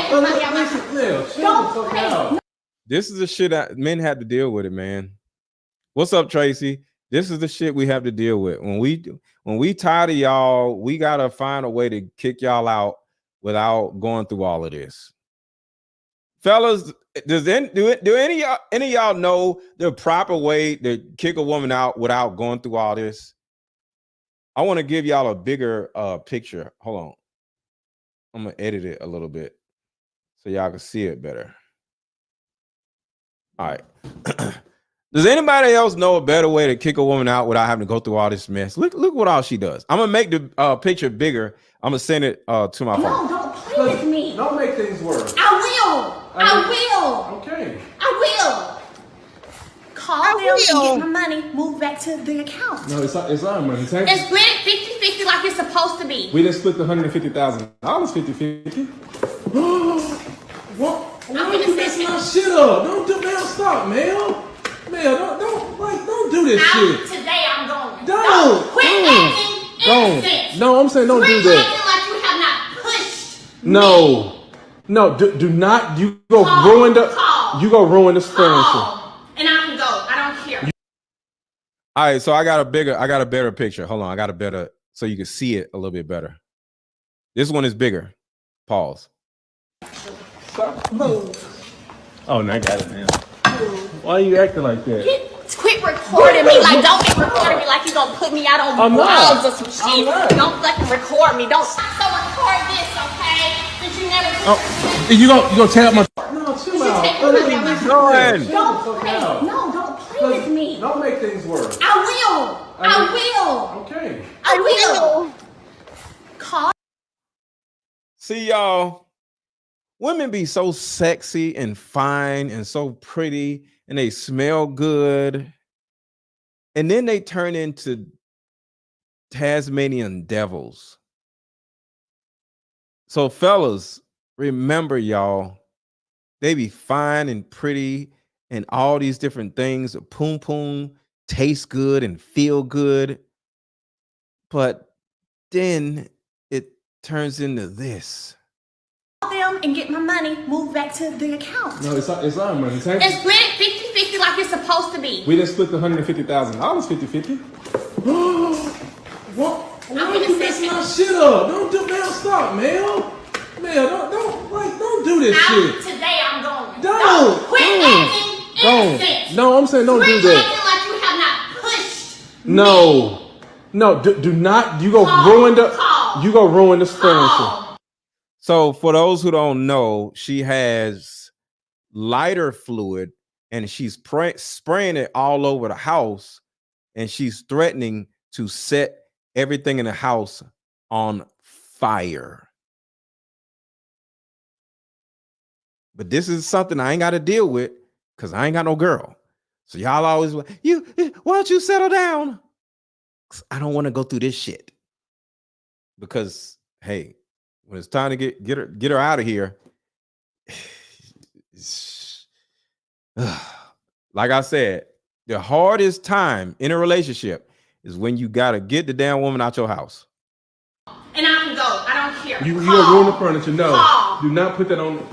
Don't play. This is the shit that men have to deal with it, man. What's up, Tracy? This is the shit we have to deal with. When we tired of y'all, we gotta find a way to kick y'all out without going through all of this. Fellas, do any of y'all know the proper way to kick a woman out without going through all this? I want to give y'all a bigger picture. Hold on. I'm gonna edit it a little bit so y'all can see it better. All right. Does anybody else know a better way to kick a woman out without having to go through all this mess? Look what all she does. I'm gonna make the picture bigger. I'm gonna send it to my phone. No, don't play with me. Don't make things worse. I will. I will. Okay. I will. Call them and get my money. Move back to the account. No, it's our money. And split it 50-50 like it's supposed to be. We didn't split the $150,000 50-50. What? Why are you messing our shit up? Don't stop, Mel. Mel, don't do this shit. Today I'm going. Don't. Quit acting innocent. No, I'm saying don't do that. Acting like you have not pushed No. No, do not. You go ruin the furniture. And I can go. I don't care. All right, so I got a better picture. Hold on, I got a better so you can see it a little bit better. This one is bigger. Pause. Move. Oh, no, I got it, man. Why are you acting like that? Quit recording me. Like, don't get recording me like you gonna put me out on blogs or some shit. Don't fucking record me. Don't. So record this, okay? Since you never. Oh, and you gonna tap my? No, chill out. Don't play. No, don't play with me. Don't make things worse. I will. Okay. I will. Call. See, y'all, women be so sexy and fine and so pretty and they smell good. And then they turn into Tasmanian devils. So fellas, remember y'all, they be fine and pretty and all these different things. Poom poom, taste good and feel good. But then it turns into this. Them and get my money. Move back to the account. No, it's our money. And split it 50-50 like it's supposed to be. We didn't split the $150,000 50-50. What? Why are you messing our shit up? Don't stop, Mel. Mel, don't do this shit. Today I'm going. Don't. Quit acting innocent. No, I'm saying don't do Quit that. acting like you have not pushed No, do not. You go ruin the furniture. So for those who don't know, she has lighter fluid and she's spraying it all over the house and she's threatening to set everything in the house on fire. But this is something I ain't got to deal with because I ain't got no girl. So y'all always, why don't you settle down? I don't want to go through this shit. Because, hey, when it's time to get her out of here, like I said, the hardest time in a relationship is when you got to get the damn woman out your house. And I can go. I don't care. You don't ruin the furniture. No. Call. Do not put that on.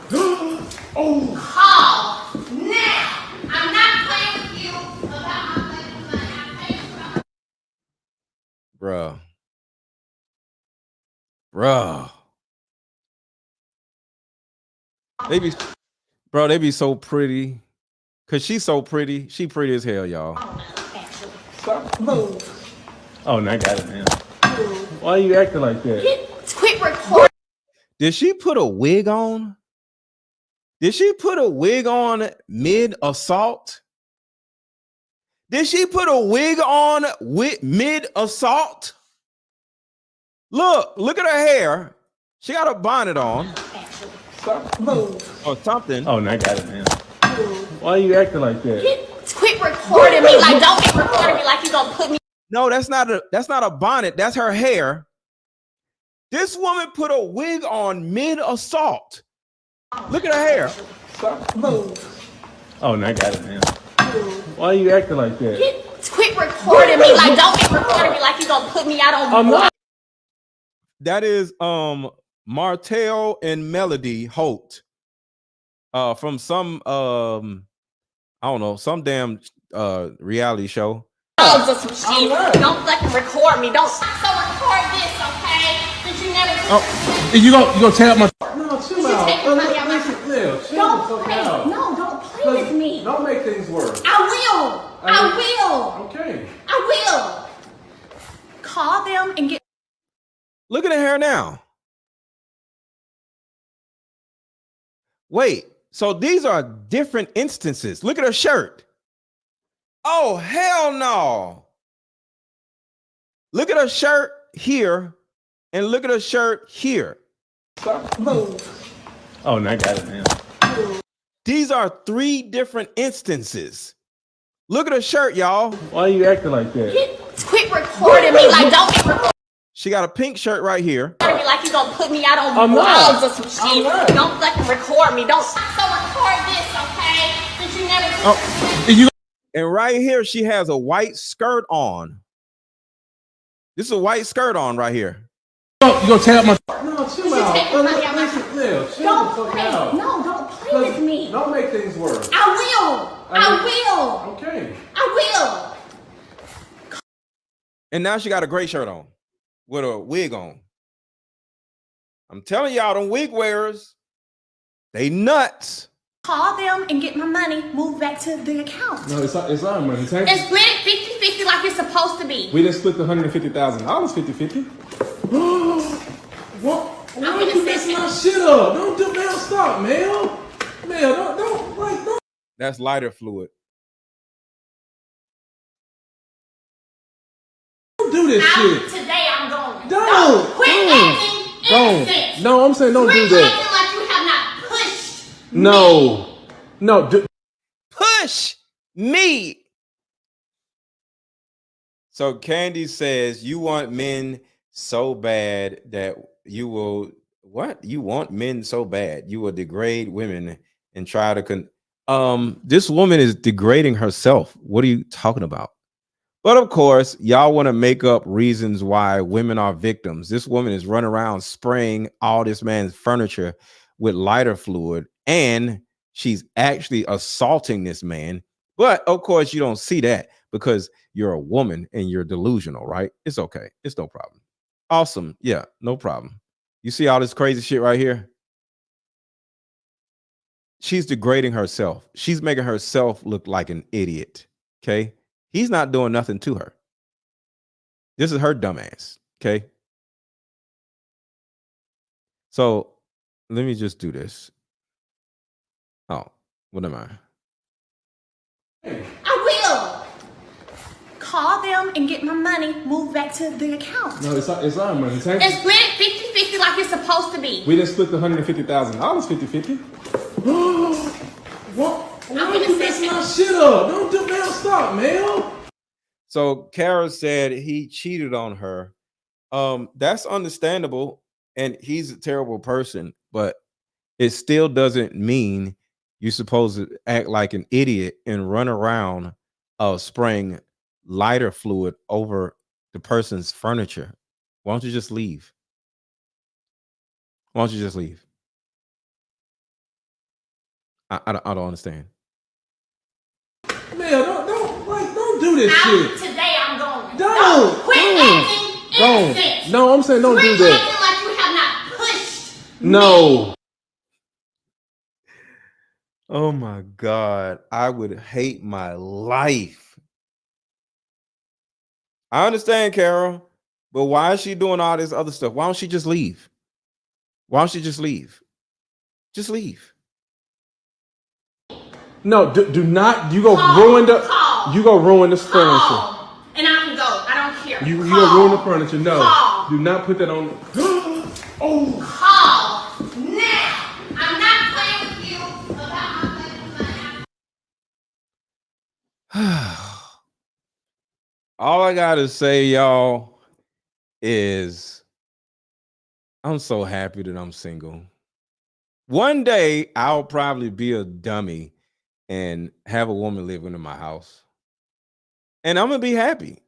Oh. Call now. I'm not playing with you about my money. Bruh. They be so pretty. Cause she's so pretty. She pretty as hell, y'all. Move. Oh, now I got it now. Why are you acting like that? Quit recording. Did she put a wig on? Did she put a wig on mid-assault? Did she put a wig on mid-assault? Look at her hair. She got a bonnet on. Move. Or something. Oh, now I got it now. Why are you acting like that? Quit recording me. Like, don't get recording me like you gonna put me. No, that's not a bonnet. That's her hair. This woman put a wig on mid-assault. Look at her hair. Move. Oh, now I got it now. Why are you acting like that? Quit recording me. Like, don't get recording me like you gonna put me out on. I'm not. That is Martell and Melody Holt. From some I don't know, some damn reality show. Don't fucking record me. Don't record this, okay? Since you never. Oh, you gonna tap my? No, chill out. Don't play. No, don't play with me. Don't make things worse. I will. Okay. I will. Call them and get. Look at her hair now. Wait, so these are different instances. Look at her shirt. Oh, hell no. Look at her shirt here and look at her shirt here. Move. Oh, now I got it now. These are 3 different instances. Look at her shirt, y'all. Why are you acting like that? Quit recording me. Like, don't get recording She got a pink shirt right here. me like you gonna put me out on blogs or some shit. Don't fucking record me. Don't record this, okay? Since you never. And right here, she has a white skirt on. This is a white skirt on right here. You gonna tap my? No, chill out. Don't play. No, don't play with me. Don't make things worse. I will. Okay. I will. And now she got a gray shirt on with a wig on. I'm telling y'all, them wig wearers, they nuts. Call them and get my money moved back to the account. No, it's our money. And split it 50-50 like it's supposed to be. We didn't split the $150,000 50-50. What? Why are you messing my shit up? Don't stop, man. Man, don't. That's lighter fluid. Don't do this shit. Today I'm going. Don't. Quit acting innocent. No, I'm saying don't do that. Acting like you have not pushed No. Push me. So Candy says you want men so bad that you will you want men so bad you will degrade women and try to this woman is degrading herself. What are you talking about? But of course, y'all want to make up reasons why women are victims. This woman is running around spraying all this man's furniture with lighter fluid, and she's actually assaulting this man. But of course, you don't see that because you're a woman and you're delusional, right? It's okay. It's no problem. Awesome. Yeah, no problem. You see all this crazy shit right here? She's degrading herself. She's making herself look like an idiot. Okay. He's not doing nothing to her. This is her dumbass. Okay. So let me just do this. Oh, what am I? I will. Call them and get my money moved back to the account. No, it's our money. And split it 50-50 like it's supposed to be. We didn't split the $150,000 50-50. What? Why are you messing my shit up. Don't do, man. Stop, man. So Kara said he cheated on her. That's understandable, and he's a terrible person, but it still doesn't mean you're supposed to act like an idiot and run around spraying lighter fluid over the person's furniture. Why don't you just leave? Why don't you just leave? I don't understand. Man, don't do this shit. Today I'm going. Don't. Quit acting innocent. No, I'm saying don't do Quit that. acting like you have not pushed No. Oh my God. I would hate my life. I understand, Carol, but why is she doing all this other stuff? Why don't she just leave? Why don't she just leave? Just leave. No, do not. You go ruin this furniture. and I can go. I don't care. You gonna ruin the furniture. No. Do not put that on. Oh. Call now. I'm not playing with you about my All I gotta say, y'all, is I'm so happy that I'm single. One day I'll probably be a dummy and have a woman living in my house. And I'm gonna be happy.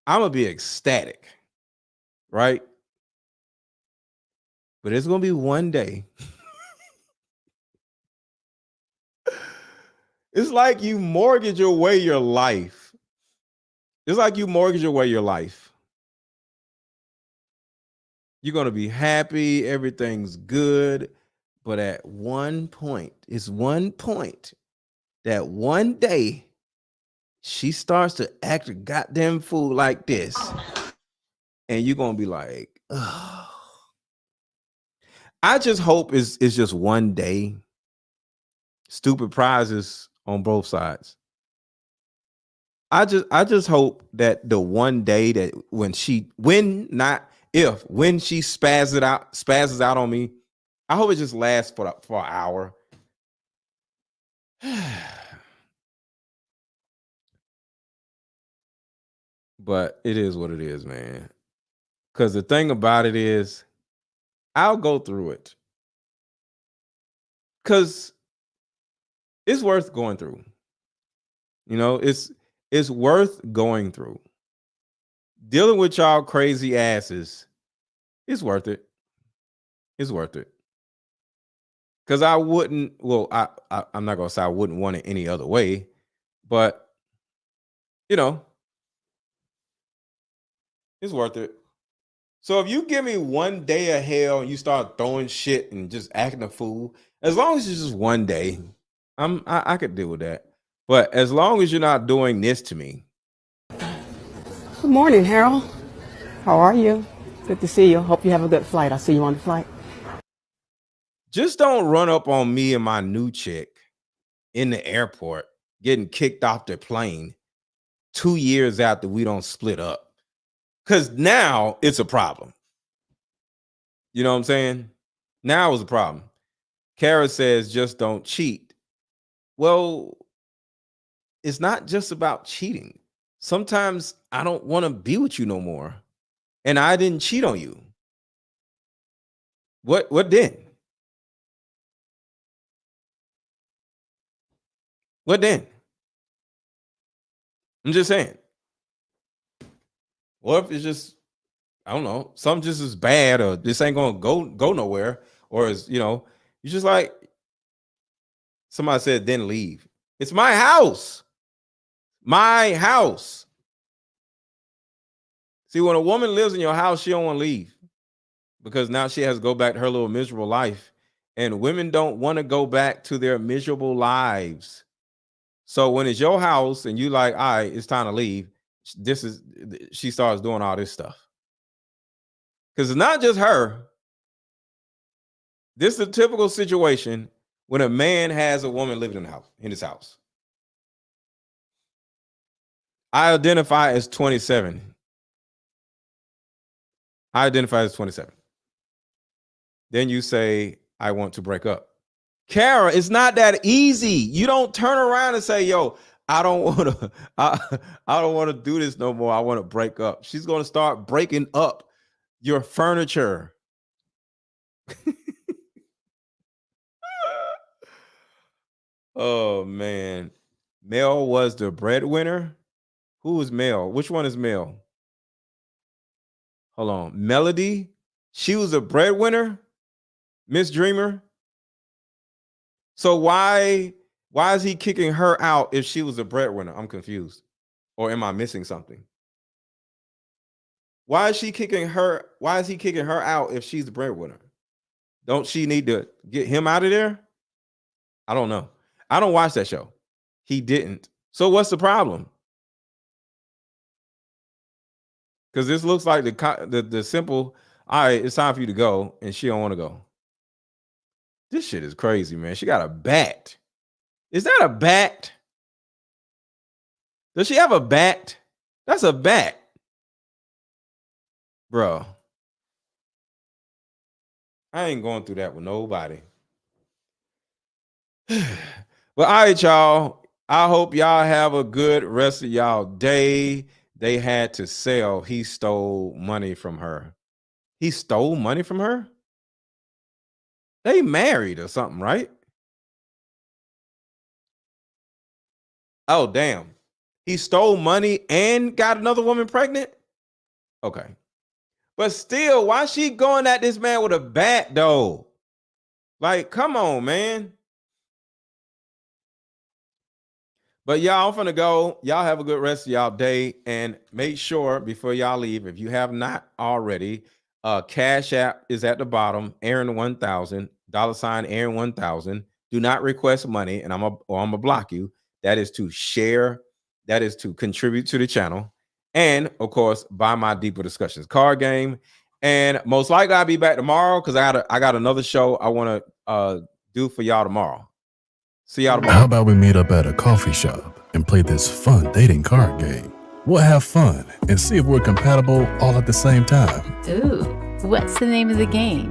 I'm gonna be ecstatic, right? But it's gonna be one day. It's like you mortgage away your life. It's like you mortgage away your life. You're gonna be happy, everything's good. But at one point, it's one point that one day she starts to act a goddamn fool like this. And you're gonna be like, ugh. I just hope it's just one day. Stupid prizes on both sides. I just hope that the one day that when she spazzes out on me, I hope it just lasts for an hour. But it is what it is, man. Because the thing about it is, I'll go through it. Because it's worth going through. You know, it's worth going through. Dealing with y'all crazy asses, it's worth it. It's worth it. Because I wouldn't, I'm not going to say I wouldn't want it any other way. But, you know, it's worth it. So if you give me one day of hell and you start throwing shit and just acting a fool, as long as it's just one day, I could deal with that. But as long as you're not doing this to me. Good morning, Harold. How are you? Good to see you. Hope you have a good flight. I'll see you on the flight. Just don't run up on me and my new chick in the airport getting kicked off the plane 2 years after we don't split up. Because now it's a problem. You know what I'm saying? Now it's a problem. Kara says, just don't cheat. Well, it's not just about cheating. Sometimes I don't want to be with you no more. And I didn't cheat on you. What then? What then? I'm just saying. What if it's just, I don't know, something just as bad, or this ain't gonna go nowhere, or is, you know, you just like, somebody said, then leave. It's my house. My house. See, when a woman lives in your house, she don't want to leave because now she has to go back to her little miserable life. And women don't want to go back to their miserable lives. So when it's your house and you like, all right, it's time to leave, she starts doing all this stuff. Because it's not just her. This is a typical situation when a man has a woman living in his house. I identify as 27. I identify as 27. Then you say, I want to break up. Kara, it's not that easy. You don't turn around and say, yo, I don't want to, I don't want to do this no more. I want to break up. She's going to start breaking up your furniture. Oh man. Mel was the breadwinner. Who is Mel? Which one is Mel? Hold on. Melody. She was a breadwinner. Miss Dreamer. So why is he kicking her out if she was a breadwinner? I'm confused. Or am I missing something? Why is he kicking her out if she's the breadwinner? Don't she need to get him out of there? I don't know. I don't watch that show. He didn't. So what's the problem? Because this looks like the simple, all right, it's time for you to go, and she don't want to go. This shit is crazy, man. She got a bat. Is that a bat? Does she have a bat? That's a bat. Bro. I ain't going through that with nobody. Well, all right, y'all. I hope y'all have a good rest of y'all day. They had to sell. He stole money from her. He stole money from her? They married or something, right? Oh, damn. He stole money and got another woman pregnant? Okay. But still, why she going at this man with a bat, though? Like, come on, man. But y'all, I'm finna go. Y'all have a good rest of y'all day. And make sure before y'all leave, if you have not already, Cash App is at the bottom, Aaron1000, $ Aaron1000. Do not request money, and I'm gonna block you. That is to share, that is to contribute to the channel. And of course, buy my Deeper Discussions card game. And most likely I'll be back tomorrow because I got another show I want to do for y'all tomorrow. See y'all tomorrow. How about we meet up at a coffee shop and play this fun dating card game? We'll have fun and see if we're compatible all at the same time. Ooh, what's the name of the game?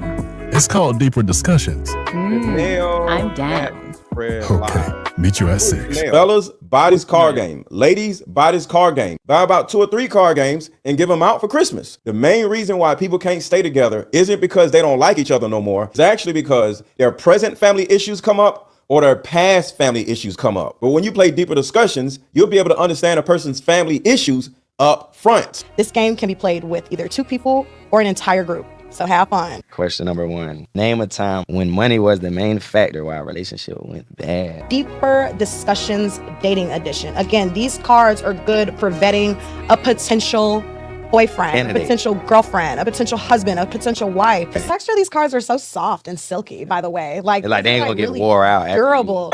It's called Deeper Discussions. I'm down. Okay, meet you at 6. Fellas, buy this card game. Ladies, buy this card game. Buy about 2 or 3 card games and give them out for Christmas. The main reason why people can't stay together isn't because they don't like each other no more. It's actually because their present family issues come up or their past family issues come up. But when you play Deeper Discussions, you'll be able to understand a person's family issues up front. This game can be played with either 2 people or an entire group. So have fun. Question number 1. Name a time when money was the main factor why a relationship went bad. Deeper Discussions Dating Edition. Again, these cards are good for vetting a potential boyfriend, a potential girlfriend, a potential husband, a potential wife. The texture of these cards are so soft and silky, by the way. Like they ain't gonna get wore out. Durable.